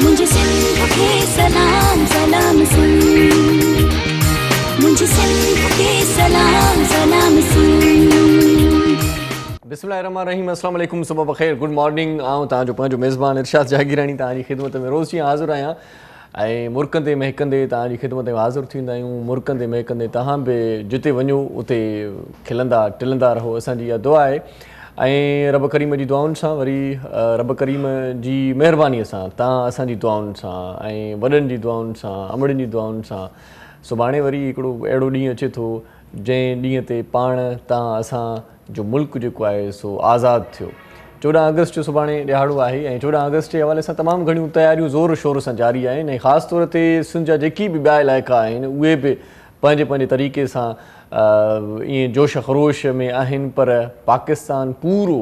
मुझे सिंध के सलाम सलाम सुन, मुझे सिंध के सलाम सलाम सुन। बिस्मिल्लाहिर्रहमानिर्रहीम, अस्सलाम वालेकुम, सुबह बख़ैर, गुड मॉर्निंग। आऊं तव्हांजो पंहिंजो मेज़बान इरशाद जागीरानी तव्हांजी ख़िदमत में रोज़ जीअं हाज़िर आहियां ऐं मुर्कंदे महकंदे तव्हांजी ख़िदमत में हाज़िर थींदा आहियूं। मुर्कंदे महकंदे तव्हां बि जिते वञो उते खिलंदा टिलंदा रहो, असांजी इहा दुआ आहे। ऐं रब करीम जी दुआउनि सां वरी रब करीम जी महिरबानीअ सां तव्हां असांजी दुआउनि सां ऐं वॾनि जी दुआउनि सां अमड़नि जी दुआउनि सां सुभाणे वरी हिकिड़ो अहिड़ो ॾींहुं अचे थो जंहिं ॾींहं ते पाण तव्हां असांजो मुल्क जेको आहे सो आज़ादु थियो। 14 अगस्त जो सुभाणे ॾियारो आहे ऐं 14 अगस्त जे हवाले सां तमामु घणियूं तयारियूं ज़ोर शोर सां जारी आहिनि ऐं ख़ासि तौर ते सिंध जा जेकी बि ॿिया इलाइक़ा आहिनि उहे बि पंहिंजे पंहिंजे तरीक़े सां ईअं जोश ख़रोश में आहिनि, पर पाकिस्तान पूरो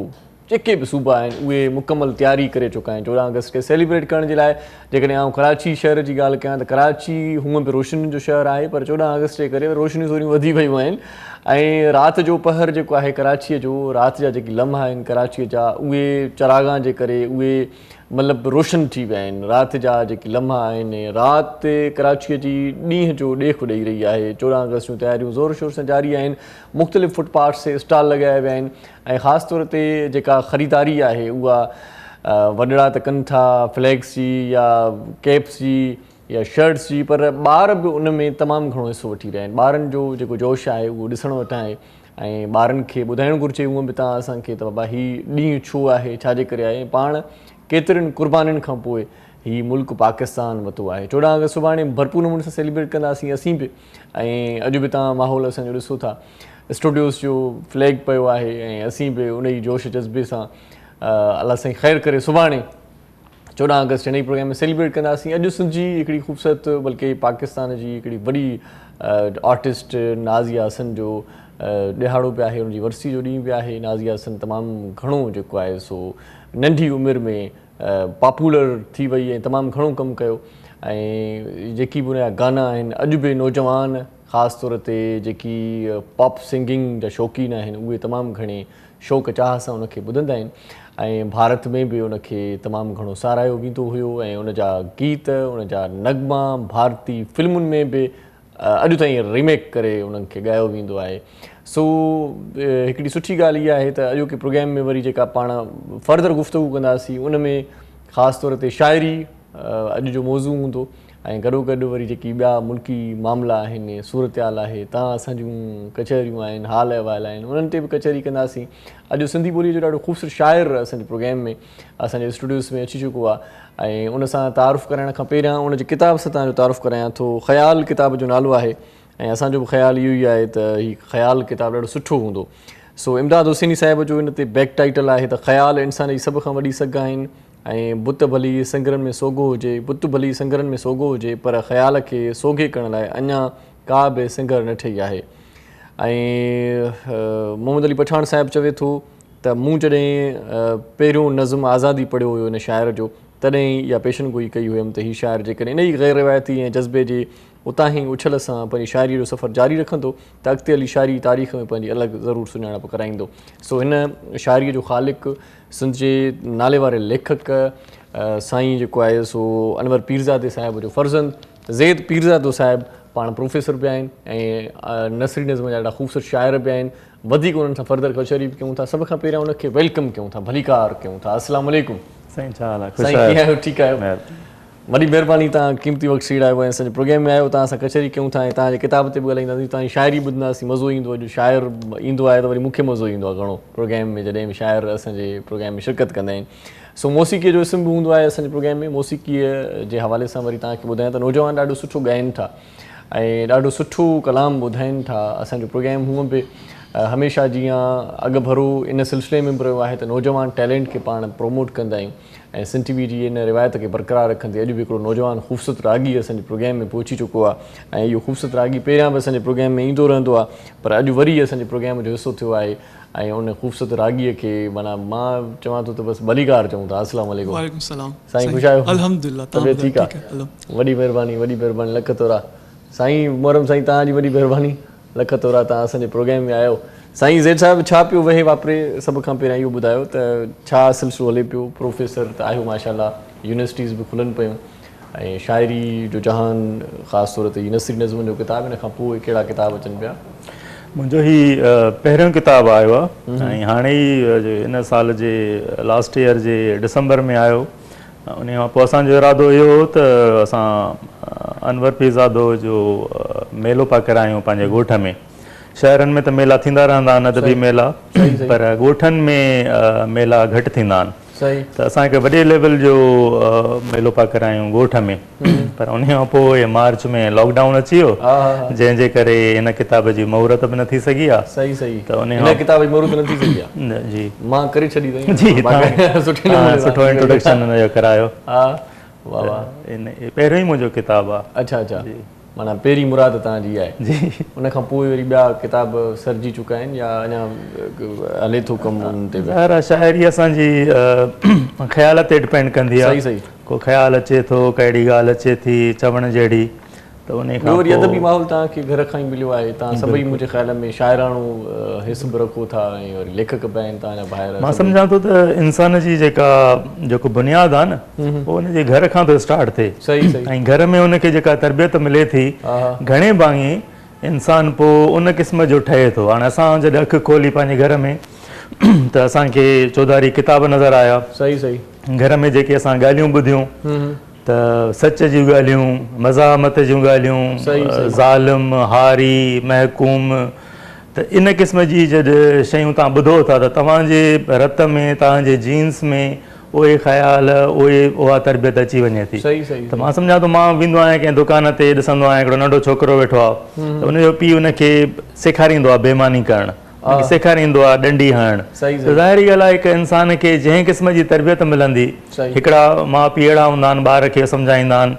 जेके बि सूबा आहिनि उहे मुकमल तयारी करे चुका आहिनि 14 अगस्त खे सेलिब्रेट करण जे लाइ। जेकॾहिं आउं कराची शहर जी ॻाल्हि कयां त कराची हूअं बि रोशनियुनि जो शहर आहे, पर 14 अगस्त जे करे रोशनियूं थोरियूं वधी वियूं आहिनि ऐं राति जो पहर जेको आहे कराचीअ जो, राति जा जेके लम्हा आहिनि कराचीअ जा उहे चरागां जे करे उहे मतिलबु रोशन थी विया आहिनि। राति जा जेके लम्हा आहिनि, राति कराचीअ जी ॾींहं जो ॾेख ॾेई रही आहे। 14 अगस्त जूं तयारियूं ज़ोर शोर सां जारी आहिनि, मुख़्तलिफ़ फुटपाथ ते स्टॉल लॻाया विया आहिनि ऐं ख़ासि तौर ते जेका ख़रीदारी आहे उहा वॾड़ा त कनि था फ्लैग्स जी या कैप्स जी या शर्ट्स जी, पर ॿार बि उन में तमामु घणो हिसो वठी रहिया आहिनि। ॿारनि जो जेको जोश आहे उहो ॾिसण वटि आहे ऐं ॿारनि खे ॿुधाइणु घुरिजे हूअं बि तव्हां असांखे त बाबा हीउ ॾींहुं छो आहे, छाजे करे आहे, पाण केतिरनि क़ुर्बानीुनि खां पोइ हीउ मुल्क पाकिस्तान वरितो आहे। 14 अगस्त सुभाणे भरपूर नमूने सां सेलिब्रेट कंदासीं असीं बि ऐं अॼु बि तव्हां माहौल असांजो ॾिसो था, स्टूडियोज़ जो फ्लैग पियो आहे ऐं असीं बि उन ई जोश जज़्बे सां अलाह साईं ख़ैरु करे सुभाणे 14 अगस्त नई प्रोग्राम में सेलिब्रेट कंदासीं। अॼु सिंध जी हिकिड़ी ख़ूबसूरत बल्कि पाकिस्तान जी हिकिड़ी वॾी आर्टिस्ट नाज़िया हसन जो ॾिहाड़ो बि आहे, हुनजी वरसी जो ॾींहुं बि आहे। नाज़िया हसन तमामु घणो जेको आहे सो नंढी उमिरि में पॉपुलर थी वई ऐं तमामु घणो कमु कयो ऐं जेकी बि उनजा गाना आहिनि अॼु बि नौजवान ख़ासि तौर ते जेकी पॉप सिंगिंग जा शौक़ीन आहिनि उहे तमामु घणे शौक़ु चाह सां उनखे ॿुधंदा आहिनि ऐं भारत में बि उनखे तमामु घणो साराहियो वेंदो हुयो ऐं उनजा गीत उनजा नगमा भारती फिल्मुनि में बि अॼु ताईं रीमेक करे उन्हनि खे ॻायो वेंदो आहे। सो हिकिड़ी सुठी ॻाल्हि इहा आहे त अॼोके प्रोग्राम में वरी जेका पाण फर्दर गुफ़्तगू कंदासीं उन में ख़ासि तौर ते शाइरी अॼु जो मौज़ू हूंदो ऐं गॾोगॾु वरी जेकी ॿिया मुल्की मामला आहिनि, सूरतहाल आहे, तव्हां असांजूं कचहरियूं आहिनि, हाल अहिवाल आहिनि, उन्हनि ते बि कचहरी कंदासीं। अॼु सिंधी ॿोलीअ जो ॾाढो ख़ूबसूरत शाइर असांजे प्रोग्राम में असांजे स्टूडियोज़ में अची चुको आहे ऐं उन सां तारुफ़ करण खां पहिरियां उनजी किताब सां तव्हांजो तारुफ़ करायां थो। ख़याल किताब जो नालो आहे ऐं असांजो बि ख़्यालु इहो ई आहे त हीउ ख़याल किताबु ॾाढो सुठो हूंदो। सो इमदाद हुसैनी साहिब जो हिन ते बैक टाइटल आहे त ख़याल इंसान जी सभ खां वॾी सघ आहिनि ऐं बुत भली संगरनि में सोगो हुजे, बुत भली संगरनि में सोगो हुजे, पर ख़याल खे सोगे करण लाइ अञा का बि सिंगर न ठही आहे। ऐं मोहम्मद अली पठान साहिबु चवे थो त मूं जॾहिं पहिरियों नज़्म आज़ादी पढ़ियो हुयो हिन शाइर जो तॾहिं इहा पेशन गोई कई हुयमि त हीउ शाइर जेकॾहिं इन ई ग़ैर रिवायती ऐं जज़्बे जे उतां ई उछल सां पंहिंजी शाइरीअ जो सफ़र जारी रखंदो त अॻिते हली शाइरी तारीख़ में पंहिंजी अलॻि ज़रूरु सुञाणप कराईंदो। सो हिन शाइरीअ जो ख़ालिक़ सिंध जे नाले वारे लेखक साईं जेको आहे सो अनवर पीरज़ादे साहिब जो फर्ज़ंद ज़ैद पीरज़ादो साहिबु पाण प्रोफेसर बि आहिनि ऐं नसरी नज़्म जा ॾाढा ख़ूबसूरत शाइर बि आहिनि। वधीक उन्हनि सां फर्दर कचहरी बि कयूं था। सभ खां पहिरियां उनखे वेलकम कयूं था, भलीकार कयूं था। अस्सलाम वालेकुम साईं, छा हाल आहे? साईं कीअं आहियो? ठीकु आहियो? वॾी महिरबानी, तव्हां क़ीमती वक़्तु छीड़ायो ऐं असांजे प्रोग्राम में आहियो, तव्हां सां कचहरी कयूं था ऐं तव्हांजे किताब ते बि ॻाल्हाईंदासीं, तव्हांजी शाइरी ॿुधंदासीं, मज़ो ईंदो। अॼु शाइर ईंदो आहे त वरी मूंखे मज़ो ईंदो आहे घणो प्रोग्राम में जॾहिं बि शाइर असांजे प्रोग्राम में शिरकत कंदा आहिनि। सो मौसीक़ीअ जो इस्म बि हूंदो आहे असांजे प्रोग्राम में। मौसीक़ीअ जे हवाले सां वरी तव्हांखे ॿुधायां त नौजवान ॾाढो सुठो ॻाइनि था ऐं ॾाढो सुठो कलाम ॿुधाइनि था। असांजो प्रोग्राम हूअं बि हमेशह जीअं अॻु भरो इन सिलसिले में बि रहियो आहे त नौजवान टैलेंट खे पाण प्रोमोट कंदा आहियूं ऐं सिंध टी वी जी इन रिवायत खे बरक़रार रखंदे अॼु बि हिकिड़ो नौजवान ख़ूबसूरत रागी असांजे प्रोग्राम में पहुची चुको आहे ऐं इहो ख़ूबसूरत रागी पहिरियां बि असांजे प्रोग्राम में ईंदो रहंदो आहे, पर अॼु वरी असांजे प्रोग्राम जो हिसो थियो आहे ऐं उन ख़ूबसूरत रागीअ खे माना मां चवां थो त बसि भलीकार चऊं था। अस्सलाम वालेकुम। वालेकुम सलाम। साईं ख़ुशि आहियो? अल्हम्दुलिल्लाह। तबियत ठीकु आहे? वॾी महिरबानी लख तोरा साईं। मुहर्रम साईं तव्हांजी वॾी महिरबानी, लख तोरा, तव्हां असांजे प्रोग्राम में आयो। साईं ज़ैद साहिबु छा पियो वेहे वापरे, सभ खां पहिरियां इहो ॿुधायो त छा सिलसिलो हले पियो? प्रोफेसर त आहियो माशाल्लाह, यूनिवर्सिटीज़ बि खुलनि पियूं ऐं शाइरी जो जहान ख़ासि तौर ते नसरी नज़्म जो किताबु हिन खां पोइ कहिड़ा किताब अचनि पिया? मुंहिंजो ही पहिरियों किताबु आयो आहे ऐं हाणे ई हिन साल जे लास्ट ईयर जे डिसंबर में आयो। उन खां पोइ असांजो इरादो इहो हो त असां अनवर पीरज़ादो जो मेलो पिया करायूं पंहिंजे ॻोठ में। शहरनि में त मेला थींदा रहंदा आहिनि, अदबी मेला, पर ॻोठनि में मेला घटि थींदा आहिनि। सही। त असांखे वॾे लेवल जो मेलो पिया करायूं ॻोठ में, पर उन खां पोइ मार्च में लॉकडाउन अची वियो, जंहिंजे करे हिन किताब जी मुहूरत बि न थी सघी आहे। सही सही। त उन हिन किताब जी मुहूरत न थी सघी आहे? जी मां करे छॾी अथई। जी सुठो इंट्रोडक्शन हुनजो करायो। हा वाह वाह। पहिरियों ई मुंहिंजो किताबु आहे। अच्छा अच्छा, माना पहिरीं मुराद तव्हांजी आहे। जी। उन खां पोइ वरी ॿिया किताब सरजी चुका आहिनि या अञा हले थो कमु उन ते? ज़ाहिर शाइरी असांजी ख़्याल ते डिपेंड कंदी आहे। सही सही। को ख़्यालु अचे थो, कहिड़ी ॻाल्हि अचे थी चवण जहिड़ी, त उन खां वरी अदबी माहौल तव्हांखे घर खां ई मिलियो आहे। तव्हां सभई मुंहिंजे ख़्याल में शाइराणो हिस बि रखो था ऐं वरी लेखक बि आहिनि तव्हांजा ॿाहिरि। मां सम्झां थो त इंसान जी जेको बुनियादु आहे न, उहो हुनजे घर खां थो स्टार्ट थिए। सही सही। ऐं घर में हुनखे जेका तरबियत मिले थी, घणे भाङे इंसानु पोइ उन क़िस्म जो ठहे थो। हाणे असां जॾहिं अखि खोली पंहिंजे घर में त असांखे चौधारी किताब नज़र आया। सही सही। घर में जेके असां ॻाल्हियूं ॿुधियूं त सच जूं ॻाल्हियूं, मज़ामत जूं ॻाल्हियूं, ज़ालिम, हारी, महकूम, त इन क़िस्म जी जॾहिं शयूं तव्हां ॿुधो था त तव्हांजे रत में, तव्हांजे जीन्स में उहे ख़्याल, उहा तरबियत अची वञे थी। सही सही। त मां सम्झां थो, मां वेंदो आहियां कंहिं दुकान ते, ॾिसंदो आहियां हिकिड़ो नंढो छोकिरो वेठो आहे, त उनजो पीउ उनखे सेखारींदो आहे बेईमानी करणु, सेखारींदो आहे डंडी हणणु। त ज़ाहिरी ॻाल्हि आहे, हिकु इंसान खे जंहिं क़िस्म जी तरबियत मिलंदी, हिकिड़ा माउ पीउ अहिड़ा हूंदा आहिनि, ॿार खे सम्झाईंदा आहिनि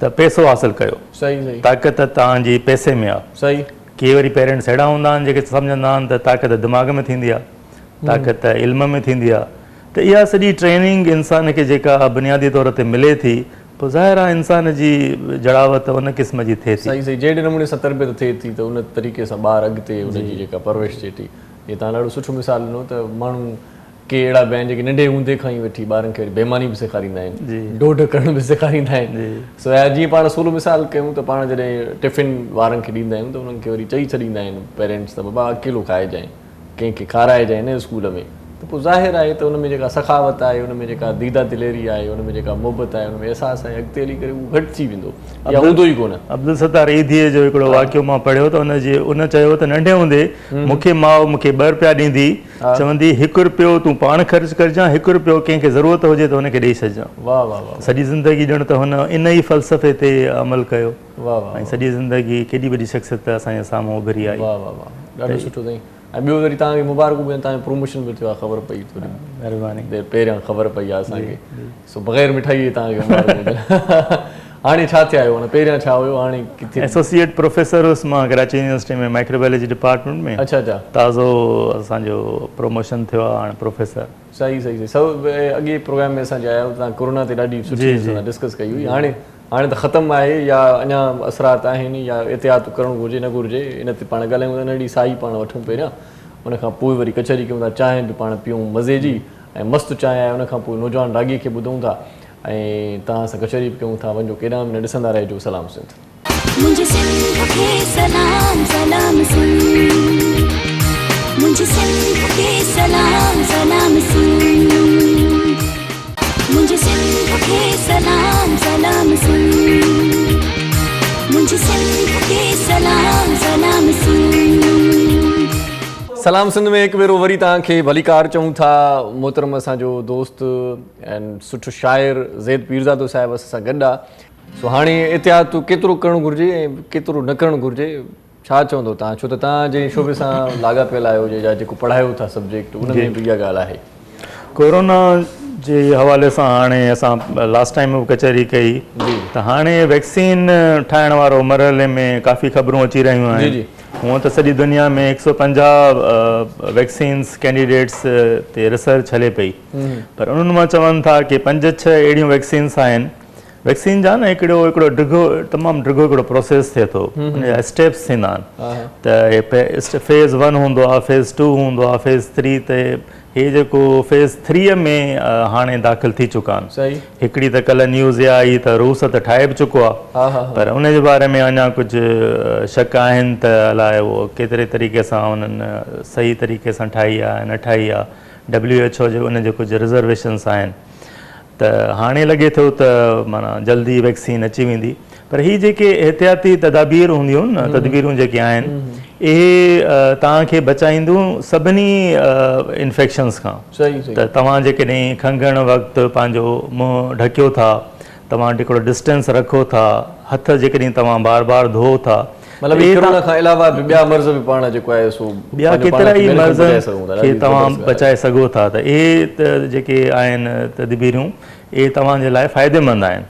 त पैसो हासिलु कयो। सही सही। ताक़त तव्हांजी पैसे में आहे। सही। के वरी पेरेंट्स अहिड़ा हूंदा आहिनि जेके सम्झंदा आहिनि त ताक़त दिमाग़ में थींदी आहे, ताक़त इल्म में थींदी आहे। त इहा सॼी ट्रेनिंग इंसान खे जेका बुनियादी तौर ते मिले थी, पोइ ज़ाहिर आहे इंसान जी जड़ावत उन क़िस्म जी थिए थी। सही सही। जहिड़े नमूने सां तरबियत थिए थी त उन तरीक़े सां ॿारु अॻिते उनजी जेका परवरिश थिए थी। इहे तव्हां ॾाढो सुठो मिसाल ॾिनो त माण्हू के अहिड़ा बि आहिनि जेके नंढे हूंदे खां ई वेठी ॿारनि खे बेईमानी बि सेखारींदा आहिनि, ढोढ करणु बि सेखारींदा आहिनि। सो जीअं पाण सोलो मिसाल कयूं त पाण जॾहिं टिफ़िन ॿारनि खे ॾींदा आहियूं त उन्हनि खे वरी चई छॾींदा आहिनि पेरेंट्स त बाबा अकेलो खाइजांइ, कंहिंखे खाराइजांइ न स्कूल में। त पोइ ज़ाहिर आहे त उन में जेका सखावत आहे, उन में जेका दीदा दिलेरी आहे, उन में जेका मोहबत आहे, उन में अहसास आहे, अॻिते हली करे उहो घटि थी वेंदो या हूंदो ई कोन। अब्दुल सत्तार ईदीअ जो हिकिड़ो वाक़ियो मां पढ़ियो त उन चयो त नंढे हूंदे मूंखे माउ मूंखे ₹2 ॾींदी, चवंदी ₹1 तूं पाण ख़र्च करिजांइ, ₹1 कंहिंखे ज़रूरत हुजे त हुनखे ॾेई छॾिजांइ। वाह वाह वाह। सॼी ज़िंदगी ॼण त हुन इन ई फ़लसफ़े ते अमल कयो। वाह वाह। ऐं सॼी ज़िंदगी केॾी वॾी शख़्सियत असांजे साम्हूं उभरी आई। वाह वाह वाह। ॾाढो सुठो अथई। ऐं ॿियो वरी तव्हांखे मुबारकूं बि, तव्हांजो प्रमोशन बि थियो आहे, ख़बर पई थोरी। महिरबानी। पहिरियां ख़बर पई आहे असांखे। सो बग़ैर मिठाई तव्हांखे मुबारकूं। हाणे छा थियो आहे? हुन पहिरियां छा हुयो, हाणे किथे? एसोसिएट प्रोफेसर हुउसि मां कराची यूनिवर्सिटी में माइक्रोबायोलॉजी डिपार्टमेंट में। अच्छा अच्छा। ताज़ो असांजो प्रमोशन थियो आहे हाणे प्रोफेसर। सही सही सही। सभु अॻे प्रोग्राम में असां आया तव्हां कोरोना ते ॾाढी सुठी डिस्कस कई हुई। हाणे त ख़तमु आहे या अञा असरात आहिनि या एहतियात करणु घुरिजे न घुरिजे, इन ते पाण ॻाल्हायूं था। नंढी साई पाण वठूं पहिरियां, उन खां पोइ वरी कचहरी कयूं था, चांहि बि पाण पीऊं मज़े जी ऐं मस्तु चांहि आहे। उन खां पोइ नौजवान राॻीअ खे ॿुधूं था ऐं तव्हां सां कचहरी बि कयूं था। वञो केॾांहुं बि न ॾिसंदा रहिजो। सलाम सिंध। मुंहिंजे सिंध खे सलाम सलाम सिंध, मुंहिंजे सिंध खे सलाम सलाम सिंध, मुंहिंजे सिंध खे सलाम सलाम सिंध, मुंहिंजे सिंध खे सलाम सलाम सिंध। सलाम सिंध में हिकु भेरो वरी तव्हांखे भलीकार चऊं था। मोहतरम असांजो दोस्त ऐं सुठो शाइर ज़ैद पीरज़ादो साहिबु असां सां गॾु आहे। सो हाणे एहतियात केतिरो करणु घुरिजे ऐं केतिरो न करणु घुरिजे, छा चवंदो तव्हां? छो त तव्हां जंहिं शोबे सां लाॻापियल आहियो, या जेको पढ़ायो था सब्जेक्ट, उन में बि इहा ॻाल्हि आहे। कोरोना जे हवाले सां हाणे असां लास्ट टाइम बि कचहरी कई त हाणे वैक्सीन ठाहिण वारो मरहले में काफ़ी ख़बरूं अची रहियूं आहिनि। हूअं त सॼी दुनिया में 150 वैक्सीन्स कैंडिडेट्स ते रिसर्च हले पई, पर उन्हनि मां चवनि था कि 5-6 अहिड़ियूं वैक्सीन्स आहिनि वैक्सीन जा न हिकिड़ो डिघो तमामु डिघो हिकिड़ो प्रोसेस थिए थो, उनजा स्टेप्स थींदा आहिनि त फेज़ 1 हूंदो आहे, फेज़ 2 हूंदो आहे, फेज़ 3 ते हे जेको फेज़ 3 में हाणे दाख़िल थी चुका आहिनि। हिकिड़ी त कल्ह न्यूज़ इहा आई त रूस त ठाहे बि चुको आहे, पर उन जे बारे में अञा कुझु शक आहिनि त अलाए उहो केतिरे तरीक़े सां उन्हनि सही तरीक़े सां ठाही आहे न ठाही आहे। WHO जे उन जे कुझु रिज़र्वेशन्स आहिनि त हाणे लॻे थो त माना जल्दी वैक्सीन अची वेंदी। पर ही जेके एहतियाती तदाबीर हूंदियूं न, तदबीरूं जेके आहिनि इहे तव्हांखे बचाईंदियूं सभिनी इन्फेक्शन्स खां। त तव्हां जेकॾहिं खंघण वक़्तु पंहिंजो मुंहुं ढकियो था, तव्हां हिकिड़ो डिस्टेंस रखो था, हथ जेकॾहिं तव्हां बार बार धो था, मतलब कोरोना खां अलावा ॿिया मर्ज़ बि पाण जेको आहे सो ॿिया केतिरा ई मर्ज़ खे तव्हां बचाए सघो था। त इहे त जेके आहिनि तदबीरूं इहे तव्हांजे लाइ फ़ाइदेमंद आहिनि।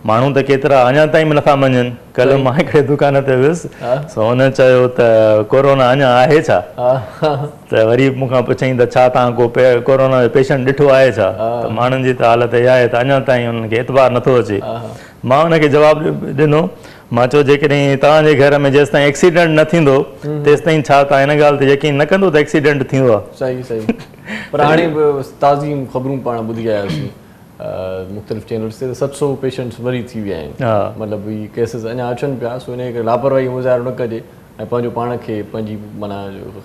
माण्हू त केतिरा अञा ताईं नथा मञनि। कल्ह मां हिकिड़े दुकान ते वियुसि, सो हुन चयो त कोरोना अञा आहे छा? त वरी मूंखां पुछईं त छा तव्हां को कोरोना जो पेशेंट ॾिठो आहे छा? त माण्हुनि जी त हालत इहा आहे त अञा ताईं उन्हनि खे एतबार नथो अचे। मां हुनखे जवाबु ॾिनो, मां चयो जेकॾहिं तव्हांजे घर में जेसि ताईं एक्सीडेंट न थींदो तेसि ताईं छा तव्हां हिन ॻाल्हि ते यकीन न कंदो त एक्सीडेंट थींदो आहे? सही पर हाणे बि ताज़ी ख़बरूं पाण ॿुधी आयासीं मुख़्तलिफ़ चैनल्स ते 700 पेशेंट्स वरी थी विया आहिनि। मतिलबु ही केसिस अञा अचनि पिया, सो इन खे लापरवाही मुज़ाहिरो न कजे ऐं पंहिंजो पाण खे पंहिंजी माना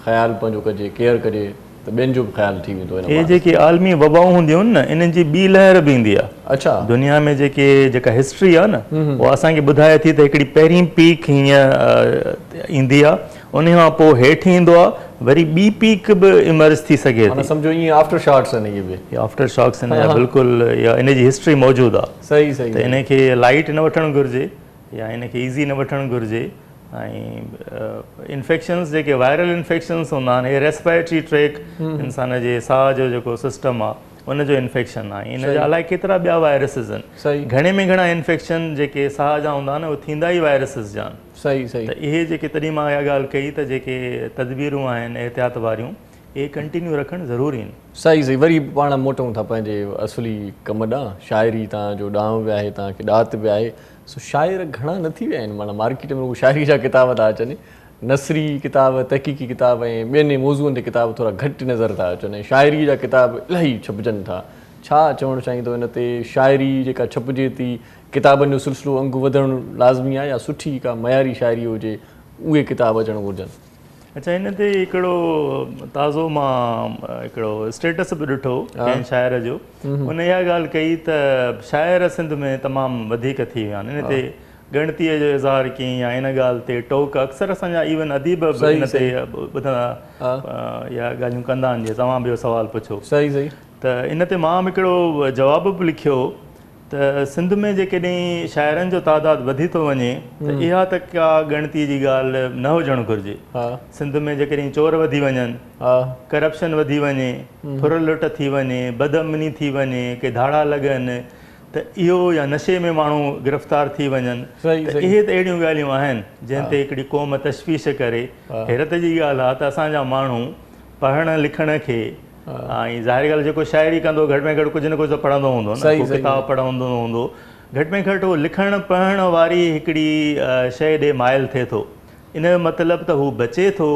ख़्यालु पंहिंजो कजे, केयर कजे त ॿियनि जो बि ख़्यालु थी वेंदो। इहे जेके आलमी वबाऊं हूंदियूं आहिनि न, इन्हनि जी ॿी लहर बि ईंदी आहे। अच्छा, दुनिया में जेका हिस्ट्री आहे न उहा असांखे ॿुधाए थी त हिकिड़ी पहिरीं पीक हीअं ईंदी आहे, उन खां पोइ हेठि ईंदो आहे, वरी ॿी पीक बि इमर्ज थी सघे थी। सम्झो ईअं आफ्टर शॉक्स आहिनि इहे बि। आफ्टर शॉक्स हिन जा बिल्कुलु इन जी हिस्ट्री मौजूदु आहे। त इन खे लाइट न वठणु घुरिजे या इन खे ईज़ी न वठणु घुरिजे। ऐं इन्फेक्शन्स जेके वायरल इन्फेक्शन्स हूंदा आहिनि, इहे रेस्पिरेटरी ट्रैक इंसान जे साह जो जेको सिस्टम आहे उनजो इन्फेक्शन आहे। इन जा अलाए केतिरा ॿिया वायरसिस आहिनि। घणे में घणा इन्फेक्शन जेके साह जा हूंदा आहिनि उहे थींदा ई वायरसिस जा आहिनि। त इहे जेके तॾहिं मां इहा ॻाल्हि कई त जेके तदबीरूं आहिनि एहतियात वारियूं इहे कंटिन्यू रखणु ज़रूरी आहिनि। सही वरी पाण मोटूं था पंहिंजे असली कम ॾांहुं। शाइरी तव्हांजो ॾांहुं बि आहे, तव्हांखे ॾात बि आहे। सो शाइर घणा न थी विया आहिनि, माना मार्केट में उहे शाइरी जा किताब था अचनि, नसरी किताब, तहक़ीक़ी किताब ऐं ॿियनि मौज़ूअनि ते किताब थोरा घटि नज़र था अचनि। शाइरी जा किताब इलाही छपजनि था। छा चवणु चाहींदो हिन ते? शाइरी जेका छपिजे थी, किताबनि जो सिलसिलो अंग वधणु लाज़मी आहे या सुठी का मयारी शाइरी हुजे उहे किताब अचणु घुरिजनि? अच्छा, हिन ते हिकिड़ो ताज़ो मां हिकिड़ो स्टेटस बि ॾिठो कंहिं शाइर जो। उन इहा ॻाल्हि कई त शाइर सिंध में तमामु वधीक थी विया आहिनि। इन ते गणतीअ जो इज़हार कयईं या इन ॻाल्हि ते टोक अक्सर असांजा इवन अदीब बि इन ते ॿुधंदा या ॻाल्हियूं कंदा आहिनि। जीअं तव्हां ॿियो सुवालु पुछो, त इन ते मां हिकिड़ो जवाबु बि लिखियो त सिंध में जेकॾहिं शाइरनि जो तइदादु वधी थो वञे त इहा त का ॻणतीअ जी ॻाल्हि न हुजणु घुरिजे। सिंध में जेकॾहिं चोर वधी वञनि, करप्शन वधी वञे, फुर लुट थी वञे, बदअमनी थी वञे, के धाड़ा लॻनि, त इहो या नशे में माण्हू गिरफ़्तार थी वञनि, त इहे त अहिड़ियूं ॻाल्हियूं आहिनि जंहिं ते हिकिड़ी क़ौम तशवीश करे। हैरत जी ॻाल्हि आहे त असांजा माण्हू पढ़ण लिखण खे ऐं ज़ाहिर ॻाल्हि जेको शाइरी कंदो घटि में घटि कुझु न कुझु त पढ़ंदो हूंदो न, को किताब पढ़ंदो हूंदो, घटि में घटि उहो लिखणु पढ़ण वारी हिकिड़ी शइ ॾे माइल थिए थो। इन जो मतिलबु त हू बचे थो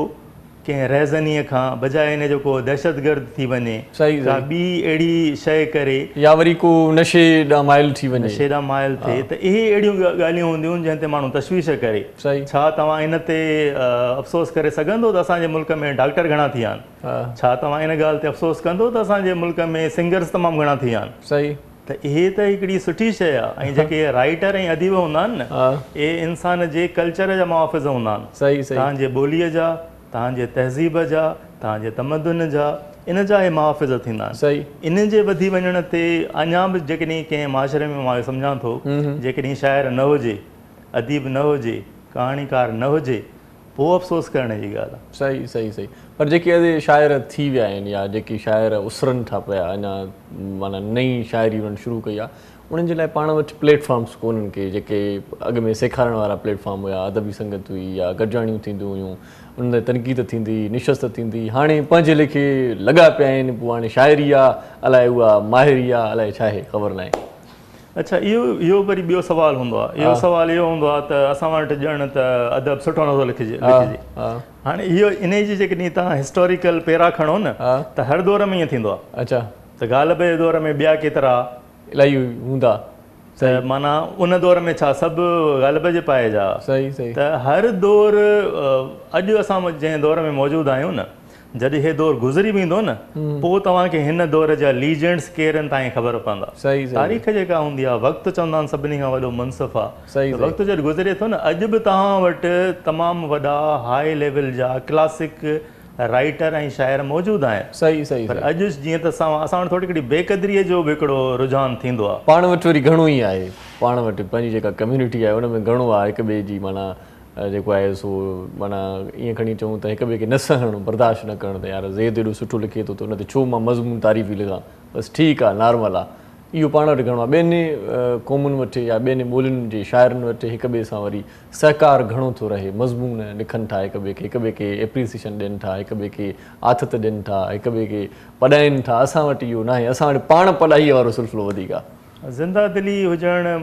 कंहिं रहज़नीअ खां, बजाए इन जो को दहशतगर्द थी वञे, का ॿी अहिड़ी शइ करे, या वरी को नशे ॾांहुं माइल थी वञे, नशे ॾांहुं माइल थिए। त इहे अहिड़ियूं ॻाल्हियूं हूंदियूं जंहिं ते माण्हू तशवीश करे। छा तव्हां इन ते अफ़सोस करे सघंदो त असांजे मुल्क में डॉक्टर घणा थी विया आहिनि? छा तव्हां इन ॻाल्हि ते अफ़सोस कंदो त असांजे मुल्क में सिंगर्स तमामु घणा थी विया आहिनि? त इहे त हिकिड़ी सुठी शइ आहे। ऐं जेके राइटर ऐं अदीब हूंदा आहिनि न, इहे इंसान जे कल्चर जा मुहाफ़िज़ हूंदा आहिनि। तव्हांजे ॿोलीअ जा, तव्हांजे तहज़ीब जा, तव्हांजे तमदुन जा, इन जा इहे मुहाफ़िज़ थींदा आहिनि। इन जे वधी वञण ते अञा बि जेकॾहिं कंहिं माशरे में मां सम्झां थो, जेकॾहिं शाइर न हुजे, अदीब न हुजे, कहाणीकार न हुजे, पोइ अफ़सोस करण जी ॻाल्हि आहे। सही पर जेके अॼु शाइर थी विया आहिनि या जेके शाइर उसरनि था पिया, अञा माना नई शाइरी उन्हनि शुरू कई आहे, उन्हनि जे लाइ पाण वटि प्लेटफॉर्म्स कोन्हनि के जेके अॻु में सेखारण वारा प्लेटफॉर्म हुया, अदबी संगत हुई या गॾिजाणियूं थींदियूं हुयूं, उन ते तनक़ीद थींदी, निशस्त थींदी। हाणे पंहिंजे लेखे लॻा पिया आहिनि, पोइ हाणे शाइरी आहे, अलाए उहा माहिरी आहे, अलाए छा आहे, ख़बर न आहे। अच्छा, इहो वरी ॿियो सुवालु हूंदो आहे। इहो सुवालु इहो हूंदो आहे त असां वटि ॼण त अदब सुठो नथो लिखिजे। हाणे इहो इन जी जेकॾहिं तव्हां हिस्टोरिकल पेरा खणो न त हर दौर में ईअं थींदो आहे। अच्छा, त ॻाल्हि जे दौर में ॿिया केतिरा इलाही हूंदा, त माना उन दौर में छा सभु ग़ालिब जे पाए जा। सही सही। त हर दौर अॼु असां जंहिं दौर में मौजूदु आहियूं न, जॾहिं हे दौर गुज़री वेंदो न, पोइ तव्हांखे हिन दौर जा लीजेंड्स केरु आहिनि तव्हांखे ख़बर पवंदा। सही। तारीख़ जेका हूंदी आहे, वक़्तु चवंदा आहिनि सभिनी खां वॾो मुनसिफ़ आहे। सही। वक़्तु जॾहिं गुज़रे थो न, अॼु बि तव्हां वटि तमामु वॾा हाई लेवल जा क्लासिक राइटर ऐं शाइर मौजूदु आहिनि। सही सही। पर अॼु जीअं त असां वटि थोरी हिकिड़ी बेक़दरीअ जो बि हिकिड़ो रुझान थींदो आहे। पाण वटि वरी घणो ई आहे, पाण वटि पंहिंजी जेका कम्यूनिटी आहे उन में घणो आहे हिक ॿिए जी माना जेको आहे सो माना ईअं खणी चऊं त हिक ॿिए खे न सहणु, बर्दाश्त न करणु त यार ज़ेद एॾो सुठो लिखे थो त उन ते छो मां मज़मून तारीफ़ी लिखां, बसि ठीकु आहे, नॉर्मल आहे। इहो पाण वटि घणो आहे। ॿियनि क़ौमुनि वटि या ॿियनि ॿोलियुनि जे शाइरनि वटि हिक ॿिए सां वरी सहकार घणो थो रहे, मज़मून लिखनि था, हिक ॿिए खे एप्रिसिएशन ॾियनि था, हिक ॿिए खे आथत ॾियनि था, हिक ॿिए खे पढ़ाइनि था। असां वटि इहो न आहे, असां वटि पाण पढ़ाईअ वारो सिलसिलो वधीक आहे। ज़िंदा दिली हुजणु,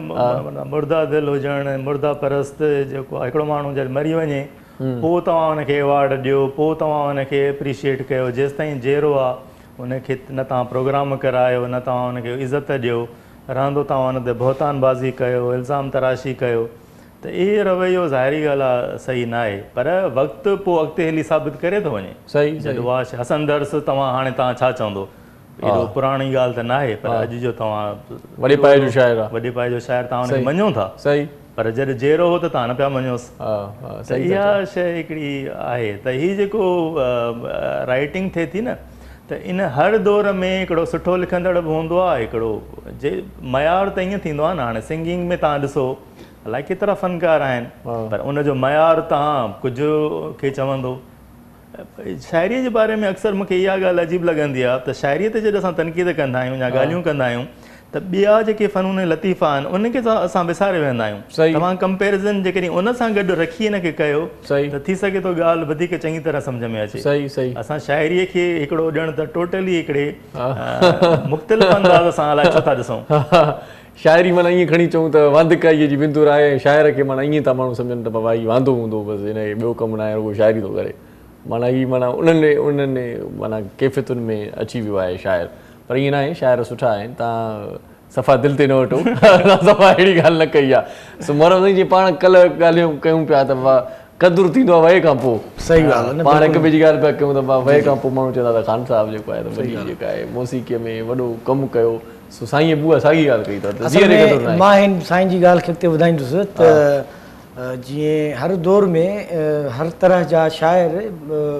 मुर्दा दिलि हुजणु, मुर्दा परस्त जेको आहे, हिकिड़ो माण्हू जॾहिं मरी वञे पोइ तव्हां हुनखे अवॉर्ड ॾियो, पोइ तव्हां हुनखे एप्रिशिएट कयो। जेसि ताईं जहिड़ो आहे हुनखे न तव्हां प्रोग्राम करायो, न तव्हां हुनखे इज़त ॾियो, रहंदो तव्हां हुन ते बहतानबाज़ी कयो, इल्ज़ाम तराशी कयो, त इहो रवैयो ज़ाहिरी ॻाल्हि आहे सही न आहे। पर वक़्तु पोइ अॻिते हली साबित करे थो वञे। सही। जॾहिं उहा हसन दर्स हाणे तव्हां छा चवंदो, एॾो पुराणी ॻाल्हि त न आहे, पर अॼु जो तव्हां वॾे पाए जो शाइर आहे, वॾे पाए जो शाइर तव्हां हुनखे मञो था। सही। पर जॾहिं जहिड़ो हो त तव्हां न पिया मञोसि। त इहा शइ हिकिड़ी आहे। त हीअ जेको राइटिंग थिए थी न, त इन हर दौर में हिकिड़ो सुठो लिखंदड़ बि हूंदो आहे, हिकिड़ो जे मयार त ईअं थींदो आहे न। हाणे सिंगिंग में तव्हां ॾिसो अलाए केतिरा फ़नकार आहिनि, पर उनजो मयार तव्हां कुझु खे चवंदो। शाइरीअ जे बारे में अक्सर मूंखे इहा ॻाल्हि अजीब लॻंदी आहे त शाइरीअ ते जॾहिं असां तनक़ीद कंदा आहियूं या ॻाल्हियूं कंदा आहियूं त ॿिया जेके फ़नून लतीफ़ा आहिनि उनखे असां विसारे वेंदा आहियूं। तव्हां कंपेरिज़न जेकॾहिं उन सां गॾु रखी हिनखे कयो त थी सघे थो ॻाल्हि वधीक चङी तरह सम्झ में अचे। सही सही। असां शाइरीअ खे हिकिड़ो ॼण त टोटली हिकिड़े मुख़्तलिफ़ अंदाज़ सां अलाए छो था ॾिसूं। शाइरी माना ईअं खणी चऊं त वांदिकाईअ जी बिंदुर आहे, शाइर खे माना ईअं था माण्हू सम्झनि त बाबा हीउ वांदो हूंदो, बसि हिनखे ॿियो कमु न आहे, उहो शाइरी थो करे। माना हीअ माना उन्हनि माना कैफ़ियतुनि में अची वियो आहे शाइर। पर ईअं न आहे, शाइर सुठा आहिनि, तव्हां सफ़ा दिलि ते न वठो। सफ़ा अहिड़ी ॻाल्हि न कई आहे। सो मोहम्मद साईं जीअं पाण कल्ह ॻाल्हियूं कयूं पिया त क़दुरु थींदो आहे वए खां पोइ। सही ॻाल्हि आहे। पाण हिक ॿिए जी ॻाल्हि पिया कयूं त वए खां पोइ माण्हू चवंदा त ख़ान साहिबु जेको आहे त वॾी जेका आहे मौसीक़ीअ में वॾो कमु कयो। सो साईं बुआ साॻी ॻाल्हि कई अथव। मां हिन साईं जी ॻाल्हि खे अॻिते वधाईंदुसि त जीअं हर दौर में हर तरह जा शाइर,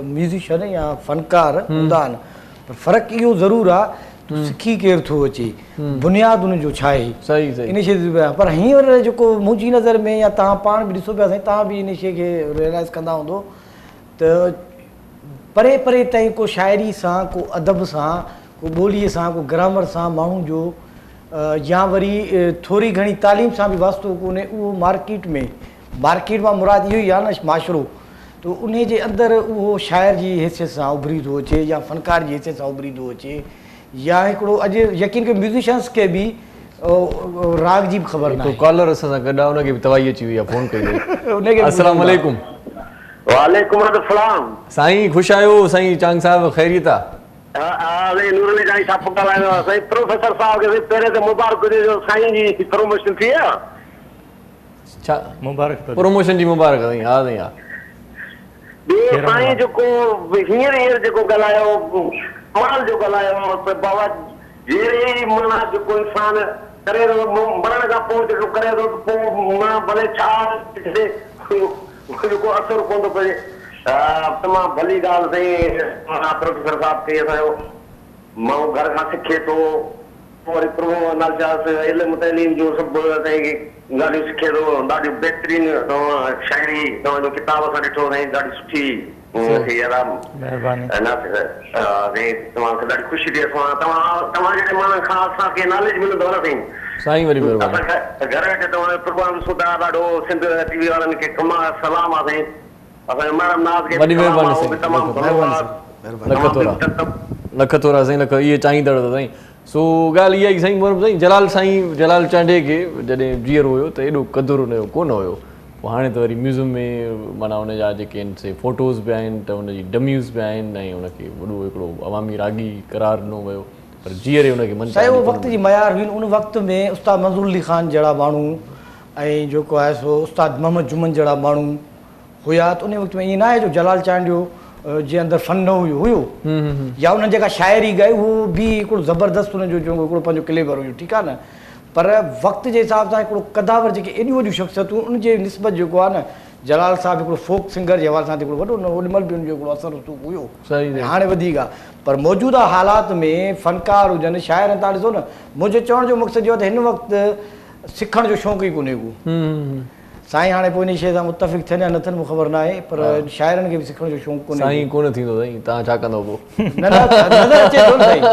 म्यूज़िशियन या फ़नकार हूंदा आहिनि, पर फ़र्क़ु इहो ज़रूरु आहे सिखी केरु थो अचे, बुनियादु उनजो छा आहे। सही सही। इन शइ पर हींअर जेको मुंहिंजी नज़र में या तव्हां पाण बि ॾिसो पिया साईं, तव्हां बि इन शइ खे रियलाइज़ कंदा हूंदो त परे परे ताईं को शाइरी सां, को अदब सां, को ॿोलीअ सां, को ग्रामर सां माण्हू जो या वरी थोरी घणी तालीम सां बि वास्तो कोन्हे। उहो मार्केट मां मुराद इहो ई आहे न, माशरो, त उन जे अंदरि उहो शाइर जी हैसियत सां उभरी थो अचे या फ़नकार जी हैसियत सां उभरी थो अचे, या हिकिड़ो अॼु यकीन कयो म्यूज़िशियन्स खे बि राग जी बि ख़बर न आहे। कॉलर असां सां गॾु आहे, उनखे बि तवाई अची वई आहे, फ़ोन कई। अस्सलाम वालेकुम। वालेकुम अस्सलाम। साईं ख़ुशि आहियो? साईं चांग साहिब ख़ैरियत आहे? नूरली जानी साहब ॻाल्हायो साईं। प्रोफेसर साहब खे पहिरें त मुबारक ॾिजो, साईं जी प्रमोशन थी आहे। छा मुबारक? प्रमोशन जी मुबारक साईं। हा साईं हा। ॿियो साईं जेको हींअर जेको ॻाल्हायो, कमाल जो ॻाल्हायो त बाबा जहिड़े माना जेको इंसान करे थो मरण खां पोइ जेको करे थो पोइ मां भले छा जेको असरु कोन थो पए। तमामु भली ॻाल्हि साईं। प्रोफेसर साहब खे असांजो माण्हू घर खां सिखे थो, पोइ वरी प्रोफेसर इल्मु तइलीम जो सभु ॻाल्हियूं सिखे थो। ॾाढी बहितरीन तव्हां शाइरी तव्हांजो किताब असां ॾिठो साईं, ॾाढी सुठी। महिरबानी। तव्हांखे ॾाढी ख़ुशी थी। तव्हां जहिड़े माण्हुनि खां असांखे नॉलेज मिलंदो न साईं। साईं वरी महिरबानी। असां घर वेठे तव्हांजो प्रोग्राम ॾिसो था, ॾाढो सिंध टीवी वारनि खे सलाम आहे साईं। असांजे मैडम नाज़ खे वॾी महिरबानी साईं। तमामु लख थोरा साईं, लख इहे चाहींदड़ त साईं। सो ॻाल्हि इहा ई साईं साईं जलाल चांडे खे जॾहिं जीअर हुयो त एॾो क़दुरु हुनजो कोन हुयो, पोइ हाणे त वरी म्यूज़ियम में माना हुनजा जेके आहिनि से फ़ोटोज़ बि आहिनि त हुनजी डम्यूज़ बि आहिनि ऐं हुनखे वॾो हिकिड़ो अवामी रागी करार ॾिनो वियो, पर जीअर हुनखे मन साईं उहो वक़्त जी मयार हुई। उन वक़्त में उस्ताद मंज़ूर अली ख़ान जहिड़ा माण्हू ऐं जेको आहे सो उस्ताद मोहम्मद जुमन जहिड़ा माण्हू हुया, त उन वक़्त में ईअं न आहे जो जलाल चांडियो जे अंदरि फन न हुयो या उन्हनि जेका शाइरी ॻाई उहो बि हिकिड़ो ज़बरदस्तु हुनजो हिकिड़ो पंहिंजो क्लेवर हुयो, ठीकु आहे न। पर वक़्त जे हिसाब सां हिकिड़ो कदावर जेके एॾियूं वॾियूं शख़्सियतूं उनजे निस्बत जेको आहे न जलाल साहिबु हिकिड़ो फोक सिंगर जे हवाले सां हिकिड़ो वॾो ओॾीमहिल बि हुनजो हिकिड़ो असरु हुयो, हाणे वधीक आहे। पर मौजूदा हालात में फ़नकार हुजनि शाइर, तव्हां ॾिसो न, मुंहिंजे चवण जो मक़सदु इहो आहे त हिन वक़्तु सिखण जो शौक़ु ई कोन्हे को। साईं हाणे पोइ इन शइ सां मुतफ़िक़ थियनि या न थियनि मूंखे ख़बर न आहे, पर शाइरनि खे बि सिखण जो शौक़ु कोन्हे। साईं कोन थींदो साईं, तव्हां छा कंदो पोइ? न नज़र अचे थो न साईं,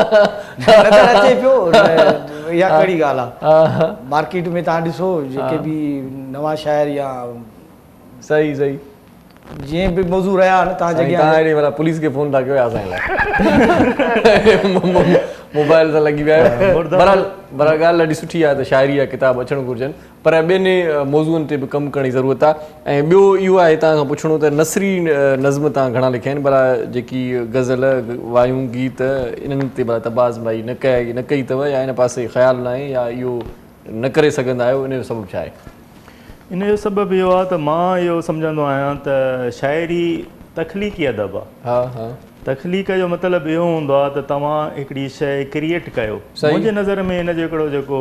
नज़र अचे पियो, इहा कहिड़ी ॻाल्हि आहे। मार्केट में तव्हां ॾिसो जेके बि नवां शाइर या सही सही जीअं बि मौज़ू रहिया आहिनि तव्हां हेॾे वारा पुलिस खे फ़ोन था कयो असां लाइ मोबाइल सां लॻी विया आहियो। बहरहाल ॻाल्हि ॾाढी सुठी आहे त शाइरी जा किताब अचणु घुरिजनि, पर ॿियनि मौज़ूअनि ते बि कमु करण जी ज़रूरत आहे। ऐं ॿियो इहो आहे तव्हां खां पुछणो त नसरी नज़्म तव्हां घणा लिखिया आहिनि, भला जेकी गज़ल वायूं गीत इन्हनि ते भला तबाज़ भाई न कई अथव या इन पासे ख़्यालु न आहे या इहो न करे सघंदा आहियो, इन जो सबबु छा आहे? इन जो सबबु इहो आहे त मां इहो सम्झंदो आहियां त शाइरी तख़लीक़ी अदब आहे। हा हा, तख़लीक़ जो मतिलबु इहो हूंदो आहे त तव्हां हिकिड़ी शइ क्रिएट कयो। मुंहिंजे नज़र में हिन जो हिकिड़ो जेको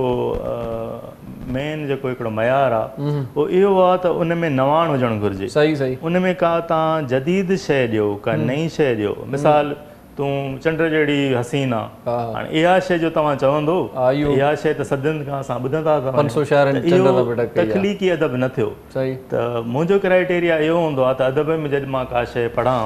मेन जेको हिकिड़ो मयार आहे उहो इहो आहे त उन में नवाण हुजणु घुरिजे। सही सही, उन में का तव्हां जदीद शइ ॾियो, का नई शइ ॾियो। मिसाल तूं चंड जहिड़ी हसीन आहे, हाणे इहा शइ जो तव्हां चवंदो इहा शइ त सदियुनि खां असां ॿुधंदा था, तख़लीक़ी अदब न थियो। त मुंहिंजो क्राइटेरिया इहो हूंदो आहे त अदब में जॾहिं मां का शइ पढ़ां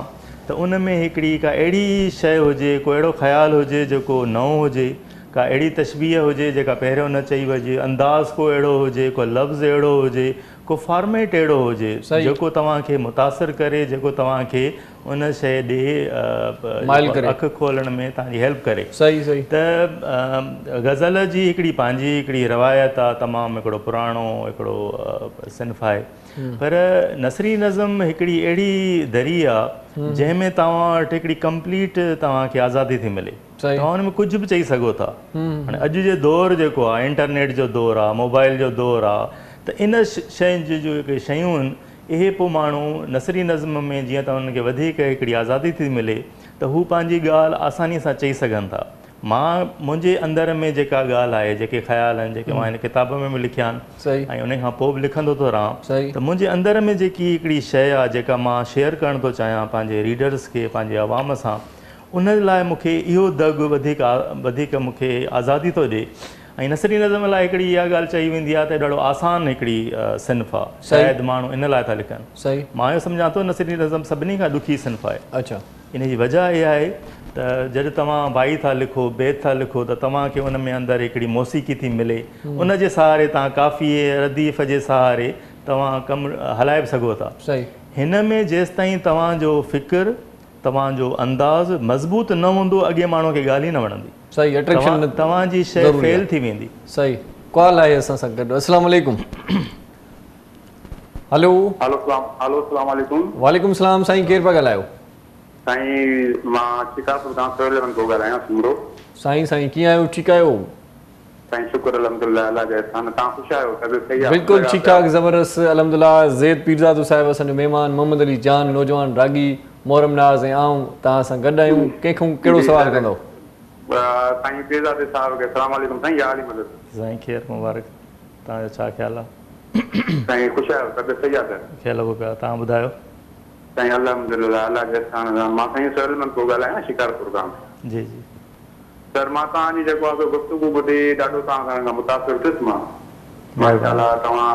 त उन में हिकिड़ी का अहिड़ी शइ हुजे, को अहिड़ो ख़्यालु हुजे जेको नओं हुजे, का अहिड़ी तशबीह हुजे जेका पहिरियों न चई वञे, अंदाज़ को अहिड़ो हुजे, को लफ़्ज़ अहिड़ो हुजे, को फॉर्मेट अहिड़ो हुजे जेको तव्हांखे मुतासिर करे, जेको तव्हांखे उन शइ ॾे अखि खोलण में तव्हांजी हेल्प करे। सही सही, त गज़ल जी हिकिड़ी पंहिंजी हिकिड़ी रवायत आहे, तमामु हिकिड़ो पुराणो हिकिड़ो सिन्फ़ आहे। पर नसरी नज़म हिकिड़ी अहिड़ी दरी आहे जंहिंमें तव्हां वटि हिकिड़ी कंप्लीट तव्हांखे आज़ादी थी मिले, तव्हां हुन में कुझु बि चई सघो था। हाणे अॼु जो दौरु जेको आहे इंटरनेट जो दौरु आहे, मोबाइल जो दौरु आहे, त इन शयुनि जी जेके शयूं आहिनि इहे पोइ माण्हू नसरी नज़म में जीअं त हुनखे वधीक हिकिड़ी आज़ादी थी मिले त हू पंहिंजी ॻाल्हि आसानी सां चई सघनि था। मुंहिंजे अंदर में जेका ॻाल्हि आहे, जेके ख़्याल आहिनि, जेके मां हिन किताब में बि लिखिया आहिनि ऐं उन खां पोइ बि लिखंदो थो रहां, त मुंहिंजे अंदर में जेकी हिकिड़ी शइ आहे जेका मां शेयर करणु थो चाहियां पंहिंजे रीडर्स खे, पंहिंजे अवाम सां, उन लाइ मूंखे इहो दग वधीक मूंखे आज़ादी थो ॾिए। ऐं नसरी नज़म लाइ हिकिड़ी इहा ॻाल्हि चई वेंदी आहे त ॾाढो आसान हिकिड़ी सिन्फ़ आहे, शायदि माण्हू इन लाइ था लिखनि। मां इहो सम्झां थो नसरी नज़म सभिनी खां ॾुखी सिन्फ़ आहे। अच्छा, इन जी वजह इहा आहे त जॾहिं तव्हां बाई था लिखो, बैत था लिखो, त तव्हांखे उन में अंदरि हिकिड़ी मौसीक़ी थी मिले, उन जे सहारे तव्हां काफ़िए रदीफ़ जे सहारे तव्हां कमु हलाए बि सघो था। हिन में जेसि ताईं तव्हांजो फ़िक्र, तव्हांजो अंदाज़ मज़बूत न हूंदो, अॻे माण्हू खे ॻाल्हि ई न वणंदी। सही, अट्रैक्शन तव्हांजी शइ फेल थी वेंदी। सही, कॉल आहे असां सां गॾु। अस्सलाम वालेकुम। हेलो अस्सलाम वालेकुम। वालेकुम सलाम साईं, केरु पिया ॻाल्हायो? साईं मां शिकारपुर खां सोहेल थो ॻाल्हायां सिमरो। साईं कीअं आहियो? ठीकु आहियो? साईं शुक्र अल्हम्दुलिल्लाह, अल्लाह जो एहसान। तव्हां ख़ुशि आहियो? तबियत सही आहे? बिल्कुलु ठीकु ठाक, ज़बरदस्त अल्हम्दुलिल्लाह। ज़ैद पीरज़ादो साहिब असांजो महिमान, मोहम्मद अली जान नौजवान रागी, मोहरम नाज़ ऐं आऊं तव्हां सां गॾु आहियूं। कंहिंखां कहिड़ो सवाल कंदो? साईं पीरज़ादे साहिब खे अस्सलाम वालेकुम। साईं या हाली मदद साईं ख़ैर मुबारक, तव्हांजो छा ख़्यालु आहे? साईं ख़ुशि आहियो? तबियत सही आहे? ख़्यालु लॻो पिया, तव्हां ॿुधायो? साईं अल्हम्दुलिल्लाह, अल्लाह जो एहसान। मां साईं सोहेल थो ॻाल्हायां शिकारपुर खां। जी जी सर, मां तव्हांजी जेको आहे गुफ़्तगू ॿुधी ॾाढो तव्हां खां मुतासिर थियुसि मां। माशाअल्लाह, तव्हां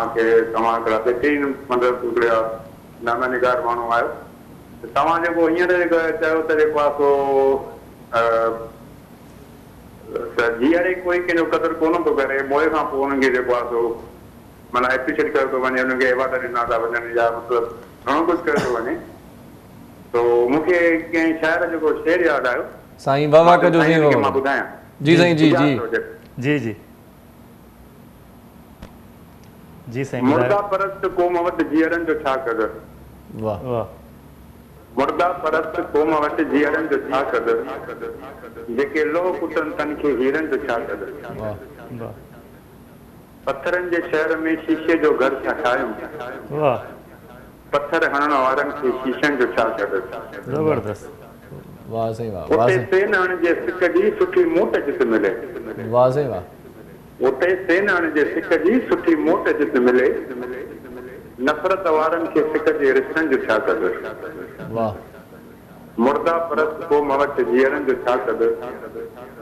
हिकिड़ा बहितरीन मतिलबु हिकिड़ा नामनिगार माण्हू आहियो। तव्हां जेको हींअर जेको चयो त जेको आहे सो जीअरे कोई कंहिंजो क़दुरु कोन थो करे, मोए खां पोइ हुननि खे जेको आहे सो माना एप्रिशिएट कयो थो वञे, हुनखे अवार्ड ॾिना था वञनि या मतिलबु घणो कुझु कयो थो वञे। त मूंखे कंहिं शाइर जेको शेर यादि आयो, साईं बाबा कजो मां ॿुधायां। जी साईं जी जी जी जी जी साईं मुर्दा परस्त क़ौम वटि जीअरनि जो छा कदर? वाह वाह मुर्दा परस्त क़ौम वटि जीअरनि जो छा कदर? जेके लोह कुटनि तन खे हीरनि जो छा कदर? वाह वाह पत्थरनि जे शहर में शीशे जो घर छा ठाहियूं? वाह पत्थर हणण वारनि खे शीशनि जो छा कदर? ज़बरदस्त वाह साईं वाह वाह उते साईं सेनाण जे सिक जी सुठी मोट जित मिले। वाह साईं वाह उते सेनाण जे सिक जी सुठी मोट जित मिले। नफ़रत वारनि खे सिक जे रिश्तनि जो छा कदर? वाह मुर्दा परस्त क़ौम वटि जीअरनि जो छा कदर?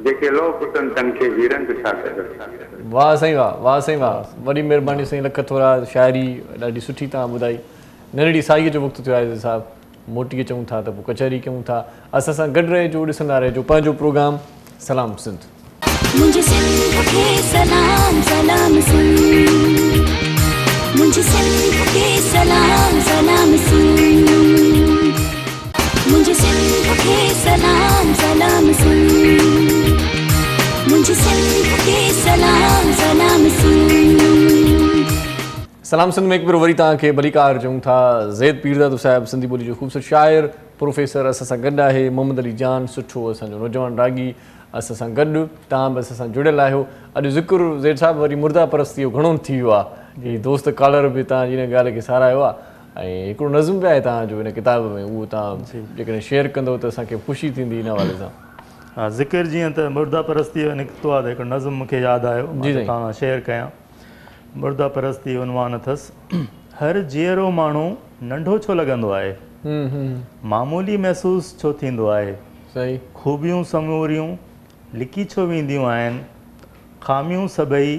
जेके लोह कुटनि तन खे हीरनि जो छा कदर? वाह साईं वाह साईं वाह वॾी महिरबानी साईं लख थोरा शाइरी ॾाढी सुठी तव्हां ॿुधाई नंढड़ी साईअ जो वक़्तु थियो आहे साहिबु मोटीअ चऊं था त पोइ कचहरी कयूं था असां सां गॾु रहिजो ॾिसंदा रहिजो पंहिंजो प्रोग्राम सलाम सिंध मुझे सिंध के सलाम सलाम सिंध मुझे सिंध के सलाम सलाम सिंध मुझे सिंध के सलाम सलाम सिंध मुझे सिंध के सलाम सलाम सिंध सलाम सिंध में हिकु भेरो वरी तव्हांखे भलीकार चऊं था ज़ैद पीरदादो साहिबु सिंधी ॿोली जो ख़ूबसूरत शाइर प्रोफेसर असां सां गॾु आहे मोहम्मद अली जान सुठो असांजो नौजवान रागी असां सां गॾु तव्हां बि असां सां जुड़ियल आहियो अॼु ज़िक्र ज़ैद साहिबु वरी मुर्दा परस्तीअ जो घणो थी वियो आहे ही दोस्त कॉलर बि तव्हांजी हिन ॻाल्हि खे सारायो आहे ऐं हिकिड़ो नज़म बि आहे तव्हांजो हिन किताब में उहो तव्हां जेकॾहिं शेयर कंदव त असांखे ख़ुशी थींदी हिन हवाले सां हा ज़िक्र जीअं त मुर्दा परस्ती जो निकितो आहे त हिकिड़ो नज़म मूंखे यादि आयो जी साईं। तव्हां शेयर कयां मुर्दा परस्ती उनवान अथसि हर जीअरो माण्हू नंढो छो लॻंदो आहे मामूली महसूसु छो थींदो आहे सही ख़ूबियूं समूरियूं लिकी छो वेंदियूं आहिनि ख़ामियूं सभई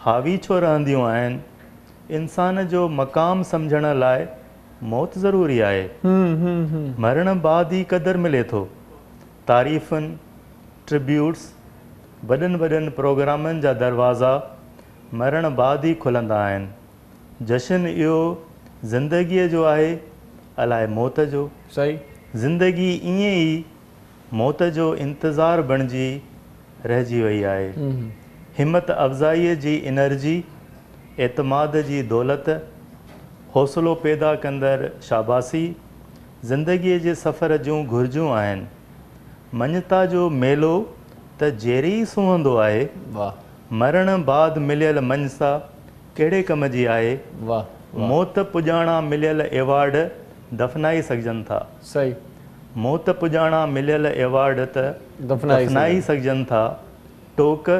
हावी छो रहंदियूं आहिनि इंसान जो मक़ाम सम्झण लाइ मौत ज़रूरी आहे मरण बाद ई क़दुरु मिले थो तारीफ़ुनि ट्रिब्यूट्स वॾनि वॾनि प्रोग्रामनि जा दरवाज़ा मरण बाद ई खुलंदा आहिनि जशन इहो ज़िंदगीअ जो आहे अलाए मौत जो सही ज़िंदगी ईअं ई मौत जो इंतज़ारु बणिजी रहिजी वई आहे हिमत अफ़ज़ाईअ जी एनर्जी एतमाद जी दौलत हौसलो पैदा कंदड़ शाबासी ज़िंदगीअ जे सफ़र जूं घुरिजूं आहिनि मञता जो मेलो त जहिड़ी ई सुहंदो आहे वाह मरण बाद मिलियल मञसा कहिड़े कम जी आहे वाह मौत पुॼाणा मिलियल एवॉर्ड दफ़नाई सघजनि था सही मौत पुॼाणा मिलियल एवॉर्ड त दफ़नाई सघजनि था टोक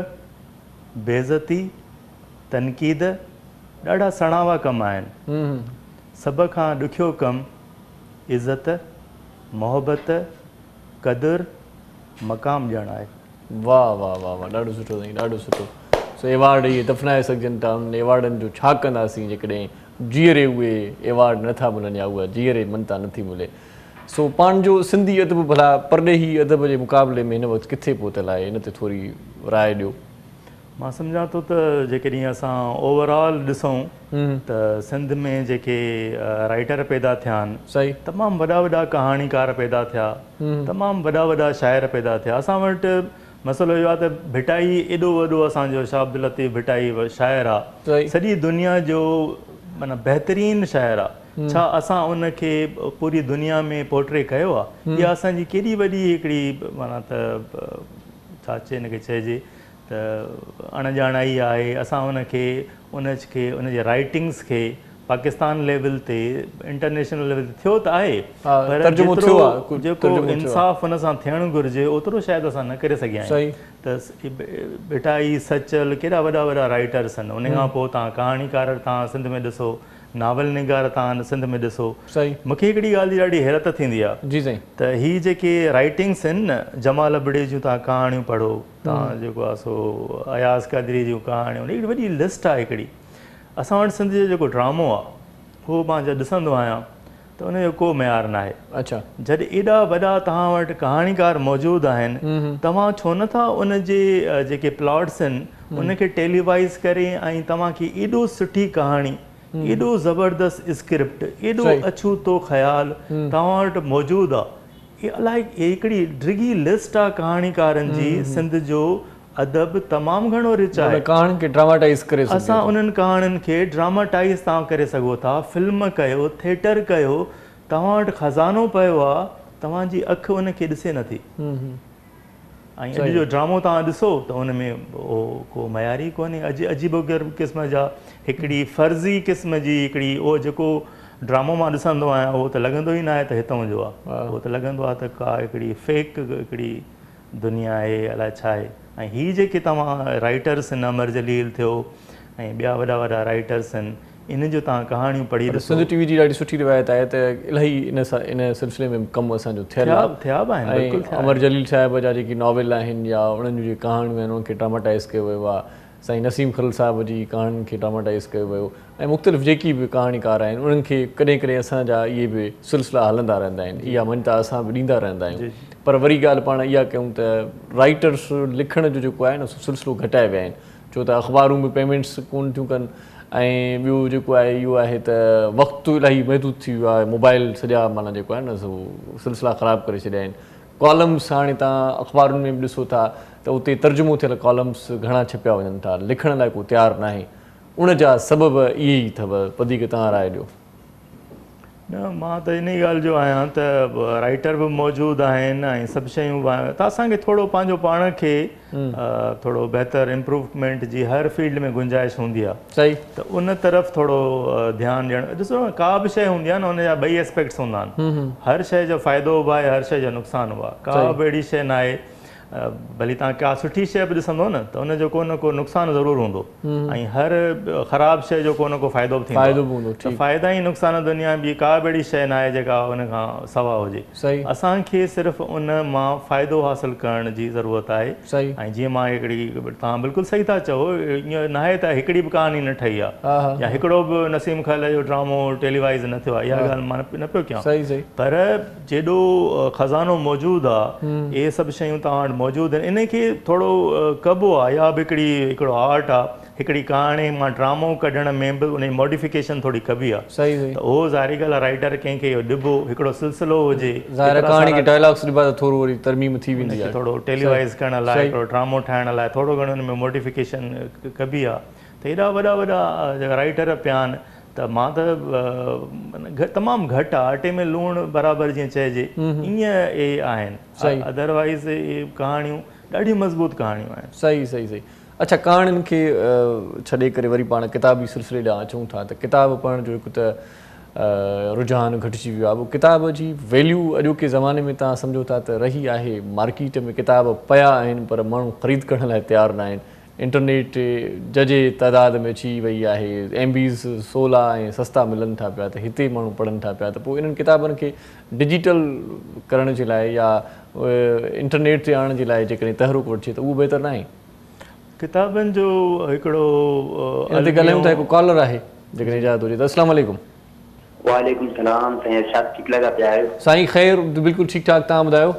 बेइज़ती तनक़ीद ॾाढा सणावा कम आहिनि सभ खां ॾुखियो कमु इज़त मोहबत क़दुरु मक़ाम ॾियणु आहे वाह वाह वाह वाह ॾाढो सुठो साईं ॾाढो सुठो सो एवॉर्ड इहे दफ़नाए सघजनि था उन एवॉर्डनि जो छा कंदासीं जेकॾहिं जीअरे उहे एवॉर्ड नथा मिलनि या उहा जीअरे मञता नथी मिले सो पंहिंजो सिंधी अदब भला परॾेही अदब जे मुक़ाबले में हिन वक़्तु किथे पहुतल आहे हिन ते थोरी राय ॾियो मां सम्झां थो त जेकॾहिं असां ओवरऑल ॾिसूं त सिंध में जेके राइटर पैदा थिया आहिनि सही तमामु वॾा वॾा कहाणीकार पैदा थिया तमामु वॾा वॾा शाइर पैदा थिया असां वटि मसइलो इहो आहे त भिटाई एॾो वॾो असांजो शाह अब्दुल लतीफ़ भिटाई शाइर आहे सॼी दुनिया जो माना बहितरीनु शाइर आहे छा असां उनखे पूरी दुनिया में पोर्ट्रे कयो आहे इहा असांजी केॾी वॾी हिकिड़ी माना त छा चए हिनखे चइजे त अणॼाणाई आहे असां उनखे उनजे राइटिंग्स खे पाकिस्तान लेवल ते इंटरनेशनल लेवल ते थियो त आहे पर जेको इंसाफ़ हुन सां थियणु घुरिजे ओतिरो शायदि असां न करे सघिया आहियूं त भिटाई सचल केॾा वॾा वॾा राइटर्स आहिनि उन खां पोइ तव्हां कहाणीकार तव्हां सिंध में ॾिसो नावल निगार तव्हां सिंध में ॾिसो मूंखे हिकिड़ी ॻाल्हि जी ॾाढी हैरत थींदी आहे जी साईं त हीअ जेके राइटिंग्स आहिनि न जमाल बड़े जूं तव्हां कहाणियूं पढ़ो तव्हां जेको आहे सो अयाज़ क़दरी जूं कहाणियूं हिकिड़ी वॾी लिस्ट आहे हिकिड़ी असां वटि सिंध जो जेको ड्रामो आहे उहो मां जॾहिं ॾिसंदो आहियां त उनजो को मयार न आहे अच्छा जॾहिं एॾा वॾा तव्हां वटि कहाणीकार मौजूदु आहिनि तव्हां छो नथा उनजे जेके प्लॉट्स आहिनि उनखे टेलीवाइज़ करे ऐं तव्हांखे एॾो सुठी कहाणी एॾो ज़बरदस्त स्क्रिप्ट एॾो अछूतो ख़्यालु तव्हां वटि मौजूदु आहे अलाए हिकिड़ी डिघी लिस्ट आहे कहाणीकारनि जी सिंध जो अदब तमामु घणो रिच आहे कहाणी खे ड्रामाटाइज़ करे असां उन्हनि कहाणियुनि खे ड्रामाटाइज़ तव्हां करे सघो था फिल्म कयो थिएटर कयो तव्हां वटि खज़ानो पियो आहे तव्हांजी अखि उनखे ॾिसे नथी ऐं अॼु जो ड्रामो तव्हां ॾिसो त हुन में को मयारी कोन्हे अजीबो गरीब क़िस्म जा हिकिड़ी फर्ज़ी क़िस्म जी हिकिड़ी उहो जेको ड्रामो मां ॾिसंदो आहियां उहो त लॻंदो ई न आहे त हितां जो आहे उहो त लॻंदो आहे त का हिकिड़ी फेक हिकिड़ी दुनिया आहे अलाए छा आहे ऐं हीअ जेके तव्हां राइटर्स आहिनि अमर जलील थियो ऐं ॿिया वॾा वॾा राइटर्स आहिनि इन जो तव्हां कहाणियूं पढ़ी ॾिसो सिंध टीवी जी ॾाढी सुठी रिवायत आहे त इलाही इन सिलसिले में कमु असांजो थिया बि आहिनि ऐं अमर जलील साहिब जा जेकी नॉवेल आहिनि या उन्हनि जूं जेके कहाणियूं आहिनि उन्हनि खे ड्रामाटाइज़ कयो वियो आहे साईं नसीम खिल साहिब जी कहाणियुनि खे ड्रामाटाइज़ कयो वियो ऐं मुख़्तलिफ़ जेकी बि कहाणीकार आहिनि उन्हनि खे कॾहिं कॾहिं असांजा इहे बि सिलसिला हलंदा रहंदा आहिनि इहा मञता असां बि ॾींदा रहंदा आहियूं पर वरी ॻाल्हि पाण इहा कयूं त राइटर्स लिखण जो जेको आहे न सिलसिलो घटाए विया आहिनि छो त अख़बारूं बि पेमेंट्स कोन थियूं कनि ऐं ॿियो जेको आहे इहो आहे त वक़्तु इलाही महदूद थी वियो आहे मोबाइल सॼा माना जेको आहे न सो सिलसिला ख़राबु करे छॾिया आहिनि कॉलम्स हाणे तव्हां अख़बारुनि में बि ॾिसो था त उते तर्जुमो थियल कॉलम्स घणा छपिया वञनि था लिखण लाइ को तयारु न आहे उन जा सबब इहे ई अथव वधीक तव्हां राय ॾियो न मां त इन ॻाल्हि जो आहियां त राइटर बि मौजूदु आहिनि ऐं सभु शयूं बि आहिनि त असांखे थोरो पंहिंजो पाण खे थोरो बहितर इम्प्रूवमेंट जी हर फील्ड में गुंजाइश हूंदी आहे सही त उन तरफ़ थोरो ध्यानु ॾियणु ॾिसो न का बि शइ हूंदी आहे न हुनजा ॿई एस्पेक्ट्स हूंदा आहिनि हर शइ जो फ़ाइदो बि आहे हर शइ जो नुक़सानु बि आहे का बि अहिड़ी शइ न आहे भली तव्हां का सुठी शइ बि ॾिसंदो न त हुनजो को न को नुक़सानु ज़रूरु हूंदो ऐं हर ख़राबु शइ जो को न को फ़ाइदो बि थींदो त फ़ाइदा ई नुक़सान दुनिया ॿी का बि अहिड़ी शइ न आहे जेका हुन खां सवा हुजे असांखे सिर्फ़ु उन मां फ़ाइदो हासिलु करण जी ज़रूरत आहे ऐं जीअं मां हिकिड़ी तव्हां बिल्कुलु सही था चओ ईअं न आहे त हिकिड़ी बि कहानी न ठही आहे या हिकिड़ो बि नसीम खैल जो ड्रामो टेलीवाइज़ न थियो आहे इहा ॻाल्हि मां न पियो कयां पर जेॾो खज़ानो मौजूदु आहे इहे सभु शयूं तव्हां वटि मौजूदु आहिनि इन खे थोरो कबो आहे या बि हिकिड़ो आर्ट आहे हिकिड़ी कहाणी मां ड्रामो कढण में बि उन जी मॉडिफिकेशन थोरी कबी आहे त उहो ज़ाहिरी ॻाल्हि आहे राइटर कंहिंखे इहो ॾिबो हिकिड़ो सिलसिलो हुजे थोरो वरी तरमीम थी वेंदी आहे थोरो टेलीवाइज़ करण लाइ हिकिड़ो ड्रामो ठाहिण लाइ थोरो घणो हुन में मॉडिफिकेशन कबी आहे त हेॾा वॾा वॾा जेका राइटर पिया आहिनि त मां त तमामु घटि आहे अटे में लूणु बराबरि जीअं चइजे ईअं इहे आहिनि अदरवाइज़ इहे कहाणियूं ॾाढियूं मज़बूत कहाणियूं आहिनि सही अच्छा कहाणियुनि खे छॾे करे वरी पाण किताबी सिलसिले ॾांहुं अचूं था त किताब पढ़ण जो हिकु त रुझान घटिजी वियो आहे किताब जी वैल्यू अॼोके ज़माने में तव्हां सम्झो था त रही आहे मार्केट में किताब पिया आहिनि पर माण्हू ख़रीद करण लाइ तयारु न आहिनि इंटरनेट जजे तइदाद में अची वई आहे MBs 16 ऐं सस्ता मिलनि था पिया त हिते माण्हू पढ़नि था पिया त पोइ इन्हनि किताबनि खे डिजिटल करण जे लाइ या इंटरनेट ते आणण जे लाइ जेकॾहिं तहरुक वठिजे त उहो बहितर न आहे किताबनि जो हिकिड़ो ॻाल्हायूं था हिकु कॉलर आहे जेकॾहिं इजाज़त हुजे त अस्सलाम वालेकुम वालेकुम सलाम साईं इरशाद ठीक लॻा पिया आहियो साईं ख़ैर बिल्कुलु ठीकु ठाक तव्हां ॿुधायो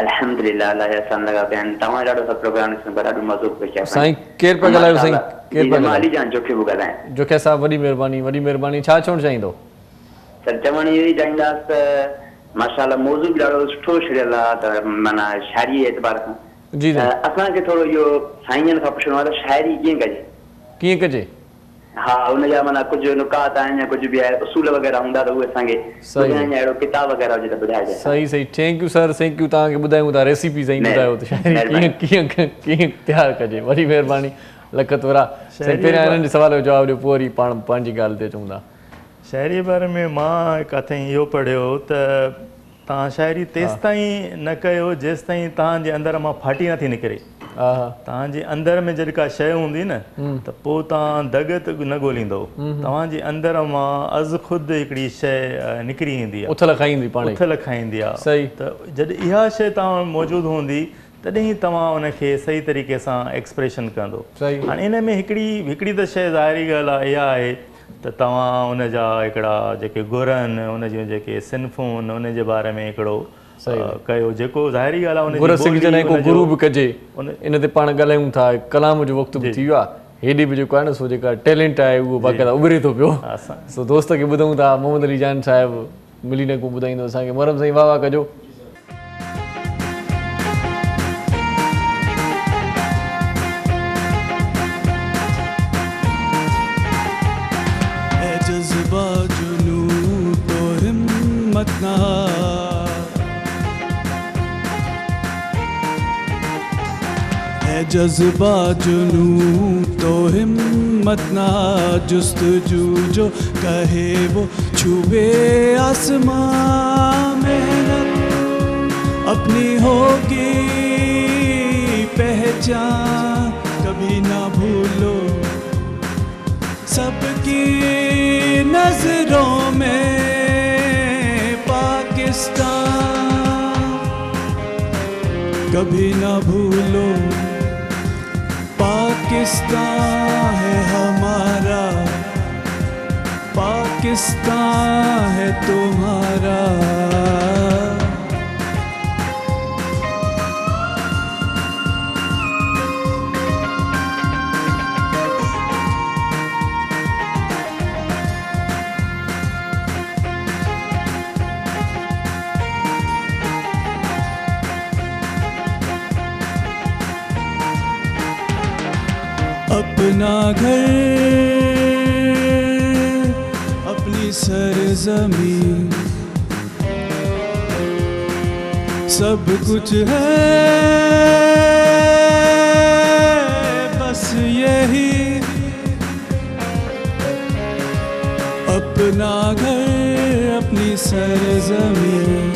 अल्हम्दुलिल्लाह अल्लाह जा सन लॻा पिया आहिनि तव्हां ॾाढो सभु प्रोग्राम ॾिसण पर ॾाढो मज़ो पियो अचे साईं केरु पिया ॻाल्हायो साईं केरु पिया ॻाल्हायो अली जान जोखे पियो ॻाल्हायां जोखे साहिबु वॾी महिरबानी छा चवणु चाहींदो सर चवण इहो ई चाहींदासीं त माशाल्लाह मौज़ू बि ॾाढो सुठो छॾियल आहे त माना शाइरी एतबार खां जी असांखे थोरो इहो साईंजनि खां पुछणो आहे त शाइरी कीअं कजे हा हुनजा माना कुझु नुकात आहिनि या कुझु बि आहे उसूल वग़ैरह हूंदा त उहे असांखे अहिड़ो किताब वग़ैरह हुजे त ॿुधाइजे सही thank U sir thank U तव्हांखे ॿुधायूं था रेसिपी साईं ॿुधायो त शाइरी कीअं तयारु कजे वॾी महिरबानी लखत वरा पहिरियां हिननि जे सवाल जो जवाबु ॾियो पोइ वरी पाण पंहिंजी ॻाल्हि ते अचूं था शाइरी बारे में मां किथे इहो पढ़ियो त तव्हां शाइरी तेसि ताईं न कयो जेसि ताईं तव्हांजे अंदरि मां फाटी नथी निकिरे तव्हांजे अंदरि में जेका शइ हूंदी न त पोइ तव्हां दग त न ॻोल्हींदो तव्हांजे अंदरि मां अज़ ख़ुदि हिकिड़ी शइ निकिरी ईंदी आहे उथल खाईंदी आहे सही त जॾहिं इहा शइ तव्हां मौजूदु हूंदी तॾहिं तव्हां उनखे सही तरीक़े सां एक्सप्रेशन कंदो हाणे इन में हिकिड़ी त शइ ज़ाहिरी ॻाल्हि आहे इहा आहे त तव्हां उनजा हिकिड़ा जेके गुर आहिनि उन जूं जेके सिन्फ़ूं आहिनि उन जे बारे में हिकिड़ो कयो जेको ज़ाहिरी ॻाल्हि आहे गुरू बि कजे इन ते पाण ॻाल्हायूं था कलाम जो वक़्तु बि थी वियो आहे हेॾे बि जेको आहे न सो जेका टैलेंट आहे उहो बाक़ाइदा उभरे थो पियो सो दोस्त खे ॿुधूं था मोहम्मद अली जान साहिबु मिली न को ॿुधाईंदो असांखे मोहरम साईं वाह वाह कजो ना है जज्बा जुनून तो हिम्मत ना जुस्तजू जो कहे वो छुए आसमां मेहनत अपनी होगी पहचान कभी ना भूलो सबकी नजरों में पाकिस्तान कभी ना भूलो पाकिस्तान है हमारा पाकिस्तान है तुम्हारा अपना घर अपनी सरजमीन सब कुछ है बस यही अपना घर अपनी सरजमीन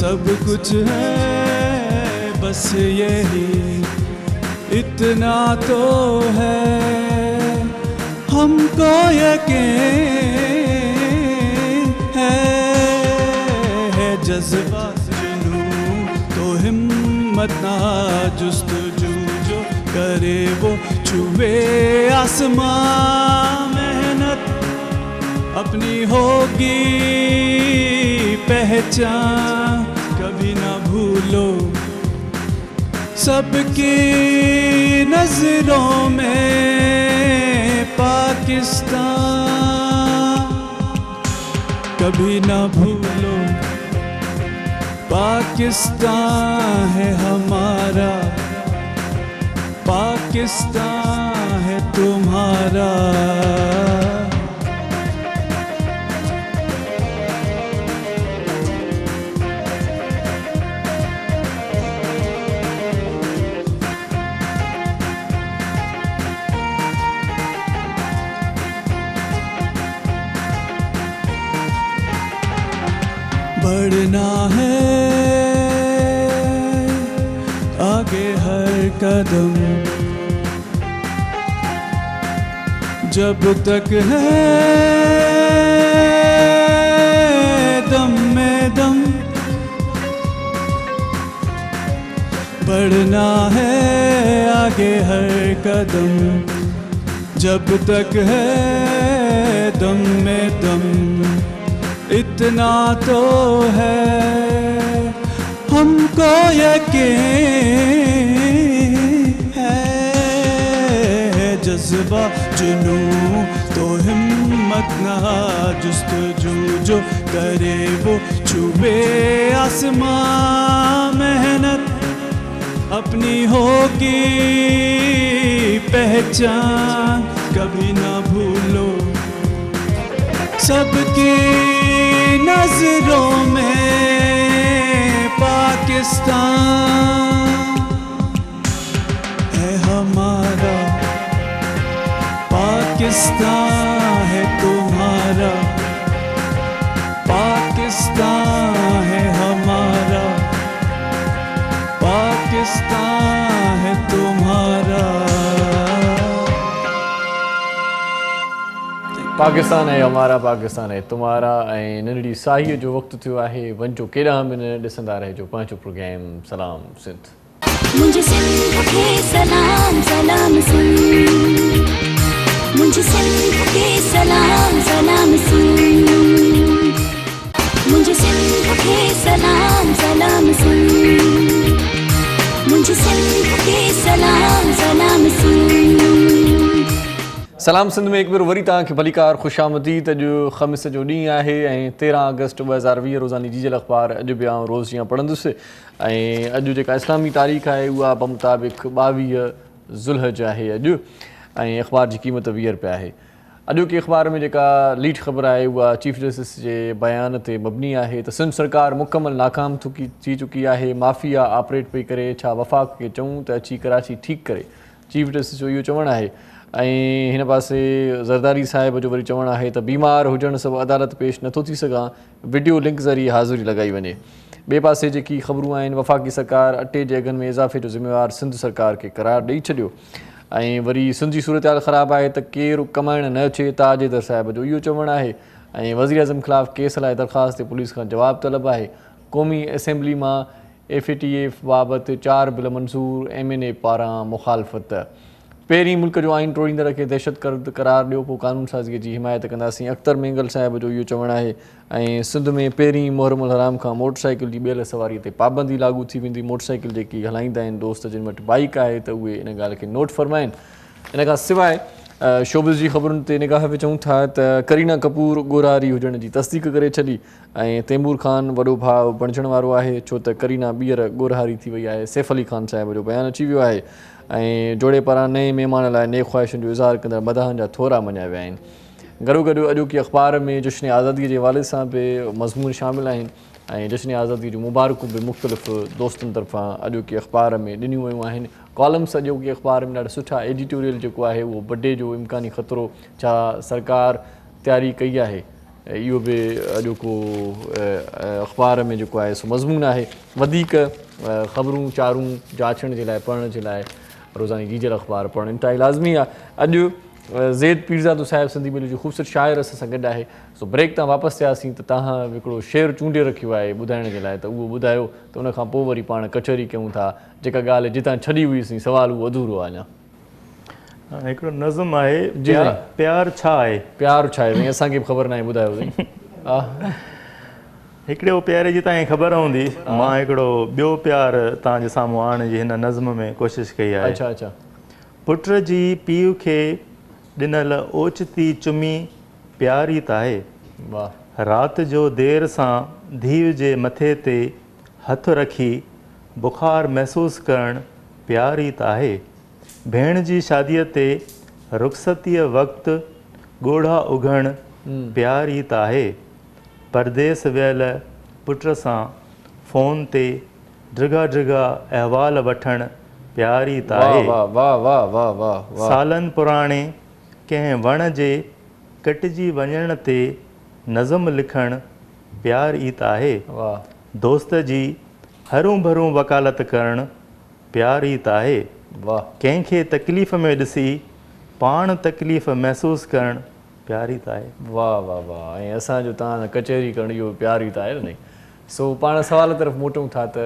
सब कुछ है बस यही इतना तो है हमको यकीन है जज्बा जुनून तो हिम्मत ना जुस्तजू जो करे वो छुए आसमां मेहनत अपनी होगी पहचान कभी ना भूलो सबकी नजरों में पाकिस्तान कभी ना भूलो पाकिस्तान है हमारा पाकिस्तान है तुम्हारा बढ़ना है आगे हर कदम जब तक है दम में दम बढ़ना है आगे हर कदम जब तक है दम में दम इतना तो है हमको यकीन है जज्बा जुनून तो हिम्मत ना जुस्तजू जो करे वो छुए आसमां मेहनत अपनी होगी पहचान कभी ना भूलो सबकी नजरों में पाकिस्तान है हमारा पाकिस्तान है तुम्हारा पाकिस्तान है हमारा पाकिस्तान है तुम्हारा पाकिस्तान है हमारा पाकिस्तान है तुम्हारा ऐं नंढड़ी साहीअ जो वक़्तु थियो आहे वञो केॾांहुं बि न ॾिसंदा रहिजो पंहिंजो प्रोग्राम सलाम सिंध मुझे सिंध के सलाम सलाम सिंध मुझे सिंध के सलाम सलाम सिंध मुझे सिंध के सलाम सलाम सिंध मुझे सिंध के सलाम सलाम सिंध सलाम सिंध में एक बार वरी तव्हांखे भलीकार ख़ुशामदीद अॼु ख़मीस जो ॾींहुं आहे ऐं 13 अगस्त 2020 रोज़ानी जीजल अख़बार अॼु बि आउं रोज़ जीअं पढ़ंदुसि ऐं अॼु जेका इस्लामी तारीख़ आहे उहा बमुताबिक़ 22 ज़ुल्हज आहे अॼु ऐं अख़बार जी क़ीमत 20 रुपया आहे अॼोके अख़बार में जेका लीड ख़बर आहे उहा चीफ जस्टिस जे बयान ते मबनी आहे त सिंध सरकार मुकमल नाकाम थी चुकी आहे, माफ़िया ऑपरेट पई करे, छा वफ़ाक़ खे चऊं त अची कराची ठीकु करे, चीफ जस्टिस जो इहो चवणु आहे। ऐं हिन पासे ज़रदारी साहिब जो वरी चवणु आहे त बीमार हुजण सबबु अदालत पेश नथो थी सघां, वीडियो लिंक ज़रिए हाज़िरी लॻाई वञे। ॿिए पासे जेकी ख़बरूं आहिनि, वफ़ाक़ी सरकार अटे जे अघनि में इज़ाफ़े जो ज़िम्मेवार सिंध सरकार खे करार ॾेई छॾियो। ऐं वरी सिंध जी सूरत हाल ख़राबु आहे त केरु कमाइण न अचे, ताजेदर साहिब जो इहो चवणु आहे। ऐं वज़ीर आज़म ख़िलाफ़ु केस लाइ दरख़्वास्त ते पुलिस खां जवाबु तलब आहे। क़ौमी असेंबली मां FATF बाबति 4 बिल मंज़ूर, MNA पारां मुखालफ़त। पहिरीं मुल्क जो आइन टोड़ींदड़ खे दहशतगर्द करार ॾियो, पोइ कानून साज़ीअ जी हिमायत कंदासीं, अख़्तर मेंगल साहिब जो इहो चवणु आहे। ऐं सिंध में पहिरीं मुहर्रमुल हराम खां मोटरसाइकिल जी ॿियल सवारीअ ते पाबंदी लागू थी वेंदी। मोटरसाइकिल जेकी हलाईंदा आहिनि दोस्त जिन वटि बाइक आहे त उहे इन ॻाल्हि खे नोट फरमाइनि। इन खां सवाइ शोबिज़ जी ख़बरुनि ते निगाह विझूं था त करीना कपूर ॻोरारी हुजण जी तस्दीक करे छॾी। ऐं तैमूर ख़ान वॾो भाउ बणजण वारो आहे, छो त करीना ॿीहर ॻोरारी थी वई आहे। सैफ अली ख़ान साहिब जो बयानु अची वियो आहे। ऐं जोड़े पारां नए महिमान लाइ नेक ख़्वाहिशुनि जो इज़हार कंदड़ मदाहनि जा थोरा मञिया विया आहिनि। गॾोगॾु अॼोकी अख़बार में जश्न आज़ादीअ जे हवाले सां बि मज़मून शामिल आहिनि ऐं जश्न आज़ादी जूं मुबारकूं बि मुख़्तलिफ़ दोस्तनि तरफ़ां अॼोकी अख़बार में ॾिनियूं वयूं आहिनि। कॉलम्स अॼोकी अख़बार में ॾाढा सुठा, एडिटोरियल जेको आहे उहो बडे जो इम्कानी ख़तरो, छा सरकार तयारी कई आहे, इहो बि अॼोको अख़बार में जेको आहे सो मज़मून आहे। वधीक ख़बरूं चारूं जाचण जे लाइ, पढ़ण जे लाइ रोज़ानी डीजल अख़बार पढ़णु इंतिहाई लाज़मी आहे। अॼु ज़ैद पीरज़ादो साहिब सिंधी ॿोली जो ख़ूबसूरत शाइर असां सां गॾु आहे। सो ब्रेक तां वापसि थियासीं त तव्हां हिकिड़ो शेर चूंडे रखियो आहे ॿुधाइण जे लाइ, त उहो ॿुधायो, त उनखां पोइ वरी पाण कचहरी कयूं था। जेका ॻाल्हि जितां छॾी हुईसीं सवाल उहो अधूरो आहे अञा। हिकिड़ो नज़म आहे, प्यार छा आहे? प्यार छा आहे? असांखे बि ख़बर न आहे, ॿुधायो। हा, हिकिड़े प्यारे जी तव्हांखे ख़बर हूंदी, मां हिकिड़ो ॿियो प्यार तव्हांजे साम्हूं आणण जी हिन नज़म में कोशिशि कई आहे। अच्छा अच्छा। पुट जी पीउ खे ॾिनल ओचिती चुमी प्यारी त आहे। वाह। राति जो देरि सां धीउ जे मथे ते हथु रखी बुख़ार महसूसु करणु प्यारी त आहे। भेण जी शादीअ ते रुख़सतीअ वक़्तु ॻोढ़ा उघणु प्यारी त आहे। परदेस वियल पुट सां फ़ोन ते ड्रिगा ड्रिगा अहवाल वठणु प्यारी त आहे। सालनि पुराणे कंहिं वण जे कटिजी वञण ते नज़म लिखणु प्यारी त आहे। दोस्त जी हरूं भरूं वकालत करणु प्यारी त आहे। कंहिंखे तकलीफ़ में ॾिसी पाण तकलीफ़ महसूसु करणु प्यारी त आहे। वाह वाह वाह। ऐं असांजो तव्हां कचहरी करणु इहो प्यारी त आहे न। सो पाण सवाल तरफ़ मोटूं था त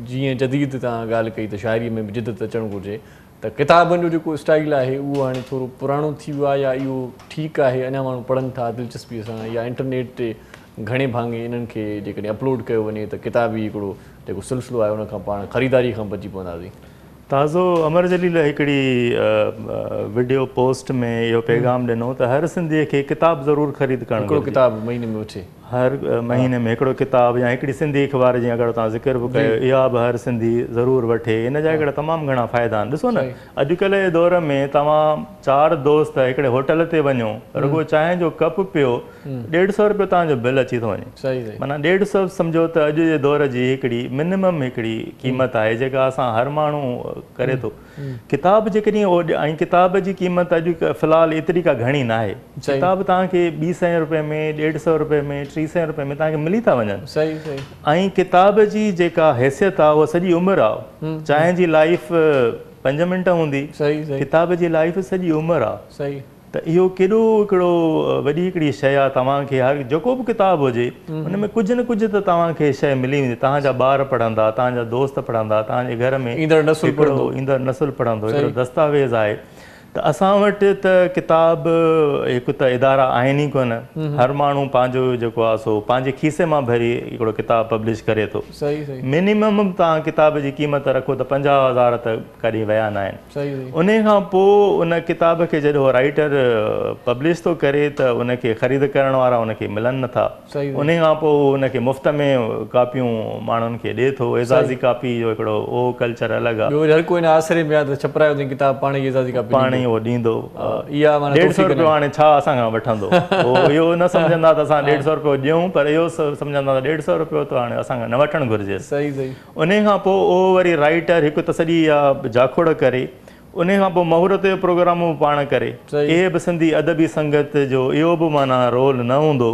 जीअं जदीद तव्हां ॻाल्हि कई त शाइरीअ में बि जिदत अचणु घुरिजे, त किताबनि जो जेको स्टाइल आहे उहो हाणे थोरो पुराणो थी वियो आहे या इहो ठीकु आहे, अञा माण्हू पढ़नि था दिलचस्पीअ सां, या इंटरनेट ते घणे भाङे इन्हनि खे जेकॾहिं अपलोड कयो वञे त किताबी हिकिड़ो जेको सिलसिलो आहे उनखां पाण ख़रीदारी खां बची पवंदासीं। ताज़ो अमर जलील हिकिड़ी वीडियो पोस्ट में इहो पैगाम ॾिनो त हर सिंधीअ खे किताब ज़रूरु ख़रीद करणु, हिकिड़ो किताब महीने में उठे, हर महीने में हिकिड़ो किताब या हिकिड़ी सिंधी अख़बार जी अगरि तव्हां ज़िक्र बि कयो, इहा बि हर सिंधी ज़रूरु वठे। इन जा हिकिड़ा तमामु घणा फ़ाइदा आहिनि। ॾिसो न, अॼुकल्ह जे दौर में तव्हां 4 दोस्त हिकिड़े होटल ते वञो, रुॻो चांहि जो कप पियो, 150 रुपयो तव्हांजो बिल अची थो वञे। माना 150 सम्झो त अॼु जे दौर जी हिकिड़ी मिनिमम हिकिड़ी क़ीमत आहे जेका असां हर माण्हू करे थो। किताब जेकॾहिं ऐं किताब जी क़ीमत अॼु फ़िलहालु एतिरी का घणी न आहे। किताब तव्हांखे 200 रुपए में, 150 रुपए में, 300 रुपए में तव्हांखे मिली था वञनि। सही सही। ऐं किताब जी जेका हैसियत आहे उहा सॼी उमिरि आहे। चांहि जी लाइफ 5 मिंट हूंदी, किताब जी लाइफ सॼी उमिरि आहे। सही। त इहो केॾो हिकिड़ो वॾी हिकिड़ी शइ आहे। तव्हांखे हर जेको बि किताबु हुजे हुन में कुझु न कुझु त तव्हांखे शइ मिली वेंदी। तव्हांजा ॿार पढ़ंदा, तव्हांजा दोस्त पढ़ंदा, तव्हांजे घर में ईंदड़ नसुल पढ़ंदो, हिकिड़ो दस्तावेज़ आहे। त असां वटि त किताब हिकु त इदारा आहिनि ई कोन। हर माण्हू पंहिंजो जेको आहे सो पंहिंजे खीसे मां भरी हिकिड़ो किताब पब्लिश करे थो। मिनिमम तव्हां किताब जी क़ीमत रखो त 50,000 त कॾहिं विया न आहिनि। उन खां पोइ उन किताब खे जॾहिं राइटर पब्लिश थो करे त उनखे ख़रीद करण वारा उनखे मिलनि नथा। उन खां पोइ उनखे मुफ़्त में कापियूं माण्हुनि खे ॾिए थो। एज़ाज़ी कापी जो हिकिड़ो उहो कल्चर अलॻि आहे। हर कोई आसिरे में आहे त छपरायो अथई किताब, पाण ई एज़ाज़ी कापी ताईं उहो ॾींदो। इहा माना 150 रुपयो हाणे छा असां खां वठंदो, उहो इहो न सम्झंदा त असां 150 रुपयो ॾियूं, पर इहो सम्झंदा त 150 रुपयो त हाणे असां खां न वठणु घुरिजे। सही सही। उन खां पोइ उहो वरी राइटर हिकु त सॼी इहा जाखोड़ करे, उन खां पोइ महूरत जो प्रोग्राम पाण करे, इहे बि सिंधी अदबी संगत जो इहो बि माना रोल न हूंदो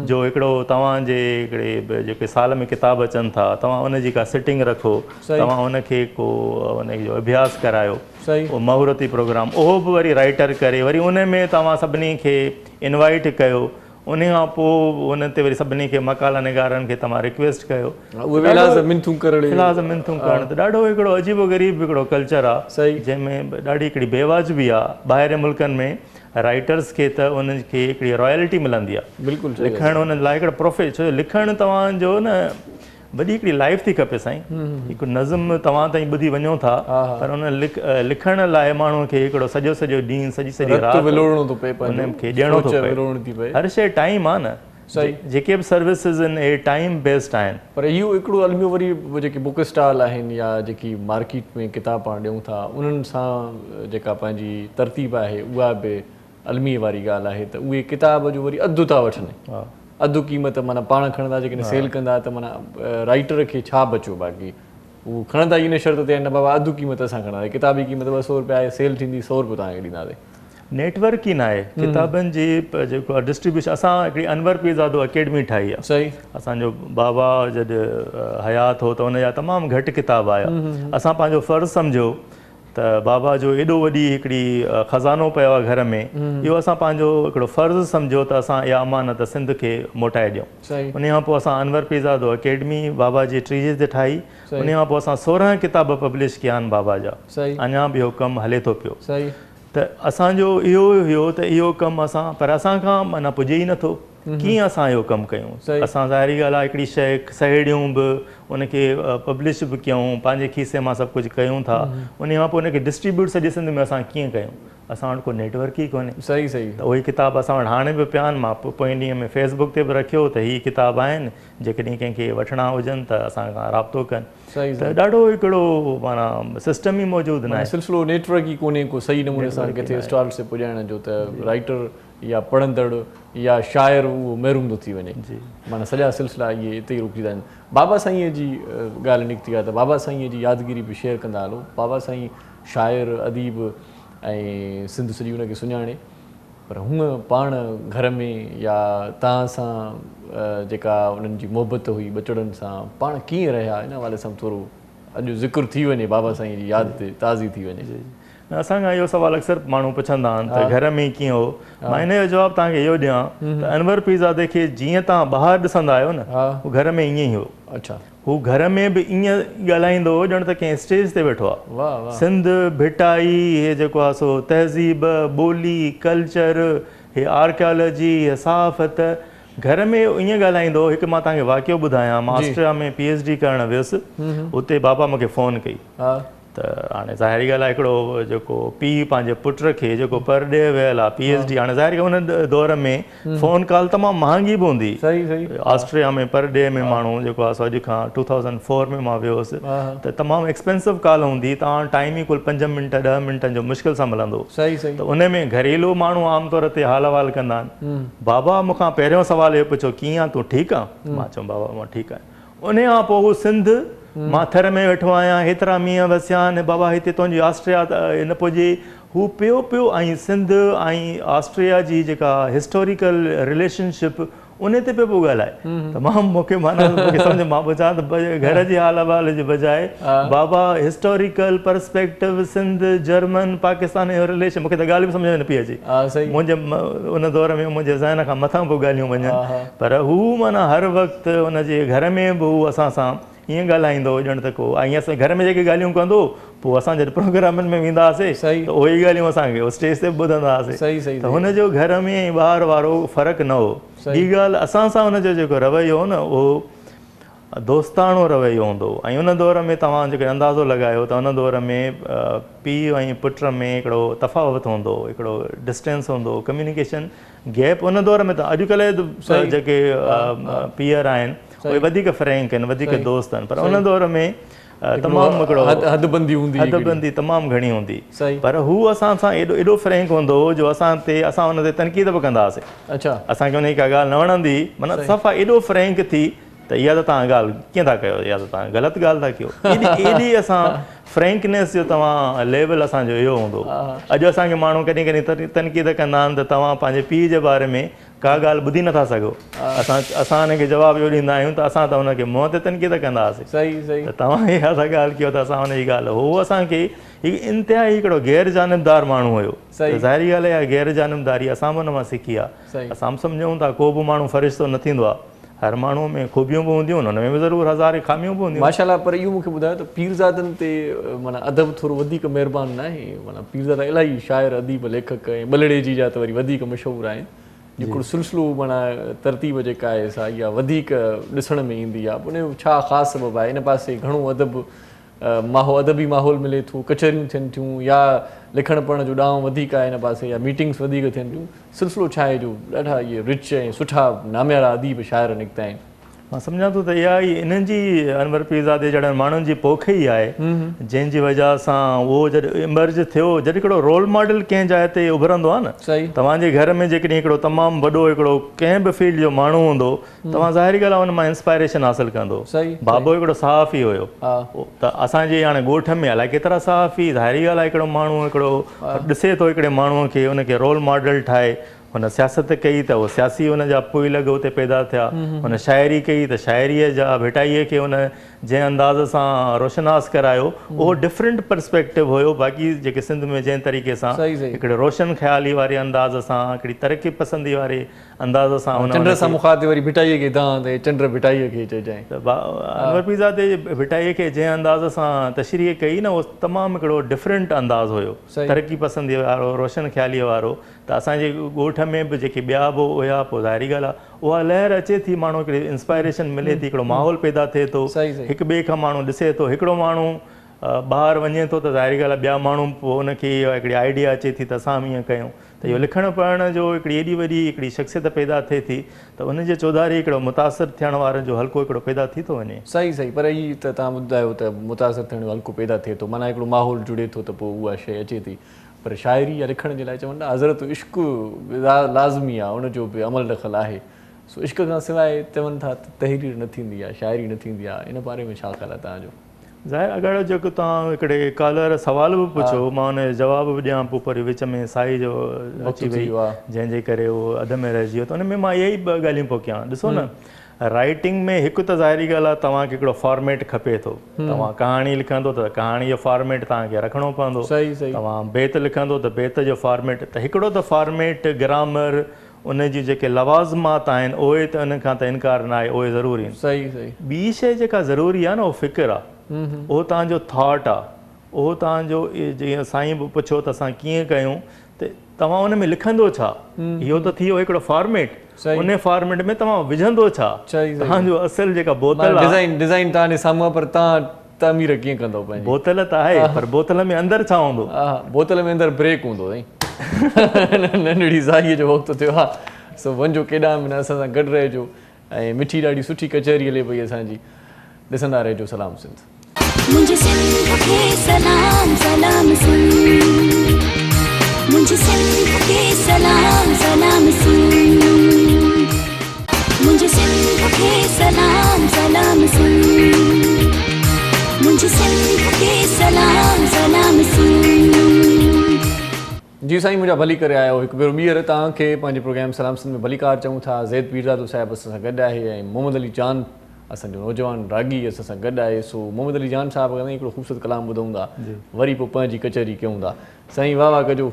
जो हिकिड़ो तव्हांजे हिकिड़े जेके साल में किताब अचनि था, तव्हां उनजी का सिटिंग रखो, तव्हां उनखे को उनजो अभ्यास करायो, उहो महूरती प्रोग्राम उहो बि वरी राइटर करे, वरी उन में तव्हां सभिनी खे इनवाइट कयो, उन खां पोइ उन ते वरी सभिनी खे मकाला निगारनि खे तव्हां रिक्वेस्ट कयो, मिनथूं करणु त ॾाढो हिकिड़ो अजीबो ग़रीब हिकिड़ो कल्चर आहे, जंहिंमें ॾाढी हिकिड़ी बेवाजिबी आहे। ॿाहिरि मुल्कनि में राइटर्स खे त उनखे हिकिड़ी रॉयल्टी मिलंदी आहे, बिल्कुलु लिखणु उन लाइ हिकिड़ो प्रोफेशन, छो लिखणु तव्हांजो न वॾी हिकिड़ी लाइफ थी खपे साईं, हिकु नज़म तव्हां ताईं ॿुधी वञो था, पर उन लिखण लाइ माण्हूअ खे हिकिड़ो सॼो ॾींहुं सॼी राति उनखे ॾियणो थो पए, हर शइ टाइम आहे न। जेके बि सर्विसिस आहिनि इहे टाइम बेस्ड आहिनि, पर इहो हिकिड़ो अलमियो वरी जेकी बुक स्टॉल आहिनि या जेकी मार्केट में किताब पाण ॾियूं था उन्हनि सां जेका पंहिंजी तरतीब आहे उहा बि अलमीअ वारी ॻाल्हि आहे, त उहे किताब जो वरी अधु था वठनि, अधु क़ीमत माना पाण खणंदा, जेकॾहिं सेल कंदा त माना राइटर खे छा बचियो, बाक़ी उहो खणंदा इन शर्त ते न बाबा अधु क़ीमत असां खणंदासीं, किताबी क़ीमत 200 रुपया आहे, सेल थींदी 100 रुपयो तव्हांखे ॾींदासीं। नेटवर्क ई न आहे किताबनि जी जेको डिस्ट्रीब्यूशन। असां हिकिड़ी अनवर पीरज़ादो अकेडमी ठाही आहे, सही, असांजो बाबा जॾहिं हयात हो त उनजा तमामु घटि किताब आया, असां पंहिंजो फ़र्ज़ु सम्झो त बाबा जो एॾो वॾी हिकिड़ी ख़ज़ानो पियो आहे घर में, इहो असां पंहिंजो हिकिड़ो फ़र्ज़ु सम्झो त असां इहा अमानत सिंध खे मोटाए ॾियूं। उन खां पोइ असां अनवर पीरज़ादो अकेडमी बाबा जी टीजे ते ठाही, उन खां पोइ असां 16 किताब पब्लिश कया आहिनि बाबा जा, अञा बि इहो कमु हले थो पियो। त असांजो इहो हुयो त इहो कमु असां, पर असांखां माना पुॼे ई नथो, कीअं असां इहो कमु कयूं। असां ज़ाहिरी ॻाल्हि आहे हिकिड़ी शइ सहेड़ियूं बि, उनखे पब्लिश बि कयूं, पंहिंजे खीसे मां सभु कुझु कयूं था, उन खां पोइ उनखे डिस्ट्रीब्यूट सॼे सिंध में असां कीअं कयूं, असां वटि को नेटवर्क ई कोन्हे। सही सही। त उहे किताब असां वटि हाणे बि पिया आहिनि, मां पोइ ॾींहं में फेसबुक ते बि रखियो त हीअ किताब आहिनि, जेकॾहिं कंहिंखे वठणा हुजनि त असां खां राब्तो कनि। त ॾाढो हिकिड़ो माना सिस्टम ई मौजूदु न आहे, सिलसिलो नेटवर्क ई कोन्हे को सही नमूने सां किथे स्टॉल से पुॼाइण जो, त राइटर या पढ़ंदड़ या शाइर उहो महरूम थो थी वञे, माना सॼा सिलसिला इहे हिते ई रुकी था आहिनि। बाबा साईंअ जी ॻाल्हि निकिती आहे त बाबा साईंअ जी यादगिरी बि शेयर कंदा हलो। बाबा साईं शाइर अदीब ऐं सिंध सॼी हुनखे सुञाणे, पर हूअं पाण घर में या तव्हां सां जेका उन्हनि जी मोहबत हुई बचड़नि सां, पाण कीअं रहिया, इन हवाले सां थोरो अॼु ज़िक्र थी वञे, बाबा साईं जी यादि ते ताज़ी थी वञे। असांखां इहो सुवालु अक्सर माण्हू पुछंदा आहिनि त घर में कीअं हो, मां हिन जो जवाबु तव्हांखे इहो ॾियां त अनवर पीरज़ादे खे जीअं तव्हां ॿाहिरि ॾिसंदा आहियो न, हू घर में ईअं ई हो। अच्छा, हू घर में बि ईअं ॻाल्हाईंदो हो ॼण त कंहिं स्टेज ते वेठो आहे। सिंध भिटाई, हे जेको आहे सो तहज़ीब, ॿोली, कल्चर, हे आर्कियोलॉजी, हे सहाफ़त, घर में ईअं ॻाल्हाईंदो हो। हिकु मां तव्हांखे वाक़ियो ॿुधायां, मां ऑस्ट्रेलिया में PhD करणु वियुसि, उते बाबा मूंखे फ़ोन कई त हाणे ज़ाहिरी ॻाल्हि आहे हिकिड़ो जेको पीउ पंहिंजे पुट खे जेको परॾे वियल आहे PhD, हाणे ज़ाहिरी उन दौर में फ़ोन कॉल तमामु महांगी बि हूंदी, ऑस्ट्रेलिया में परॾे में माण्हू जेको आहे सो अॼु खां 2004 में मां वियो हुउसि, त तमामु एक्सपेंसिव कॉल हूंदी, तव्हां टाइम ई कुल 5 मिंट 10 मिंटनि जो मुश्किल सां मिलंदो। त उन में घरेलू माण्हू आमतौर ते हाल अहवाल कंदा आहिनि। बाबा मूंखां पहिरियों सुवालु इहो पुछो, कीअं आहे तूं, ठीकु आहे? मां चयो बाबा मां ठीकु आहियां। उन खां पोइ हू सिंध, मां थर में वेठो आहियां, हेतिरा मींहं वसिया आहिनि, बाबा हिते तुंहिंजी ऑस्ट्रेलिया न पुॼे, हू पियो ऐं सिंध ऐं ऑस्ट्रेलिया जी जेका हिस्टोरिकल रिलेशनशिप उन ते पियो ॻाल्हाए। तमामु मूंखे सम्झ, मां पुछां त घर जे हाल अहवाल जे बजाए बाबा historical perspective, Sindh, German, Pakistan जो रिलेशन, मूंखे त ॻाल्हि बि सम्झ में न पई अचे। मुंहिंजे उन दौर में मुंहिंजे ज़हन खां मथां पोइ ॻाल्हियूं वञनि, पर हू माना हर वक़्तु हुनजे घर में बि हू असां सां ईअं ॻाल्हाईंदो ॼण त को, ऐं असां घर में जेके ॻाल्हियूं कंदो, पोइ असां जॾहिं प्रोग्रामनि में वेंदा हुआसीं त उहे ई ॻाल्हियूं असांखे स्टेज ते बि ॿुधंदा हुआसीं। त हुनजो घर में ऐं ॿाहिरि वारो फ़र्क़ु न हो। ॿी ॻाल्हि, असां सां हुनजो जेको रवैयो हो न, उहो दोस्ताणो रवैयो हूंदो। ऐं उन दौर में तव्हां जेके अंदाज़ो लॻायो त उन दौर में पीउ ऐं पुट में हिकिड़ो तफ़ावत हूंदो, हिकिड़ो डिस्टेंस हूंदो, कम्युनिकेशन गैप। उन दौर में त अॼुकल्ह जेके पीअर आहिनि उहे वधीक फ्रैंक आहिनि, वधीक दोस्त आहिनि, पर उन दौर में तमामु हिकिड़ो हदबंदी तमामु घणी हूंदी, सही। पर हू असां सां एॾो फ्रैंक हूंदो हो जो असां हुन ते तनक़ीद बि कंदा हुआसीं। अच्छा, असांखे हुनजी का ॻाल्हि न वणंदी, माना सफ़ा एॾो फ्रैंक थी त इहा त तव्हां ॻाल्हि कीअं था कयो, इहा त तव्हां ग़लति ॻाल्हि था कयो। एॾी असां फ्रैंकनेस जो तव्हां लेवल असांजो इहो हूंदो। अॼु असांखे माण्हू कॾहिं कॾहिं तनक़ीद कंदा आहिनि त तव्हां पंहिंजे पीउ जे बारे में का ॻाल्हि ॿुधी नथा सघो, असां हुनखे जवाबु इहो ॾींदा आहियूं त असां त हुनखे मुंहं ते तनक़ीद कंदा हुआसीं। त तव्हां इहा था ॻाल्हि कयो त असां हुनजी ॻाल्हि, हो असांखे इंतिहाई हिकिड़ो गैर जानबदार माण्हू हुयो। ज़ाहिरी ॻाल्हि आहे, गैर जानबदारी असां बि हुन मां सिखी आहे। असां बि सम्झूं था को बि माण्हू फ़रिश्तो न थींदो आहे, हर माण्हू में ख़ूबियूं बि हूंदियूं, हुन में बि ज़रूरु हज़ारे खामियूं बि हूंदियूं। माशाल्लाह, पर इहो मूंखे ॿुधायो त पीरज़ादनि ते माना अदब थोरो वधीक महिरबानी न आहे। माना पीरज़ादा इलाही शाइर, अदीब, लेखक ऐं ॿलड़े जी जा त वरी वधीक मशहूरु आहिनि। हिकिड़ो सिलसिलो माना तरतीब जेका आहे सा इहा वधीक ॾिसण में ईंदी आहे। उन जो छा ख़ासि सबबु आहे? इन पासे घणो अदबी माहौल मिले थो, कचहरियूं थियनि थियूं, या लिखण पढ़ण जो ॾांहुं वधीक आहे हिन पासे, या मीटिंग्स वधीक थियनि थियूं? सिलसिलो छा आहे जो ॾाढा इहे रिच ऐं सुठा नामियारा अदीब शाइर निकिता आहिनि? मां सम्झां थो त इहा ई इन्हनि जी अनवर पीरज़ादे जहिड़नि माण्हुनि जी पोख ई आहे, जंहिंजी वजह सां उहो जॾहिं इमर्ज थियो, जॾहिं हिकिड़ो रोल मॉडल कंहिं जाइ ते उभरंदो आहे न। सही। तव्हांजे घर में जेकॾहिं हिकिड़ो तमामु वॾो हिकिड़ो कंहिं बि फील्ड जो माण्हू हूंदो, तव्हां ज़ाहिरी ॻाल्हि आहे हुन मां इंस्पायरेशन हासिलु कंदो। बाबो हिकिड़ो सहाफ़ी हुयो, त असांजे हाणे ॻोठ में अलाए केतिरा सहाफ़ी, ज़ाहिरी ॻाल्हि आहे हिकिड़ो माण्हू हिकिड़ो ॾिसे थो हिकिड़े माण्हूअ खे, हुनखे रोल मॉडल ठाहे, हुन सियासत कई त उहो सियासी हुन जा पोइ लॻ हुते पैदा थिया, हुन शाइरी कई त शाइरीअ जा भिटाईअ खे हुन जंहिं अंदाज़ सां रोशनास करायो, उहो डिफरेंट पर्सपेक्टिव हुयो। बाक़ी जेके सिंध में जंहिं तरीक़े सां हिकिड़े रोशन ख़्याली वारे अंदाज़ सां, हिकिड़ी तरक़ी पसंदी वारे अंदाज़ सां चंड सां मुखातिब वरी भिटाईअ खे दां चंड भिटाईअ खे चइजांइ, त अनवर पीरज़ादे भिटाईअ खे जंहिं अंदाज़ सां तशरीह कई न, उहो तमामु हिकिड़ो डिफरेंट अंदाज़ हुयो, तरक़ी पसंदी वारो, रोशन ख़्यालीअ वारो। त असांजे ॻोठ में बि जेके ॿिया बि हुया, पोइ ज़ाहिरी ॻाल्हि आहे उहा लहर अचे थी, माण्हू हिकिड़ी इंस्पायरेशन मिले थी, हिकिड़ो माहौल पैदा थिए थो, हिक ॿिए खां माण्हू ॾिसे थो, हिकिड़ो माण्हू ॿाहिरि वञे थो त ज़ाहिरी ॻाल्हि आहे ॿिया माण्हू पोइ हुनखे हिकिड़ी आइडिया अचे थी त असां बि ईअं कयूं। त इहो लिखण पढ़ण जो हिकिड़ी एॾी वॾी हिकिड़ी शख़्सियत पैदा थिए थी त उनजे चौधारी हिकिड़ो मुतासिर थियण वारनि जो हल्को हिकिड़ो पैदा थी थो वञे। सही। पर हीअ त तव्हां ॿुधायो त मुतासिर थियण जो हल्को पैदा थिए थो, माना हिकिड़ो माहौल जुड़े थो त पोइ उहा शइ अचे थी। पर शाइरी या लिखण जे लाइ चवनि था हज़रत इश्क़ लाज़मी आहे, उनजो बि अमल दख़ल आहे। सो इश्क़ खां सवाइ चवनि था त तहरीर न थींदी आहे, शाइरी न थींदी आहे। इन बारे में छा ख़्यालु आहे तव्हांजो? ज़ाहिर अगरि जेको तव्हां हिकिड़े कॉलर सुवाल बि पुछो, मां हुनजो जवाबु बि ॾियां, पोइ वरी विच में साई जो अची वई, जंहिंजे करे उहो अध में रहिजी वियो। त हुन में मां इहे ई ॿ ॻाल्हियूं पोइ कयां। ॾिसो न, राइटिंग में हिकु त ज़ाहिरी ॻाल्हि आहे तव्हांखे हिकिड़ो फॉर्मेट खपे थो। तव्हां कहाणी लिखंदो त कहाणी जो फॉर्मेट तव्हांखे रखिणो पवंदो। तव्हां बेत लिखंदो त बेत जो फॉर्मेट, त हिकिड़ो त फॉर्मेट, ग्रामर, उन जी जेके लवाज़मात आहिनि उहे त उन खां त इनकार न आहे, उहे ज़रूरी आहिनि। सही। ॿी शइ जेका ज़रूरी आहे न, उहो फ़िक्र आहे, उहो तव्हांजो थॉट आहे, उहो तव्हांजो जीअं साईं बि पुछो त असां कीअं कयूं, त तव्हां उन में लिखंदो छा, इहो त थी वियो हिकिड़ो फॉर्मेट। उन फॉर्मेट में तव्हां विझंदो छा, तव्हांजो असुल जेका बोतल आहे, डिज़ाइन तव्हांजे साम्हूं, पर तव्हां तामीर कीअं कंदो? बोतल त आहे, पर बोतल में अंदरि छा हूंदो? बोतल में अंदरि ब्रेक हूंदो। नंढड़ी ज़ाईअ जो वक़्तु थियो आहे। सो वञिजो केॾांहुं बि न, असां सां गॾु रहिजो, ऐं मिठी ॾाढी सुठी कचहरी हले पई असांजी। ॾिसंदा रहिजो सलाम सिंध। मुंहिंजे सिंध खे सलाम सलाम सिंध, मुंहिंजे सिंध खे सलाम सलाम सिंध, मुंहिंजे सिंध खे सलाम सलाम सिंध, मुंहिंजे सिंध खे सलाम सलाम सिंध। जी साईं, मुंहिंजा भली करे आयो। हिकु भेरो ॿीहर तव्हांखे पंहिंजे प्रोग्राम सलाम सिंध में भलीकार चऊं था। ज़ैद पीरज़ादो साहिबु असां सां गॾु आहे, ऐं मोहम्मद अली जान असांजो नौजवान रागी असां सां गॾु आहे। सो मोहम्मद अली जान साहिबु कंदा हिकिड़ो ख़ूबसूरत कलाम ॿुधूं था, वरी पोइ पंहिंजी कचहरी कयूं था। साईं वाह वाह कजो।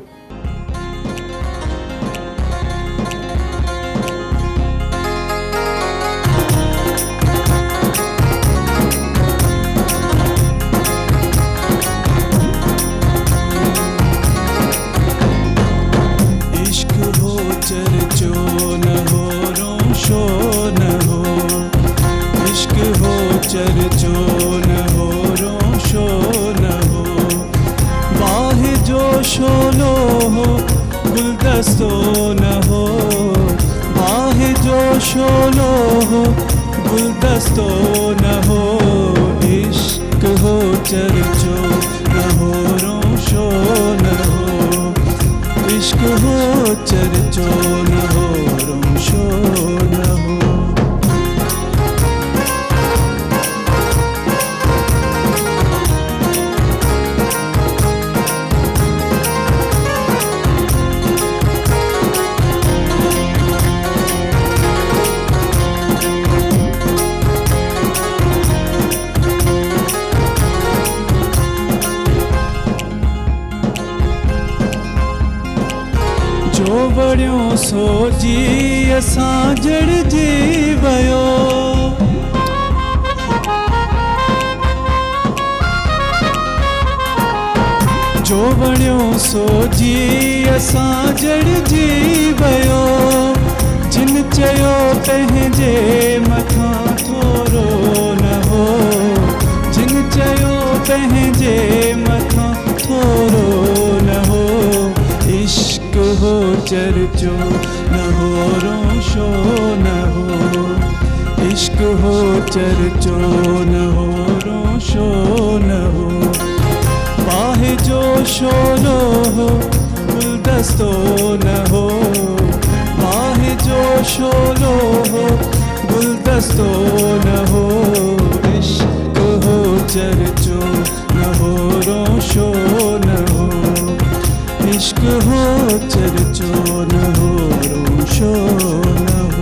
शोलो हो गुलदस्तो न हो, इश्क इश्क हो चर्चो न हो रोशो न हो, इश्क हो चर्चो न हो रोशो न हो। जो बड़ियों सोची असां जड़जी वियो, जो बड़ियों सोची असां जड़जी वियो, जिन चयो पंहिंजे मथां थोरो न हो, जिन चयो पंहिंजे मथां थोरो न हो। इश्क हो चर्चो न हो रोशो न हो, इश्क हो चर्चो न हो रोशो न हो। बाहे जो शोलो हो गुलदस्तो न हो, बाहे जो शोलो हो गुलदस्तो न हो। इश्क हो चर्चो न हो रोशो न हो, इश्क हो चर्चो न हो रोशो न हो।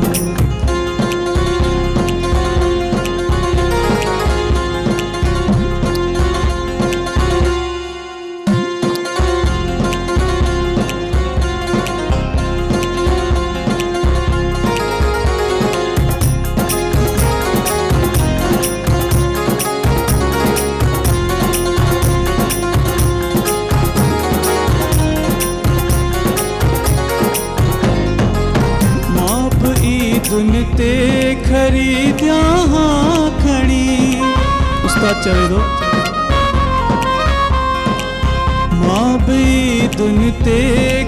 दुन ते खरीदिया हाँ खड़ी, उस्ताद चवे दो। मां भी दुन ते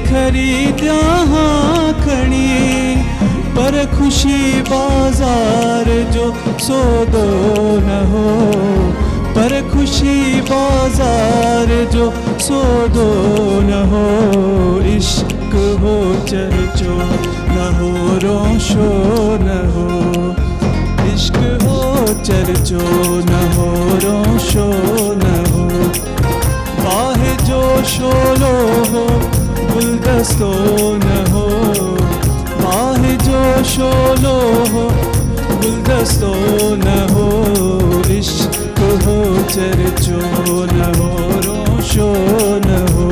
खरीदिया हाँ खड़ी, पर खुशी बाजार जो सौदो न हो, पर खुशी बाजार जो सौदो न हो। इश्क हो चर्चो न हो रोशो न हो, इश्क हो चर्चो न हो रोशो न हो। बाहे जो शोलो हो गुलदस्तो न हो, बाहे जो शोलो हो गुलदस्तो न हो। इश्क हो चर्चो न हो रोशो न हो,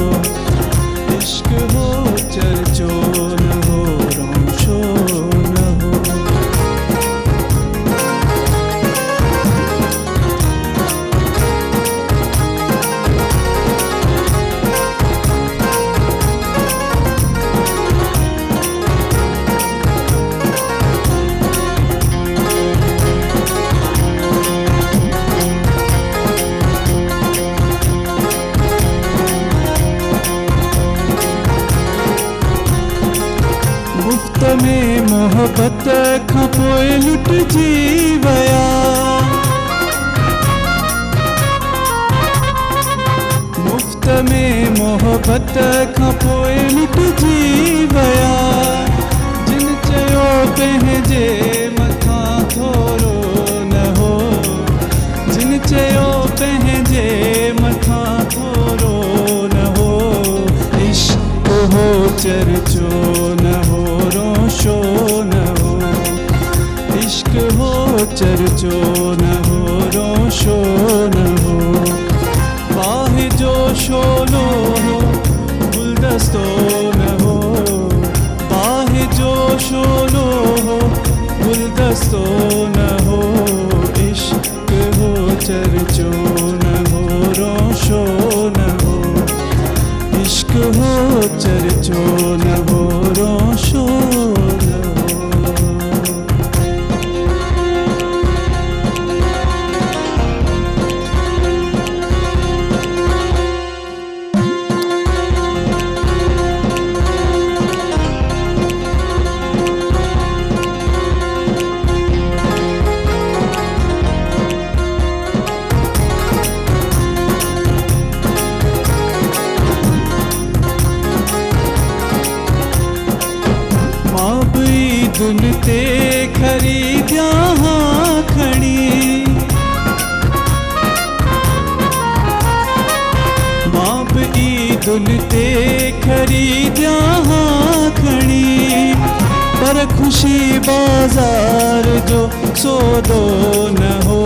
इश्क हो चर्चो न हो रोशो न हो। मुफ्त में मोहब्बत खां पोइ लुटिजी विया, मुफ्त में मोहब्बत खां पोइ लुटिजी विया। जिन चयो पंहिंजे मथां थोरो न हो, जिन चयो पंहिंजे मथां थोरो न हो। इश्क हो चर्चो न हो रोशो न हो, इश्क हो चर्चो न हो रोशो न हो। बाहे जो शोलो हो गुलदस्तो न हो, बाहे जो शोलो हो गुलदस्तो न हो। इश्क हो चर्चो न हो रोशो न हो, इश्क हो चर्चो न हो रोशो न हो। ते खरीद्या हाँ खड़ी, माप ईदुन ते खरीद्या हाँ खड़ी, पर खुशी बाजार जो सौदो न हो,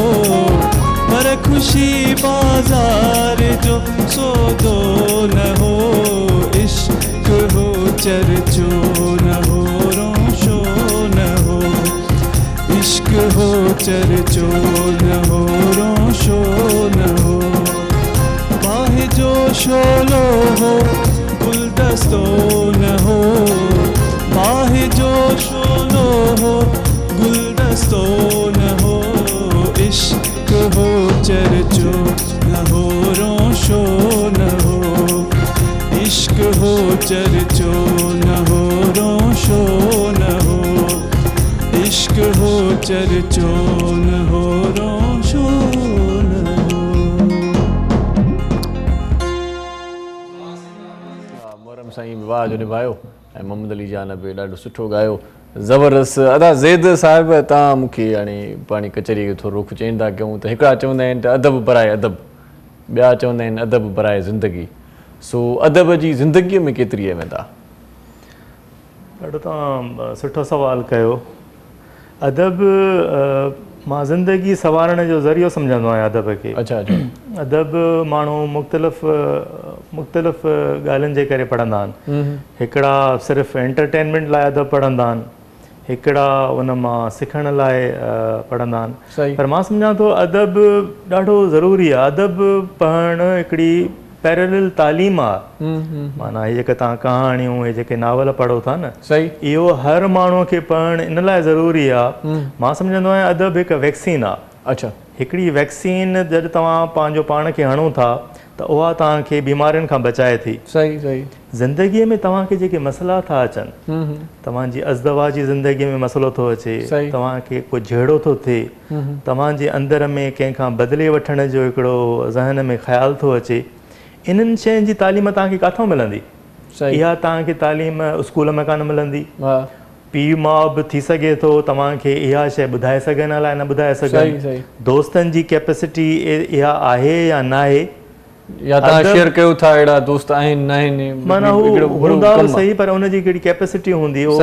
पर खुशी बाजार जो सौदो न हो, इश्क हो चर्चो न हो रोशो न हो, इश्क हो चर्चो न हो रोशो न हो, बाहे जो शोलो हो गुलदस्तो न हो, बाहे जो शोलो हो गुलदस्तो न हो, इश्क हो चर्चो न हो रोशो न हो, इश्क हो चर्चो न हो रोशो न हो, इश्क हो चर्चो न हो रोशो न हो। मोहरम साईं विवाह जो निभायो ऐं मोहम्मद अली जान बि ॾाढो सुठो ॻायो, ज़बरदस्त अदा। ज़ैद साहिब तव्हां मूंखे हाणे पाणी कचहरीअ खे थोरो रुख चेंज था कयूं त हिकिड़ा चवंदा आहिनि त अदब बराए अदब, ॿिया चवंदा आहिनि अदब बराए ज़िंदगी। सो अदब जी ज़िंदगीअ में केतिरी अहमियत आहे? ॾाढो तव्हां सुठो सवाल कयो। अदब मां ज़िंदगी संवारण जो ज़रियो सम्झंदो आहियां अदब खे। अच्छा अच्छा। अदब माण्हू मुख़्तलिफ़ ॻाल्हियुनि जे करे पढ़ंदा आहिनि। हिकिड़ा सिर्फ़ु एंटरटेनमेंट लाइ अदब पढ़ंदा आहिनि, हिकिड़ा उन मां सिखण लाइ पढ़ंदा आहिनि। पर मां सम्झां थो अदब ॾाढो ज़रूरी आहे। अदब पढ़णु हिकिड़ी पैरेलल तालीम आहे। माना हीअ जेके तव्हां कहाणियूं हे जेके नावल पढ़ो था न, सही, इहो हर माण्हूअ खे पढ़णु इन लाइ ज़रूरी आहे। मां सम्झंदो आहियां अदब हिकु वैक्सीन आहे। अच्छा, हिकिड़ी वैक्सीन जॾहिं तव्हां पंहिंजो पाण खे हणो था त उहा तव्हांखे बीमारियुनि खां बचाए थी। सही सही। ज़िंदगीअ में तव्हांखे जेके मसइला था अचनि, तव्हांजी अज़दवा जी ज़िंदगीअ में मसइलो थो अचे, तव्हांखे को झेड़ो थो थिए, तव्हांजे अंदर में कंहिंखां बदिले वठण जो हिकिड़ो ज़हन में ख़्यालु थो अचे, इन्हनि शयुनि जी तालीम तव्हांखे किथां मिलंदी? इहा तव्हांखे तालीम स्कूल में कान मिलंदी। पीउ माउ बि थी सघे थो तव्हांखे इहा शइ ॿुधाए सघनि अलाए न ॿुधाए सघनि। दोस्तनि जी कैपेसिटी इहा आहे या न आहे, या तव्हां शेयर कयो था अहिड़ा दोस्त आहिनि न आहिनि, माना हूंदा बि सही, पर उनजी हिकिड़ी कैपेसिटी हूंदी, उहो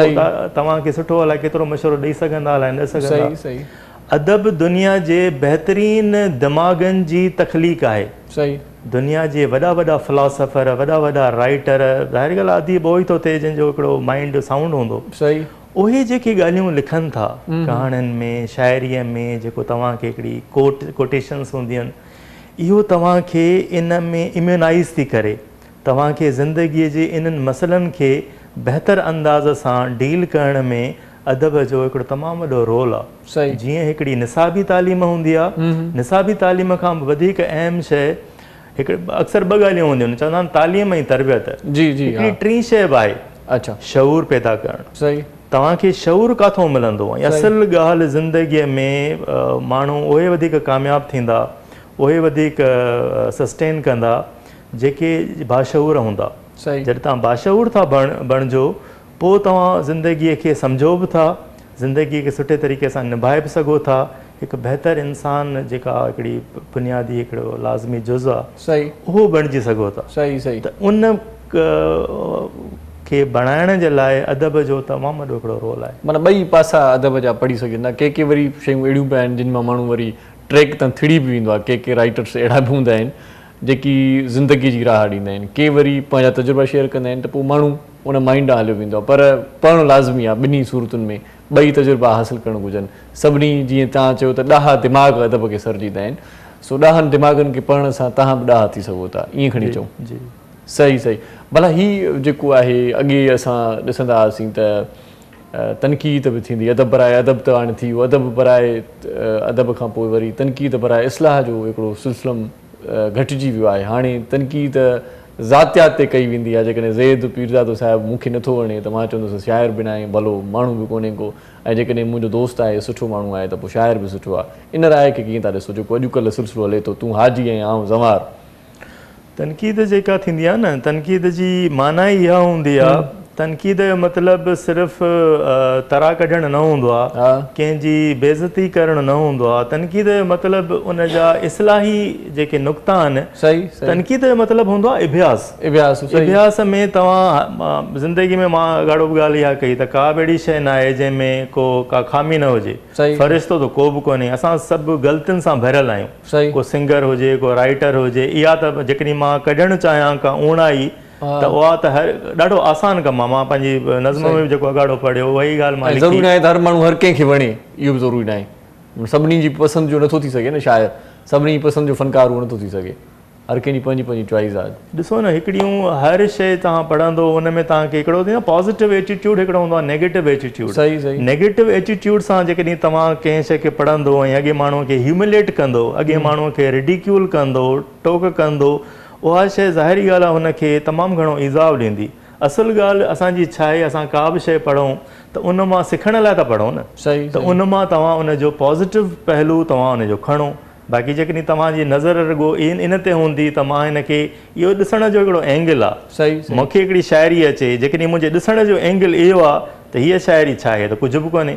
तव्हांखे सुठो अलाए केतिरो मशवरो ॾेई सघंदा अलाए न सघंदा। अदब दुनिया जे बहितरीन दिमाग़नि जी तख़लीक़ आहे। सही। दुनिया जे वॾा वॾा फिलोसफर, वॾा वॾा राइटर, ज़ाहिर ॻाल्हि आदि उहो ई थो थिए जंहिंजो हिकिड़ो माइंड साउंड हूंदो। सही। उहे जेके ॻाल्हियूं लिखनि था कहाणियुनि में, शाइरीअ में, जेको तव्हांखे हिकिड़ी कोटेशन्स हूंदियूं आहिनि, इहो तव्हांखे इन में इम्यूनाइज़ थी करे, तव्हांखे ज़िंदगीअ जे इन्हनि मसइलनि खे बहितर अंदाज़ सां डील करण में अदब जो हिकिड़ो तमामु वॾो रोल आहे। सही। जीअं हिकिड़ी निसाबी तालीम हूंदी आहे, निसाबी तालीम खां बि वधीक अहम शइ हिकिड़े अक्सर ॿ ॻाल्हियूं हूंदियूं आहिनि, चवंदा आहिनि तालीम ऐं तरबियत। जी जी। हिकिड़ी टी शइ बि आहे। अच्छा। शऊर पैदा करणु। सही। तव्हांखे शऊर किथां मिलंदो ऐं असल ॻाल्हि ज़िंदगीअ में माण्हू उहे वधीक कामयाबु थींदा, उहे वधीक सस्टेन कंदा जेके बाशऊर हूंदा। सही। जॾहिं तव्हां बाशऊर था बणिजो, पोइ तव्हां ज़िंदगीअ खे सम्झो बि था, ज़िंदगीअ खे सुठे तरीक़े सां निभाए बि सघो था। हिकु बहितर इंसान जेका हिकिड़ी बुनियादी हिकिड़ो लाज़मी जुज़ आहे, सही, उहो बणिजी सघो था। सही सही। त उन खे बणाइण जे लाइ अदब जो तमामु वॾो हिकिड़ो रोल आहे। माना ॿई पासा अदब जा पढ़ी सघंदा। के वरी शयूं अहिड़ियूं बि आहिनि जिन मां माण्हू वरी ट्रैक तां थिड़ी बि वेंदो आहे। के राइटर्स अहिड़ा बि हूंदा आहिनि जेकी ज़िंदगी जी राह ॾींदा आहिनि। के वरी पंहिंजा तजुर्बा शेयर कंदा आहिनि त पोइ माण्हू उन माइंड ॾांहुं हलियो वेंदो आहे। पर पढ़णु लाज़मी आहे। ॿिन्ही सूरतुनि में ॿई तजुर्बा हासिलु करणु घुरजनि। सभिनी जीअं तव्हां चयो त ॾाहा दिमाग़ अदब खे सरजींदा आहिनि, सो ॾाहनि दिमाग़नि खे पढ़ण सां तव्हां बि ॾाहा थी सघो था, ईअं खणी चऊं। जी सही सही। भला हीउ जेको आहे अॻे असां ॾिसंदा हुआसीं त तनक़ीद बि थींदी, अदब बराए अदब त हाणे थी वियो, अदब बराए अदब खां पोइ वरी तनक़ीद बराए इस्लाह जो हिकिड़ो सिलसिलो घटिजी वियो आहे। हाणे तनक़ीद ज़ातियात ते कई वेंदी आहे। जेकॾहिं ज़ैद पीरज़ादो साहिबु मूंखे नथो वणे त मां चवंदुसि शाइर बि न आहे, भलो माण्हू बि कोन्हे को, ऐं जेकॾहिं मुंहिंजो दोस्त आहे सुठो माण्हू आहे त पोइ शाइर बि सुठो आहे। इन राय खे कीअं था ॾिसो जेको अॼुकल्ह सिलसिलो हले थो, तूं हाजी ऐं आउं ज़वार? तनक़ीद जेका थींदी आहे न, तनक़ीद जी माना ई इहा हूंदी आहे तनक़ीद जो मतिलबु सिर्फ़ु तरा कढणु न हूंदो आहे, कंहिंजी बेइज़ती करणु न हूंदो आहे। तनक़ीद जो मतिलबु उन जा इस्लाही जेके नुक़्ता आहिनि, तनक़ीद जो मतिलबु हूंदो आहे इबियास में तव्हां ज़िंदगी में मां ॻाढ़ो बि ॻाल्हि इहा कई त का बि अहिड़ी शइ न आहे जंहिंमें का खामी न हुजे। फ़रिश्तो त को बि कोन्हे, असां सभु ग़लतियुनि सां भरियल आहियूं। को सिंगर हुजे, को राइटर हुजे, इहा त जेकॾहिं मां कढणु चाहियां का ऊणाई त उहा त ॾाढो आसान कमु आहे। मां पंहिंजी नज़्म में जेको ॻाढ़ो पढ़ियो उहा ई ॻाल्हि मां ज़रूरी न आहे त हर माण्हू हर कंहिंखे वणे, इहो बि ज़रूरी न आहे। सभिनी जी पसंदि जो नथो थी सघे न शायर, सभिनी जी पसंदि जो फ़नकार उहो नथो थी सघे, हर कंहिंजी पंहिंजी पंहिंजी चॉइस आहे। ॾिसो न, हिकिड़ियूं हर शइ तव्हां पढ़ंदो उन में तव्हांखे हिकिड़ो थी न पॉज़िटिव एटीट्यूड, हिकिड़ो हूंदो आहे नेगेटिव एटीट्यूड। नेगेटिव एटीट्यूड सां जेकॾहिं तव्हां कंहिं शइ खे पढ़ंदो ऐं अॻे माण्हूअ खे ह्यूमिलेट कंदो, अॻे माण्हूअ खे रिडिक्यूल कंदो, टोक कंदो, उहा शइ ज़ाहिरी ॻाल्हि आहे हुनखे तमामु घणो ईज़ाउ ॾींदी। असुलु ॻाल्हि असांजी छा आहे, असां का बि शइ पढ़ूं त उन मां सिखण लाइ था पढ़ूं न, त उन मां तव्हां उनजो पॉज़िटिव पहलू तव्हां उनजो खणो। बाक़ी जेकॾहिं तव्हांजी नज़र रुॻो इन ते हूंदी त मां हिनखे इहो ॾिसण जो हिकिड़ो एंगल आहे, मूंखे हिकिड़ी शाइरी अचे, जेकॾहिं मुंहिंजे ॾिसण जो एंगल इहो आहे त हीअ शाइरी छा आहे, त कुझु बि कोन्हे।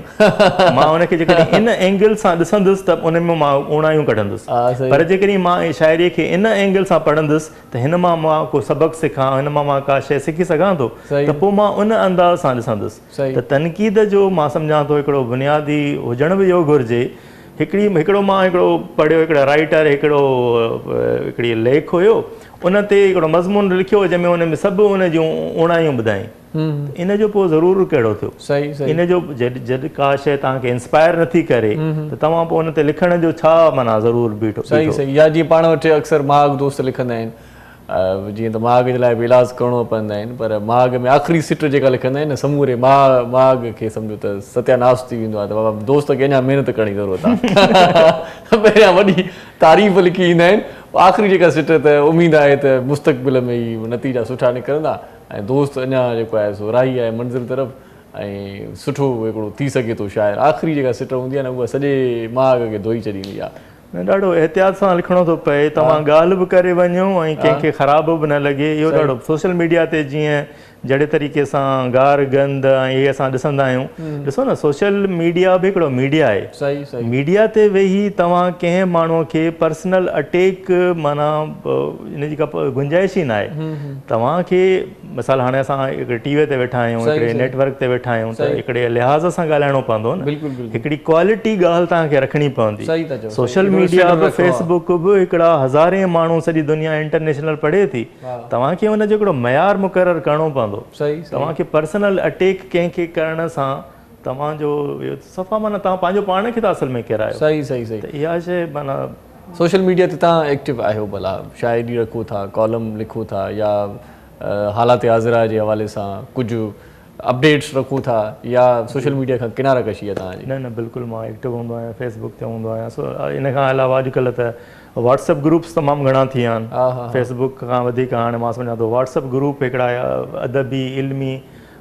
मां हुनखे जेकॾहिं इन एंगल सां ॾिसंदुसि त उन में मां उणायूं कढंदुसि, पर जेकॾहिं मां शाइरीअ खे इन एंगल सां पढ़ंदुसि त हिन मां को सबक़ु सिखां, हिन मां का शइ सिखी सघां थो, त पोइ मां उन अंदाज़ सां ॾिसंदुसि। त तनक़ीद जो मां सम्झां थो हिकिड़ो बुनियादी हुजण बि इहो घुरिजे। हिकिड़ो पढ़ियो, हिकिड़ा राइटर हिकिड़ी लेख हुयो, उन ते हिकिड़ो मज़मून लिखियो जंहिंमें उन में सभु उन जूं उणायूं ॿुधाई। इन जो पोइ ज़रूरु कहिड़ो थियो, इन जो जॾहिं का शइ तव्हांखे इंस्पायर नथी करे त तव्हां पोइ उन ते लिखण जो छा माना ज़रूरु बीठो। या जीअं पाण वटि अक्सर माग दोस्त लिखंदा आहिनि, जीअं त माग जे लाइ बि इलाज करिणो पवंदा आहिनि, पर माग में आख़िरी सिट जेका लिखंदा आहिनि न, समूरे माग खे सम्झो त सत्यानाश थी वेंदो आहे, त बाबा दोस्त खे अञा महिनत करण जी ज़रूरत आहे। पहिरियां वॾी तारीफ़ लिखी ईंदा आहिनि, आख़िरी जेका सिट त उमेदु आहे त मुस्तक़बिल में ई नतीजा सुठा निकिरंदा, ऐं दोस्त अञा जेको आहे सो राही आहे मंज़िल तरफ़, ऐं सुठो हिकिड़ो थी सघे थो शायदि। आख़िरी जेका सिट हूंदी आहे न, उहा सॼे माग खे धोई छॾींदी आहे। ॾाढो एहतियात सां लिखणो थो पए, तव्हां ॻाल्हि बि करे वञो ऐं कंहिंखे ख़राब बि न लॻे। इहो ॾाढो सोशल मीडिया ते जीअं जहिड़े तरीक़े सां गार गंद ऐं इहे असां ॾिसंदा आहियूं, ॾिसो न सोशल मीडिया बि हिकिड़ो मीडिया आहे। मीडिया ते वेही तव्हां कंहिं माण्हूअ खे पर्सनल अटैक माना हिनजी का गुंजाइश ई न आहे। तव्हांखे मिसाल हाणे असां हिकिड़े टीवीअ ते वेठा आहियूं, हिकिड़े नेटवर्क ते वेठा आहियूं, त हिकिड़े लिहाज़ सां ॻाल्हाइणो पवंदो न, हिकिड़ी क्वालिटी ॻाल्हि तव्हांखे रखणी पवंदी। सोशल मीडिया बि, फेसबुक बि हिकिड़ा हज़ारे माण्हू सॼी दुनिया इंटरनेशनल पढ़े थी, तव्हांखे हुनजो हिकिड़ो मयार मुक़ररु करिणो पवंदो। तव्हांखे पर्सनल अटैक कंहिंखे करण सां तव्हांजो सफ़ा माना तव्हां पंहिंजो पाण खे त असल में किरायो। त इहा शइ माना सोशल मीडिया ते तव्हां एक्टिव आहियो, भला शाइरी रखो था, कॉलम लिखो था, या हालात हाज़िरा जे हवाले सां कुझु अपडेट्स रखो था, या सोशल मीडिया खां किनारा कशी आहे तव्हांजी? न बिल्कुलु मां एक्टिव हूंदो आहियां, फेसबुक ते हूंदो आहियां। इन खां अलावा अॼुकल्ह त व्हाट्सअप ग्रुप्स तमामु घणा थी विया आहिनि, फेसबुक खां वधीक हाणे मां सम्झां थो व्हाट्सअप ग्रुप हिकिड़ा अदबी इल्मी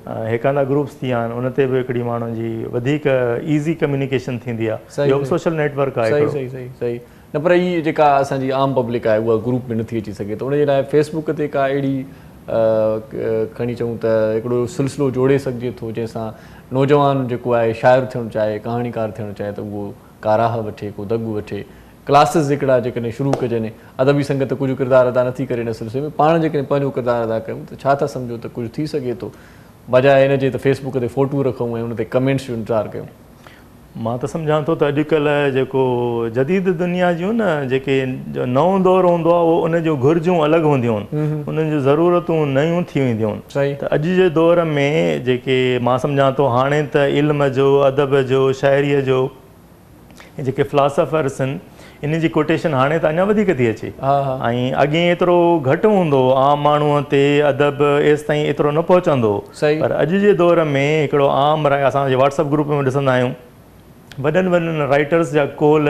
हिकंदा ग्रुप्स थी विया आहिनि, उन ते बि हिकिड़ी माण्हुनि जी वधीक ईज़ी कम्युनिकेशन थींदी आहे। इहो सोशल नेटवर्क आहे। सही न, पर हीअ जेका असांजी आम पब्लिक आहे उहा ग्रुप में नथी अची सघे, त उनजे लाइ फेसबुक ते का अहिड़ी खणी चऊं त हिकिड़ो सिलसिलो जोड़े सघिजे थो, जंहिंसां नौजवान जेको आहे शाइर थियणु चाहे, कहाणीकार थियणु चाहे, त उहो का राह वठे, को दॻु वठे। क्लासिस हिकिड़ा जेकॾहिं शुरू कजनि, अदबी संगत कुझु किरदारु अदा नथी करे हिन सिलसिले में, पाण जेकॾहिं पंहिंजो किरदारु अदा कयूं त छा था सम्झो त कुझु थी सघे थो, बजाए हिन जे त फेसबुक ते फ़ोटू रखूं ऐं हुन ते कमेंट्स जो इंतज़ारु कयूं। मां त सम्झां थो त अॼुकल्ह जेको जदीद दुनिया जूं न जेके नओं दौरु हूंदो आहे, उहो उन जूं घुरिजूं अलॻि हूंदियूं आहिनि, उन्हनि जूं ज़रूरतूं नयूं थी वेंदियूं आहिनि। त अॼु जे दौर में जेके मां सम्झां थो हाणे त इल्म जो, अदब जो, शाइरीअ जो, जेके फिलासफ़र्स आहिनि, इन जी कोटेशन हाणे त अञा वधीक थी अचे। ऐं अॻे एतिरो घटि हूंदो आम माण्हूअ ते अदब एसि ताईं एतिरो न पहुचंदो, पर अॼु जे दौर में हिकिड़ो आम असां व्हाट्सअप ग्रुप में ॾिसंदा आहियूं, वॾनि वॾनि राइटर्स जा कोल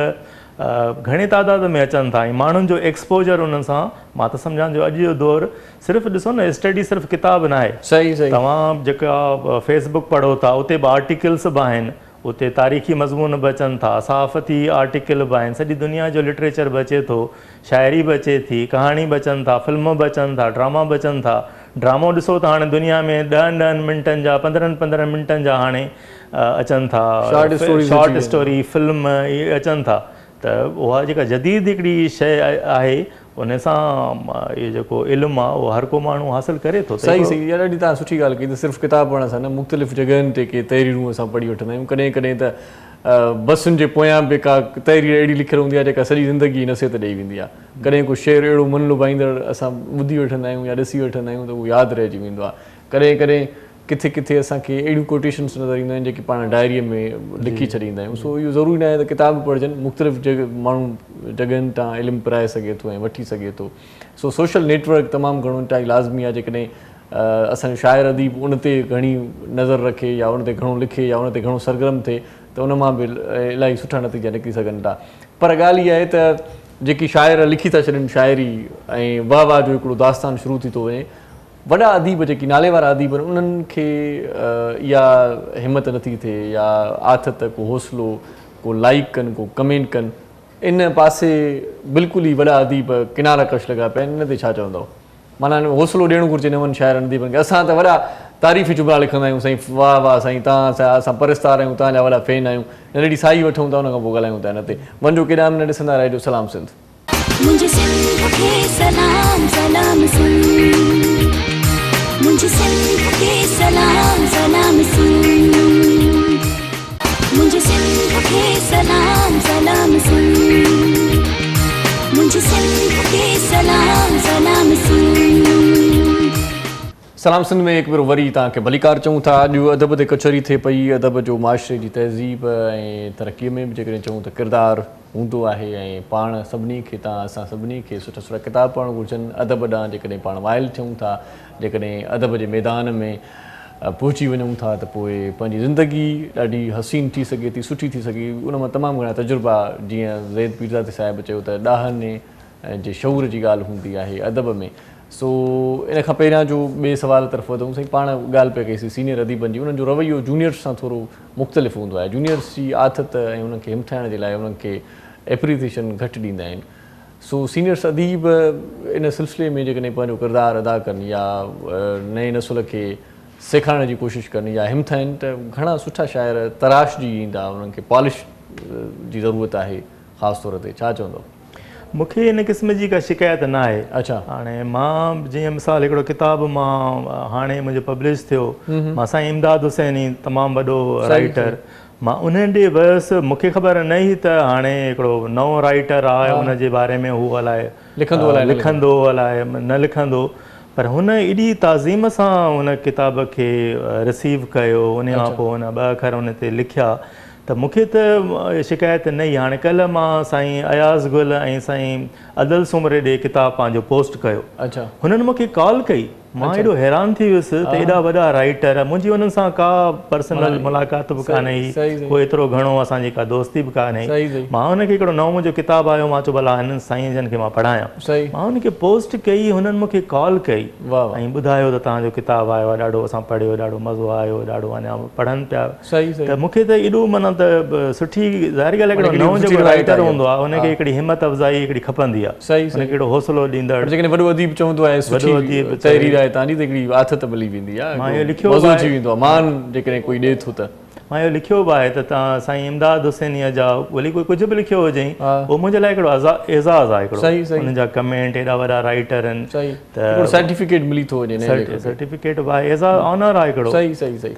घणे तादाद में अचनि था, ऐं माण्हुनि जो एक्सपोजर उन्हनि सां मां त सम्झां जो अॼु जो दौरु सिर्फ़ु ॾिसो न, स्टडी सिर्फ़ु किताब न आहे। तव्हां जेका फेसबुक पढ़ो था, उते बि आर्टिकल्स बि आहिनि, उते तारीख़ी मज़मून बि अचनि था, सहाफ़ती आर्टिकल बि आहिनि, सॼी दुनिया जो लिटरेचर बि अचे थो, शाइरी बि अचे थी, कहाणी बि अचनि था, फिल्म बि अचनि था, ड्रामा बि अचनि था, ड्रामो ॾिसो त हाणे दुनिया में 10-10 मिंटनि जा 15-15 मिंटनि जा हाणे अचनि था, शॉर्ट स्टोरी फिल्म इहे अचनि था। त उहा जेका जदीद हिकिड़ी शइ आहे उन सां इहो जेको इल्मु आहे उहो हर को माण्हू हासिलु करे थो। सही सही, इहा ॾाढी तव्हां सुठी ॻाल्हि कई त सिर्फ़ु किताब पढ़ण सां न, मुख़्तलिफ़ जॻहियुनि ते के तहरीरूं असां पढ़ी वठंदा आहियूं। कॾहिं कॾहिं त बसुनि जे पोयां बि का तहरीर अहिड़ी लिखियलु हूंदी आहे जेका सॼी ज़िंदगी नसीहत ॾेई वेंदी आहे। कॾहिं को शेर अहिड़ो मन लुभाईंदड़ असां ॿुधी वठंदा आहियूं या ॾिसी वठंदा आहियूं त उहो यादि रहिजी वेंदो आहे। कॾहिं कॾहिं किथे किथे असांखे अहिड़ियूं कोटेशन्स नज़र ईंदियूं आहिनि जेके पाण डायरीअ में लिखी छॾींदा आहियूं। सो इहो ज़रूरी न आहे त किताब पढ़जनि, मुख़्तलिफ़ माण्हू जॻहियुनि तां इल्मु पिराए सघे थो ऐं वठी सघे थो। सो सोशल नेटवर्क तमामु घणो टाई लाज़मी आहे। जेकॾहिं असांजो शाइर अदीब उन ते घणी नज़र रखे या उन ते घणो लिखे या उन ते घणो सरगर्म थिए त उन मां बि इलाही सुठा नतीजा निकिरी सघनि था। पर ॻाल्हि इहा आहे त जेकी शाइर लिखी था छॾनि शाइरी ऐं वाह वाह जो हिकिड़ो दास्तान शुरू थी थो वञे, वॾा अदीब जेकी नाले वारा अदीब आहिनि उन्हनि खे इहा हिमत नथी थिए या आथत, को हौसलो, को लाइक कनि, को कमेंट कनि, इन पासे बिल्कुलु ई वॾा अदीब किनारा कश लॻा पिया आहिनि। इन ते छा चवंदव? माना हौसलो ॾियणो घुरिजे नवनि शाइरनि अदीबनि खे। असां त वॾा तारीफ़ी जुमिला लिखंदा आहियूं, साईं वाह वाह साईं तव्हां असां परिस्तार आहियूं, तव्हांजा वॾा फैन आहियूं, नंढड़ी साई वठूं था, उन खां पोइ ॻाल्हायूं था। इन ते वञो केॾांहुं न ॾिसंदा रहिजो। सलाम सिंध। मुझे सिंध के सलाम सलाम सिंध, मुझे सिंध के सलाम सलाम सिंध, मुझे सिंध के सलाम सलाम सिंध, मुझे सिंध के सलाम सलाम सिंध। सलाम सिंध में हिकु भेरो वरी तव्हांखे भलीकार चऊं था। अॼु अदब ते कचहरी थिए पई। अदब जो माशरे जी तहज़ीब ऐं तरक़ीअ में बि जेकॾहिं चऊं त किरदारु हूंदो आहे ऐं पाण सभिनी खे असां सभिनी खे सुठा सुठा किताब पढ़णु घुरिजनि। अदब ॾांहुं जेकॾहिं पाण वाइल थियूं था, जेकॾहिं अदब जे मैदान में पहुची वञूं था त पोइ पंहिंजी ज़िंदगी ॾाढी हसीन थी सघे थी, सुठी थी सघे। उन मां तमामु घणा तजुर्बा, जीअं ज़ैद पीरज़ादी साहिबु चयो त ॾाहने जे शऊर जी ॻाल्हि हूंदी आहे अदब में। सो इन खां पहिरियां जो ॿिए सवाल तरफ़ वधूं, साईं पाण ॻाल्हि पिया कईसीं सीनियर अदीबनि जी, उन्हनि जो रवैयो जूनियर्स सां थोरो मुख़्तलिफ़ हूंदो आहे। जूनियर्स जी आदत ऐं उन्हनि खे हिमथाइण जे लाइ उन्हनि खे एप्रीसिएशन घटि ॾींदा आहिनि। सो सीनियर्स अदीब इन सिलसिले में जेकॾहिं पंहिंजो किरदारु अदा कनि या नए नसुल खे सेखारण जी कोशिशि कनि या हिमथाइनि त घणा सुठा शाइर तराशजी ईंदा, उन्हनि खे पॉलिश जी ज़रूरत आहे ख़ासि तौर ते। छा चवंदव? मूंखे इन क़िस्म जी का शिकायत न आहे। अच्छा, हाणे मां जीअं मिसाल हिकिड़ो किताबु मां हाणे मुंहिंजो पब्लिश थियो, मां साईं इमदाद हुसैनी तमामु वॾो राइटर, मां उन ॾे वियुसि। मूंखे ख़बर न हुई त हाणे हिकिड़ो नओं राइटर आहे, उन जे बारे में हू अलाए लिखंदो अलाए न लिखंदो, पर हुन एॾी ताज़ीम सां हुन किताब खे रिसीव कयो। उन खां पोइ हुन 2 अखर हुन ते लिखिया त मूंखे त शिकायत न ई। हाणे कल्ह मां साईं अयाज़ गुल ऐं साईं अदल सुमरे ॾे किताबु पंहिंजो पोस्ट कयो। अच्छा, हुननि मूंखे कॉल कई। मां एॾो हैरान थी वियुसि त एॾा वॾा राइटर, मुंहिंजी हुननि सां का पर्सनल मुलाक़ात बि कान्हे, कोई एतिरो घणो असांजी का दोस्ती बि कान्हे। मां हुनखे हिकिड़ो नओं मुंहिंजो किताबु आयो, मां चयो भला हिननि साईं जन खे मां पढ़ायां। मां हुनखे पोस्ट कई, हुननि मूंखे कॉल कई ऐं ॿुधायो त तव्हांजो किताबु आयो आहे, ॾाढो असां पढ़ियो, ॾाढो मज़ो आयो, ॾाढो अञा पढ़नि पिया। त मूंखे त एॾो माना त सुठी ज़ाहिर ॻाल्हि आहे, हिकिड़ो नओं जेको राइटर हूंदो आहे हुनखे हिकिड़ी हिमत अफ़ज़ाई हिकिड़ी खपंदी आहे, हुनखे हिकिड़ो हौसलो ॾींदड़। जेकॾहिं वॾो अदीब चवंदो आहे तहरीर आहे तव्हांजी त हिकिड़ी आदत मिली वेंदी आहे, मां इहो लिखियो थी वेंदो आहे मान जेकॾहिं कोई ॾिए थो त। मां इहो लिखियो बि आहे त तव्हां साईं इमदाद हुसैनीअ जा भली कोई कुझु बि लिखियो हुजई, उहो मुंहिंजे लाइ हिकिड़ो एज़ाज़ आहे, हिकिड़ो हुन जा कमेंट एॾा वॾा राइटर आहिनि त सर्टिफिकेट मिली थो वञे, सर्टिफिकेट बि आहे, एज़ाज़ ऑनर आहे हिकिड़ो। सही सही सही।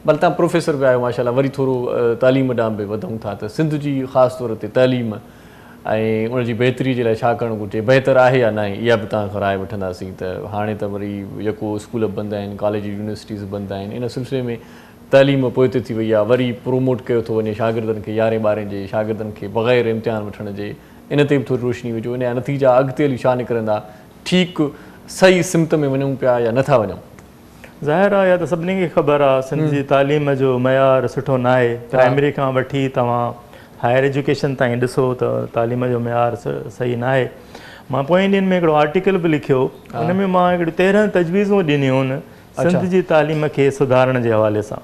भले तव्हां प्रोफेसर बि आहियो माशाल्लाह, वरी थोरो तालीम ॾांहुं बि वधूं था त सिंध जी ख़ासि तौर ते तालीम ऐं उनजी बहितरी जे लाइ छा करणु घुरिजे, बहितर आहे या न आहे, इहा बि तव्हां खां राय वठंदासीं। त हाणे त वरी जेको स्कूल बंदि आहिनि, कॉलेज यूनिवर्सिटीज़ बंदि आहिनि, इन सिलसिले में तालीम पोइ ते थी वई आहे, वरी प्रोमोट कयो थो वञे शागिर्दनि खे, 11-12 जे शागिर्दनि खे बग़ैर इम्तिहान वठण जे, इन ते बि थोरी रोशनी विझो। इन जा नतीजा अॻिते हली छा निकिरंदा, ठीकु सही सिमत में वञूं पिया या नथा वञूं? ज़ाहिर आहे, या त सभिनी खे ख़बर आहे सिंध जी तालीम जो मयारु सुठो न आहे। प्राइमरी खां वठी तव्हां हायर एजुकेशन ताईं ॾिसो त तालीम जो मयारु सही न आहे। मां पोइ ॾींहंनि में हिकिड़ो आर्टिकल बि लिखियो, हुन में मां हिकिड़ी 13 तजवीज़ूं ॾिनियूं आहिनि सिंध जी तालीम खे सुधारण जे हवाले सां।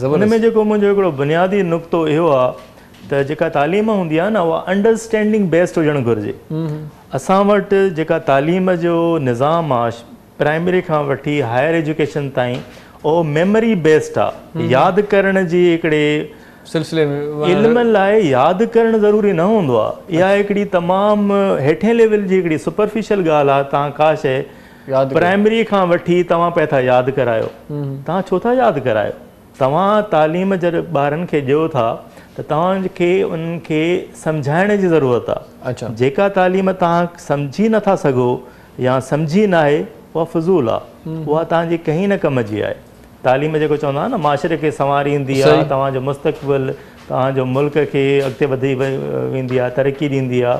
हुन में जेको मुंहिंजो हिकिड़ो बुनियादी नुक़्तो इहो आहे त जेका तालीम हूंदी आहे न, उहा अंडरस्टैंडिंग बेस्ड हुजणु घुरिजे। असां वटि जेका तालीम जो निज़ाम आहे प्राइमरी खां वठी हायर एजुकेशन ताईं उहो मेमरी बेस्ड आहे। यादि करण जी हिकिड़े सिलसिले में इल्म लाइ यादि करणु ज़रूरी न हूंदो आहे। इहा हिकिड़ी तमामु हेठे लेवल जी हिकिड़ी सुपरफिशियल ॻाल्हि आहे। तव्हां का शइ प्राइमरी खां वठी तव्हां पिया था यादि करायो, तव्हां छो था यादि करायो? तव्हां तालीम जॾहिं ॿारनि खे ॾियो था त तव्हांखे उन्हनि खे सम्झाइण जी ज़रूरत आहे। अच्छा, जेका तालीम तव्हां सम्झी नथा सघो या सम्झी न आहे उहा फज़ूल आहे, उहा तव्हांजी कंहिं न कम जी आहे। तालीम जेको चवंदा आहिनि न माशरे खे संवारींदी आहे, तव्हांजो मुस्तक़बिल, तव्हांजो मुल्क खे अॻिते वधी वेंदी आहे, तरक़ी ॾींदी आहे,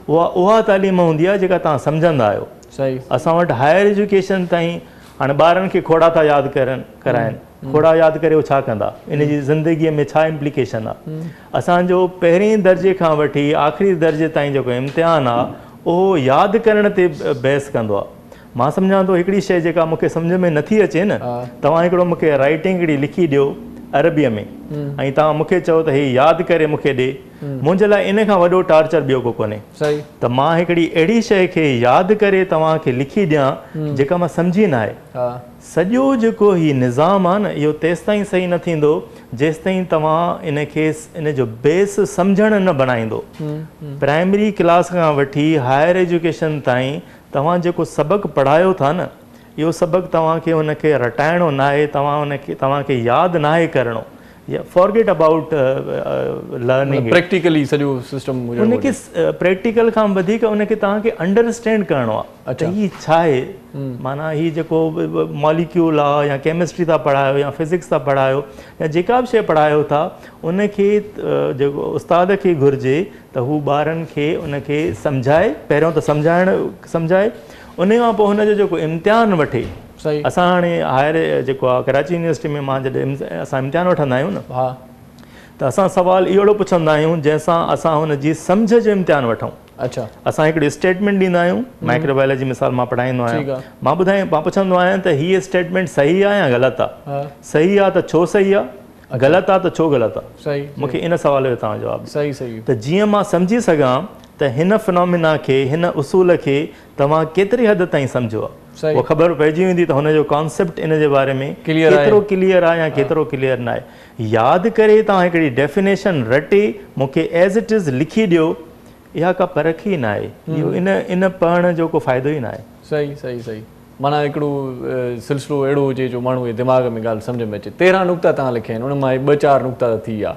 उहा तालीम हूंदी आहे जेका तव्हां सम्झंदा आहियो। सही। असां वटि हायर एजुकेशन ताईं हाणे ॿारनि खे खोड़ा था यादि कराइनि, खोड़ा यादि करे उहो छा कंदा, इन जी ज़िंदगीअ में छा इम्प्लीकेशन आहे? असांजो पहिरें दर्जे खां वठी आख़िरी दर्जे ताईं जेको इम्तिहान आहे उहो यादि करण ते बहस कंदो आहे। मां सम्झां थो हिकिड़ी शइ जेका मूंखे सम्झ में नथी अचे न, तव्हां हिकिड़ो मूंखे राइटिंग हिकिड़ी लिखी ॾियो अरबीअ में ऐं तव्हां मूंखे चओ त हीअ यादि करे मूंखे ॾे, मुंहिंजे लाइ इन खां वॾो टार्चर ॿियो को कोन्हे। सही। त मां हिकिड़ी अहिड़ी शइ खे यादि करे तव्हांखे लिखी ॾियां जेका मां सम्झी न आहे। सॼो जेको हीउ निज़ाम आहे न इहो तेसि ताईं सही न थींदो जेसि ताईं तव्हां इन जो बेस सम्झण न बणाईंदो। प्राइमरी क्लास खां वठी हायर एजुकेशन ताईं तव्हां जेको सबक़ु पढ़ायो था न, इहो सबक़ु तव्हांखे हुनखे रटाइणो न आहे, तव्हांखे यादि न आहे करिणो। फॉरगेट अबाउट लर्निंग, प्रैक्टिकली सॼो सिस्टम उनखे प्रैक्टिकल खां वधीक उनखे तव्हांखे अंडरस्टैंड करिणो आहे त हीअ छा आहे। माना हीअ जेको मॉलिक्यूल आहे या केमिस्ट्री था पढ़ायो या फिज़िक्स था पढ़ायो या जेका बि शइ पढ़ायो था, उनखे जेको उस्ताद खे घुरिजे त हू ॿारनि खे उनखे सम्झाए, पहिरियों त सम्झाए, उन खां पोइ हुनजो जेको इम्तिहान वठे। सही। असां हाणे हायर जेको आहे कराची यूनिवर्सिटी में मां जॾहिं असां इम्तिहान वठंदा आहियूं न, त असां सुवाल अहिड़ो पुछंदा आहियूं जंहिंसां असां हुनजी सम्झ जो इम्तिहान वठूं। अच्छा। असां हिकिड़ी स्टेटमेंट ॾींदा आहियूं, माइक्रोबायोलॉजी मिसाल मां पढ़ाईंदो आहियां, मां पुछंदो आहियां त हीअ स्टेटमेंट सही आहे या ग़लति आहे? सही आहे त छो सही आहे, ग़लति आहे त छो ग़लति आहे? सही। मूंखे इन सवाल जो तव्हां जवाबु। सही सही। त जीअं मां सम्झी सघां त हिन फिनोमिना खे, हिन उसूल खे तव्हां केतिरी हद ताईं सम्झो आहे, उहा ख़बर पइजी वेंदी त हुनजो कॉन्सेप्ट इन जे बारे में केतिरो क्लियर आहे या केतिरो क्लियर न आहे। यादि करे तव्हां हिकिड़ी डेफिनेशन रटे मूंखे एज़ इट इज़ लिखी ॾियो, इहा का परख ई न आहे। इहो इन पढ़ण जो को फ़ाइदो ई न आहे। सही सही सही। माना हिकिड़ो सिलसिलो अहिड़ो हुजे जो माण्हू जे दिमाग़ में ॻाल्हि सम्झ में अचे। 13 नुक़्ता तव्हां लिखिया आहिनि, उन मां 2-4 नुक़्ता त थी विया,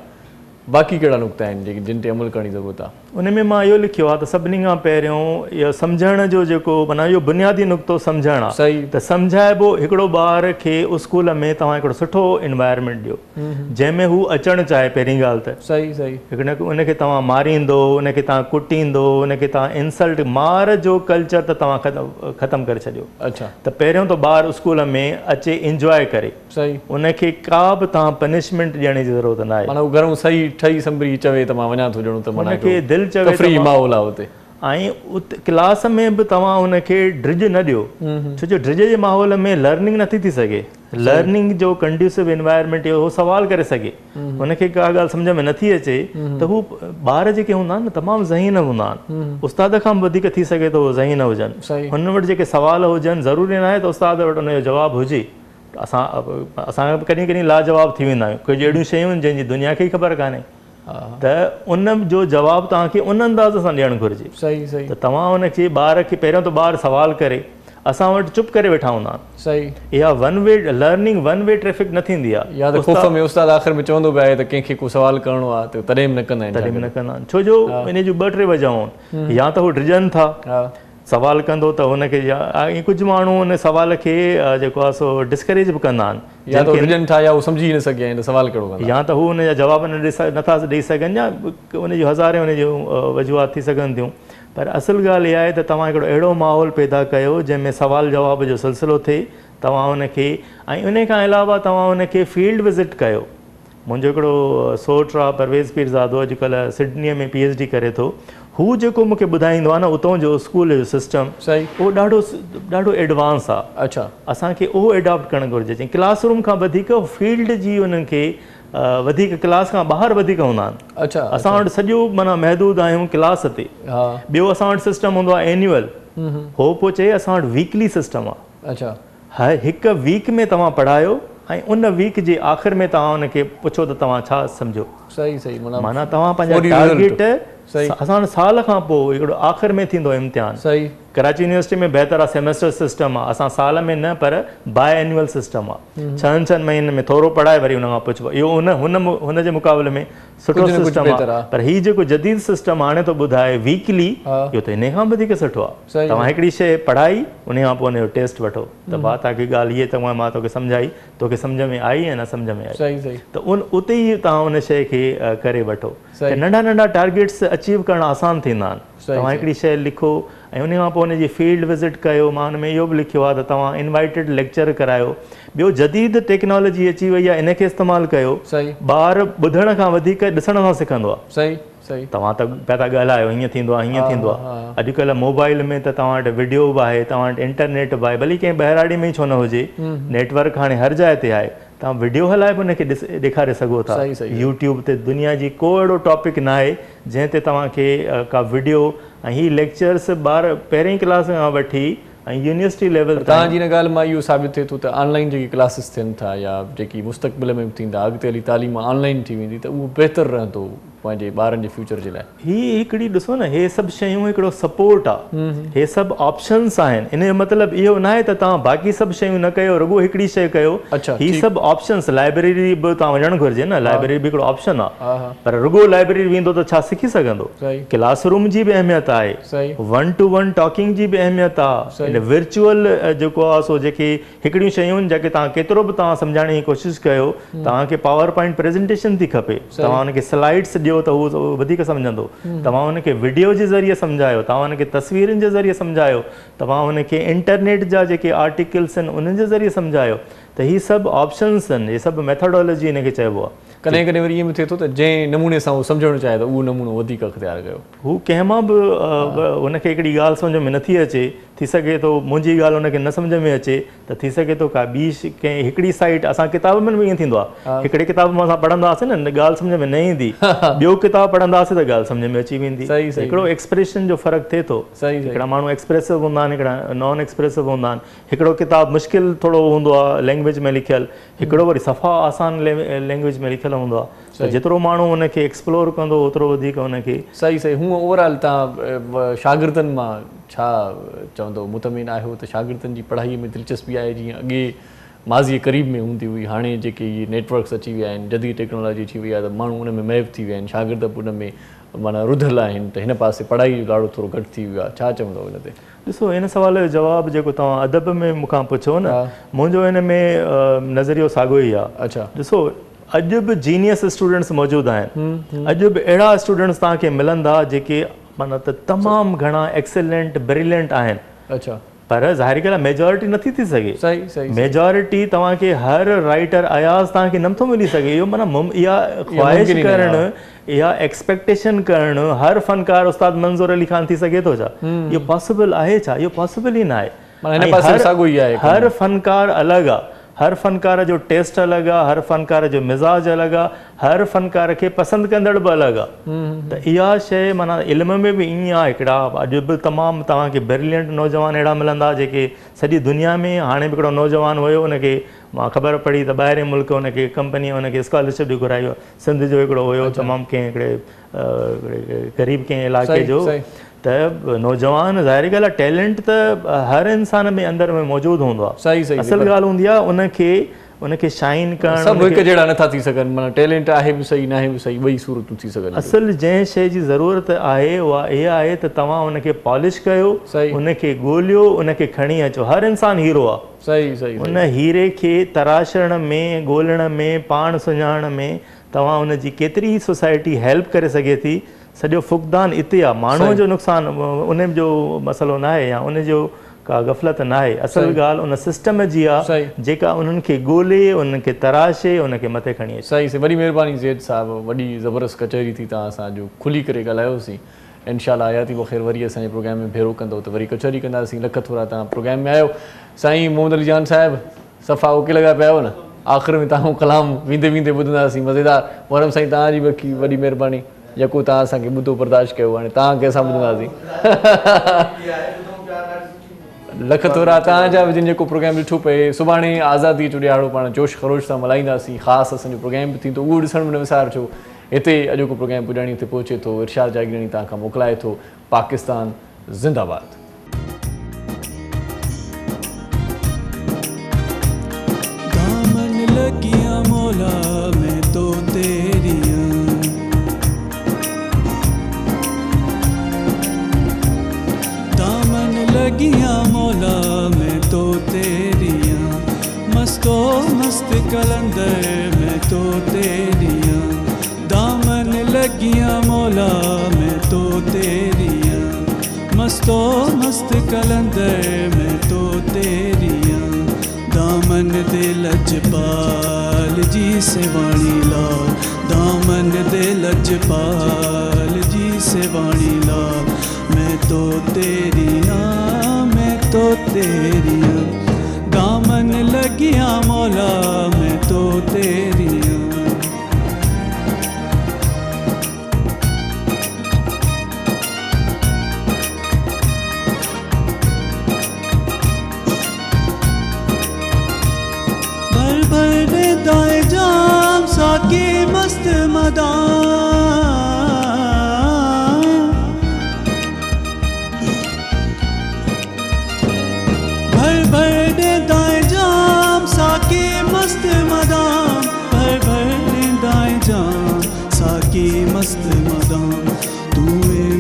बाक़ी कहिड़ा नुक़्ता आहिनि जिन ते अमल करण जी ज़रूरत आहे? उन में मां इहो लिखियो आहे त सभिनी खां पहिरियों इहो सम्झण जो जेको माना इहो बुनियादी नुक़्तो सम्झणु आहे। सही। त सम्झाइबो हिकिड़ो ॿार खे स्कूल में तव्हां हिकिड़ो सुठो इन्वायरमेंट ॾियो जंहिंमें हू अचणु चाहे। पहिरीं ॻाल्हि त सही सही, उनखे तव्हां मारींदो, उनखे तव्हां कुटींदो, उनखे तव्हां इंसल्ट, मार जो कल्चर त तव्हां ख़तमु करे छॾियो। अच्छा। त पहिरियों त ॿारु स्कूल में अचे इंजॉय करे। सही। उनखे का बि तव्हां पनिशमेंट ॾियण जी ज़रूरत न आहे। माना घणो सही ठही संभरी चवे त मां वञा थो ॼणो त उनखे दिलि चवे फ्री माहौल आहे हुते। ऐं उते क्लास में बि तव्हां हुनखे ड्रिज न ॾियो, छो जो ड्रिज जे माहौल में लर्निंग नथी थी सघे। लर्निंग जो कंड्यूसिव एनवायरमेंट इहो सवाल करे सघे, हुनखे का ॻाल्हि सम्झ में नथी अचे त हू ॿार जेके हूंदा आहिनि न तमामु ज़हीन हूंदा आहिनि, उस्ताद खां बि वधीक थी सघे थो ज़हीन हुजनि। हुन वटि जेके सवाल हुजनि, ज़रूरी न आहे त उस्ताद वटि हुनजो जवाबु हुजे। असां कॾहिं कॾहिं लाजवाब थी वेंदा आहियूं, कुझु अहिड़ियूं शयूं आहिनि जंहिंजी दुनिया खे ई ख़बर कान्हे, त उन जो जवाबु तव्हांखे उन अंदाज़ सां ॾियणु घुरिजे। सही सही। त तव्हां हुनखे ॿार खे पहिरियों त ॿारु सवाल करे, असां वटि चुप करे वेठा हूंदा आहिनि। सही। इहा one way learning, one way traffic न थींदी आहे। या त ख़ौफ़ में उस्ताद आख़िर में चवंदो बि आहे त कंहिंखे को सवाल करिणो आहे त तॾहिं बि न कंदा आहिनि, छो जो इन जूं 2-3 वजहूं आहिनि। या त हू ड्रिजनि था, सवाल कंदो त हुनखे ईअं कुझु माण्हू हुन सवाल खे जेको आहे सो डिस्करेज बि कंदा आहिनि, या त ड्रिजनि था या हू सम्झी न सघे आहिनि सवाल कहिड़ो कंदा, या त हू हुनजा जवाब नथा ॾेई सघनि, या हुन जूं हज़ारे हुन जूं वजूहात थी सघनि थियूं। पर असुलु ॻाल्हि इहा आहे त तव्हां हिकिड़ो अहिड़ो माहौल पैदा कयो जंहिंमें सवाल जवाब जो सिलसिलो थिए। तव्हां हुनखे ऐं उन खां अलावा तव्हां हुनखे फील्ड विज़िट कयो। मुंहिंजो हिकिड़ो सोट आहे परवेज़ पीरज़ादो, अॼुकल्ह सिडनीअ में PhD करे थो। हू जेको मूंखे ॿुधाईंदो आहे न उतां जो स्कूल जो सिस्टम, सही, उहो ॾाढो एडवांस आहे। अच्छा। असांखे उहो एडॉप्ट करणु घुरिजे। क्लासरूम खां वधीक फील्ड जी उन्हनि खे वधीक क्लास खां ॿाहिरि वधीक हूंदा आहिनि। अच्छा। असां वटि सॼो माना महदूद आहियूं क्लास ते। ॿियो असां वटि सिस्टम हूंदो आहे एन्युअल, हो पोइ चए असां वटि वीकली सिस्टम आहे। अच्छा हिकु वीक में तव्हां पढ़ायो ऐं उन वीक जे आख़िर में तव्हां उनखे पुछो त तव्हां छा सम्झो। सही सही माना तव्हां पंहिंजा टारगेट असां साल खां पोइ हिकिड़ो आख़िर में थींदो इम्तिहान। सही कराची यूनिवर्सिटी में बहितर आहे सेमेस्टर सिस्टम आहे, असां साल में न पर बाय एनुअल सिस्टम आहे, 6 महीननि में थोरो पढ़ाए वरी हुन खां पुछिबो। इहो हुन जे मुक़ाबले में सुठो सिस्टम आहे, पर हीउ जेको जदीद सिस्टम हाणे थो ॿुधाए वीकली, इहो त इन खां वधीक सुठो आहे। तव्हां हिकिड़ी शइ पढ़ाई उन खां पोइ हुनजो टेस्ट वठो त भाउ तव्हांखे ॻाल्हि इहे तव्हां मां तोखे सम्झाई, तोखे सम्झ में आई या न सम्झ में आई, त उते ई तव्हां उन शइ खे करे वठो। नंढा नंढा टारगेट्स अचीव करणु आसान थींदा आहिनि। तव्हां हिकिड़ी शइ लिखो ऐं उन खां पोइ हुनजी फील्ड विज़िट कयो। मां हुन में इहो बि लिखियो आहे त तव्हां इनवाइटेड लेक्चर करायो। ॿियो जदीद टेक्नोलॉजी अची वई आहे, इनखे इस्तेमालु कयो। ॿार ॿुधण खां वधीक ॾिसण सां सिखंदो आहे। तव्हां त पिया था ॻाल्हायो हीअं थींदो आहे हीअं थींदो आहे। अॼुकल्ह मोबाइल में त तव्हां वटि वीडियो बि आहे, तव्हां वटि इंटरनेट बि आहे, भली कंहिं ॿाहिराड़ी में ई छो न हुजे, नेटवर्क हाणे हर जाइ ते आहे। तव्हां वीडियो हलाए बि हुनखे ॾेखारे सघो था। यूट्यूब ते दुनिया जी को अहिड़ो टॉपिक न आहे जंहिं ते तव्हांखे का वीडियो ऐं हीअ लेक्चर्स ॿार पहिरीं क्लास खां वठी ऐं यूनिवर्सिटी लेवल। तव्हांजी हिन ॻाल्हि मां इहो साबित थिए थो त ऑनलाइन जेकी क्लासिस थियनि था या जेकी मुस्तक़बिल में बि थींदा, अॻिते हली तालीम ऑनलाइन थी वेंदी, त उहो बहितरु रहंदो पंहिंजे ॿारनि जे फ्यूचर जे लाइ। हीअ हिकिड़ी ॾिसो न, हे सभु शयूं हिकिड़ो सपोर्ट आहे, हे सभु ऑप्शन्स आहिनि। इन जो मतिलबु इहो न आहे त तव्हां बाक़ी सभु शयूं न कयो, रुॻो हिकिड़ी शइ कयो। हीअ सभु ऑप्शन्स, लाइब्रेरी बि तव्हां वञणु घुरिजे न, लाइब्रेरी बि हिकिड़ो ऑप्शन आहे, पर रुॻो लाइब्रेरी वेंदो त छा सिखी सघंदो? क्लासरूम जी बि अहमियत आहे, 1-to-1 टॉकिंग जी बि अहमियत आहे, वर्चुअल जेको आहे सो जेके हिकिड़ियूं शयूं जेके तव्हां केतिरो बि तव्हां सम्झाइण जी कोशिशि कयो, तव्हांखे पावर पॉइंट प्रेज़ेंटेशन थी खपे, तव्हां हुनखे स्लाइड्स ॾियो त उहो वधीक सम्झंदो। तव्हां हुनखे वीडियो जे ज़रिए सम्झायो, तव्हां हुनखे तस्वीरुनि जे ज़रिए सम्झायो, तव्हां हुनखे इंटरनेट जा जेके आर्टिकल्स आहिनि उन्हनि जे ज़रिए सम्झायो, त हीअ सभु ऑप्शन्स आहिनि, इहे सभु मेथोडोलॉजी हिनखे चइबो आहे। कॾहिं कॾहिं वरी ईअं बि थिए थो त जंहिं नमूने सां उहो सम्झणु चाहे त उहो नमूनो वधीक अख़्तियार कयो। हू कंहिं मां बि हुनखे हिकिड़ी ॻाल्हि सम्झ में नथी अचे, थी सघे थो मुंहिंजी ॻाल्हि हुनखे न सम्झ में अचे, त थी सघे थो का ॿी कंहिं हिकिड़ी साइट, असां किताब में बि ईअं थींदो आहे, हिकिड़े किताब मां असां पढ़ंदासीं न ॻाल्हि सम्झ में न ईंदी, ॿियो किताब पढ़ंदासीं त ॻाल्हि सम्झ में अची वेंदी। हिकिड़ो एक्सप्रेशन जो फ़र्क़ु थिए थो। हिकिड़ा माण्हू एक्सप्रेसिव हूंदा आहिनि, हिकिड़ा नॉन एक्सप्रेसिव हूंदा आहिनि। हिकिड़ो किताब मुश्किल थोरो हूंदो आहे लैंग्वेज में लिखियलु, हिकिड़ो वरी सफ़ा आसान लैंग्वेज में लिखियलु हूंदो आहे। जेतिरो माण्हू हुनखे एक्सप्लोर कंदो ओतिरो वधीक हुनखे। सही हूअं ओवरऑल तव्हां शागिर्दनि मां छा चवंदो, मुतमिन आहियो त शागिर्दनि जी पढ़ाईअ में दिलचस्पी आहे जीअं अॻे माज़ी क़रीब में हूंदी हुई, हाणे जेके इहे नेटवर्क्स अची विया आहिनि, जदीद टेक्नोलॉजी अची वई आहे, त माण्हू उन में महव थी विया आहिनि, शागिर्द बि उन में माना रुधियल आहिनि, त हिन पासे पढ़ाई जो ॾाढो थोरो घटि थी वियो आहे, छा चवंदो हिन ते? ॾिसो, हिन सुवाल जो जवाबु जेको तव्हां अदब में मूंखां पुछो न, मुंहिंजो हिन में नज़रियो साॻियो ई आहे। अच्छा, ॾिसो अॼु बि जीनियस स्टूडेंट्स मौजूदु आहिनि, अॼु बि अहिड़ा स्टूडेंट्स तव्हांखे मिलंदा जेके माना त तमामु घणा एक्सेलेंट ब्रिलियंट आहिनि। अच्छा, पर ज़ाहिर ॻाल्हि आहे मेजॉरिटी नथी थी सघे। मेजॉरिटी तव्हांखे हर राइटर अयाज़ तव्हांखे नथो मिली सघे। इहो माना इहा ख़्वाहिश करणु, इहा एक्सपेक्टेशन करणु हर फ़नकार उस्ताद मंज़ूर अली ख़ान थी सघे थो छा? इहो पॉसिबल आहे छा? इहो पॉसिबल ई न आहे। हर फ़नकार अलॻि आहे, हर फ़नकार जो टेस्ट अलॻि आहे, हर फ़नकार जो मिज़ाज अलॻि आहे, हर फ़नकार खे पसंदि कंदड़ बि अलॻि आहे। त इहा शइ माना इल्म में बि ईअं आहे। हिकिड़ा अॼु बि तमामु तव्हांखे ब्रिलियंट नौजवान अहिड़ा मिलंदा जेके सॼी दुनिया में, हाणे बि हिकिड़ो नौजवान हुयो, हुनखे मां ख़बर पढ़ी त ॿाहिरि मुल्क हुनखे कंपनीअ हुनखे स्कॉलरशिप बि घुराई हुई, सिंध जो हिकिड़ो हुयो, तमामु कंहिं हिकिड़े ग़रीब कंहिं इलाइक़े जो। त नौजवान ज़ाहिर ॻाल्हि आहे टैलेंट त हर इंसान में अंदरि में मौजूदु हूंदो आहे। असल ॻाल्हि हूंदी आहे उनखे शाइन करणु। सभु हिकु जहिड़ा नथा थी सघनि, माना टैलेंट आहे बि सही, न आहे बि सही, ॿई सूरतूं थी सघनि। असल जंहिं शइ जी ज़रूरत आहे उहा इहा आहे त तव्हां उनखे पॉलिश कयो, उनखे ॻोल्हियो, उनखे खणी अचो। हर इंसान हीरो आहे। उन हीरे खे तराशण में, ॻोल्हण में, पाण सुञाणण में तव्हां उनजी केतिरी सोसाइटी हेल्प करे सघे थी। सॼो फुक़दान इते आहे। माण्हूअ जो नुक़सानु उन जो मसइलो न आहे या उनजो का गफ़लत न आहे। असल ॻाल्हि उन सिस्टम जी आहे जेका उन्हनि खे ॻोल्हे, उनखे तराशे, उनखे मथे खणी अचे। सही वॾी महिरबानी ज़ैद साहिबु, वॾी ज़बरदस्त कचहरी थी तव्हां सां जो खुली करे ॻाल्हायोसीं। इंशाअल्लाह हयाती बख़ैर वरी असांजे प्रोग्राम में भेरो कंदो त वरी कचहरी कंदासीं। लख थोरा तव्हां प्रोग्राम में आयो। साईं मोहम्मद अली जान साहिबु सफ़ा ओके लॻा पिया आहियो न? आख़िर में तव्हां कलाम वेंदे वेंदे ॿुधंदासीं। मज़ेदार। मोहरम साईं तव्हांजी बि वॾी महिरबानी जेको तव्हां असांखे ॿुधो बर्दाश्त कयो। हाणे तव्हां कंहिंसां ॿुधंदासीं? लख तोरा तव्हांजा बि जिन जेको प्रोग्राम ॾिठो पए सुभाणे आज़ादी जो ॾियारो पाण जोश ख़रोश सां मल्हाईंदासीं ख़ासि असांजो प्रोग्राम बि थींदो उहो ॾिसण में न विसारजो हिते अॼोको प्रोग्राम पुॼाणी हिते पहुचे थो इरशाद जागीरानी तव्हां खां मोकिलाए थो पाकिस्तान ज़िंदाबाद। दामन लगिया मौला मैं तो तेरिया दामन लगिया मौला मैं तो तेरिया मस्तो मस्त कलंदर मैं तो तेरिया दामन लगिया मौला मैं तो तेरिया मस्तो मस्त कलंदर मैं तो तेरिया दामन दे लजपाल जी से वाणी लाल दामन दे लजपाल जी से वाणी लाल मैं तो तेरिया मैं तो तेरिया दामन लगिया मौला मैं तो तेरिया दाए जाम साकी मस्त मदान भर भर दे दाए जाम साकी मस्त मदान भर भर दे दाए जाम साकी मस्त मदान तू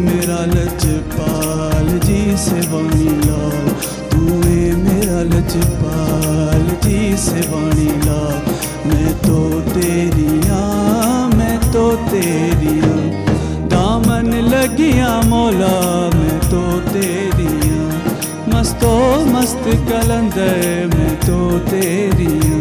मेरा लजपाल जी से वाणी लाल तू मेरा लजपाल जी से वाणी लाल मैं तो तेरिया दामन लगिया मौला मैं तो तेरिया मस्तो मस्त कलंदर मैं तो तेरिया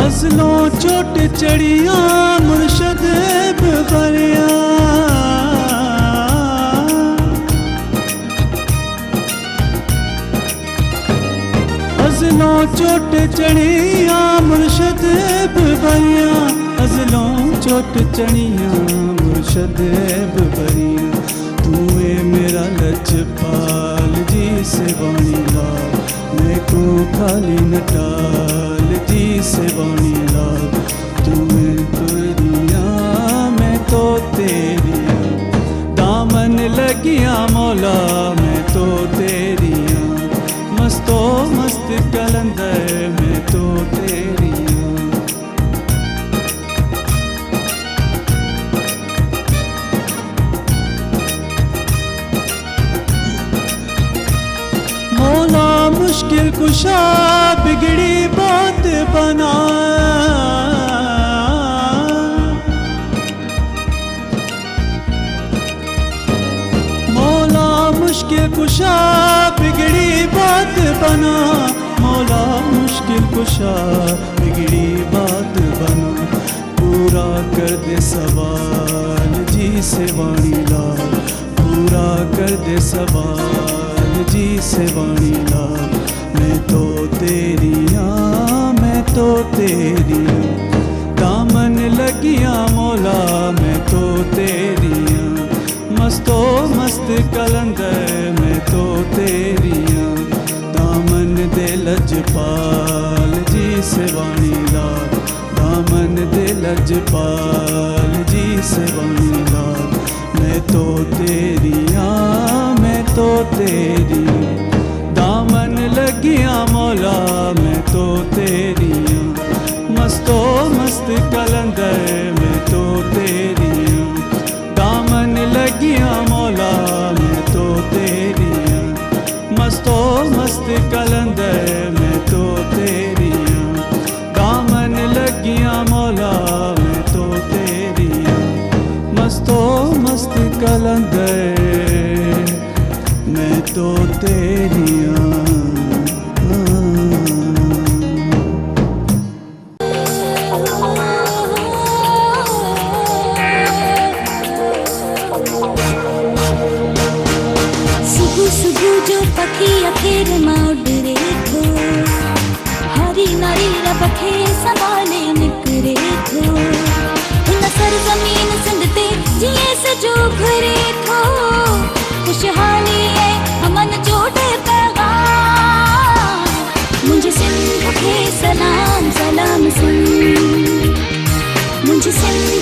अज़लों चोट चढ़िया मुर्शद बरिया अज़लों चोट चढ़िया मुर्शद बरिया अज़लों चोट चढ़िया मुर्शद बरिया तू मेरा लजपाल जी से वाणी लाल मैं को खाली नटाल जी से वाणी लाल तू तेरिया मैं तो तेरिया दामन लगिया मौला मैं तो तेरिया मस्तो मस्त कलंदर मैं तो तेरिया मौला मुश्किल कुशा बिगड़ी बात बना मौला मुश्किल कुशा बिगड़ी बात बना मौला मुश्किल कुशा बिगड़ी बात बना पूरा कर दे सवाल जी से वाणी लाल पूरा कर दे सवाल जी से वाणी लाल मैं तो तेरिया दामन लगिया मौला मैं तो तेरिया मस्तो मस्त कलंदर मैं तो तेरिया दामन दे लजपाल जी से वाणी लाल दामन दे लजपाल जी से वाणी लाल मैं तो तेरिया दामन लगिया मौला मैं तो तेरिया मस्तो मस्त कलंदर मैं तो तेरिया दामन लगिया मौला मैं तो तेरिया मस्तो मस्त कलंदर मैं तो तेरिया दामन लगिया मौला मैं तो तेरिया मस्तो मस्त कलंदर मैं तो तेरिया जो पखी अखेर मां उडरे थो हरी नारी रब खे संभाले निकरे थो हिन सरज़मीन सिंध ते जीअं सजो घुरे थो खुशहाली ऐं अमन जो ॾे पैगाम मुंहिंजे सिंध खे सलाम सलाम सिंध मुंहिंजे सिंध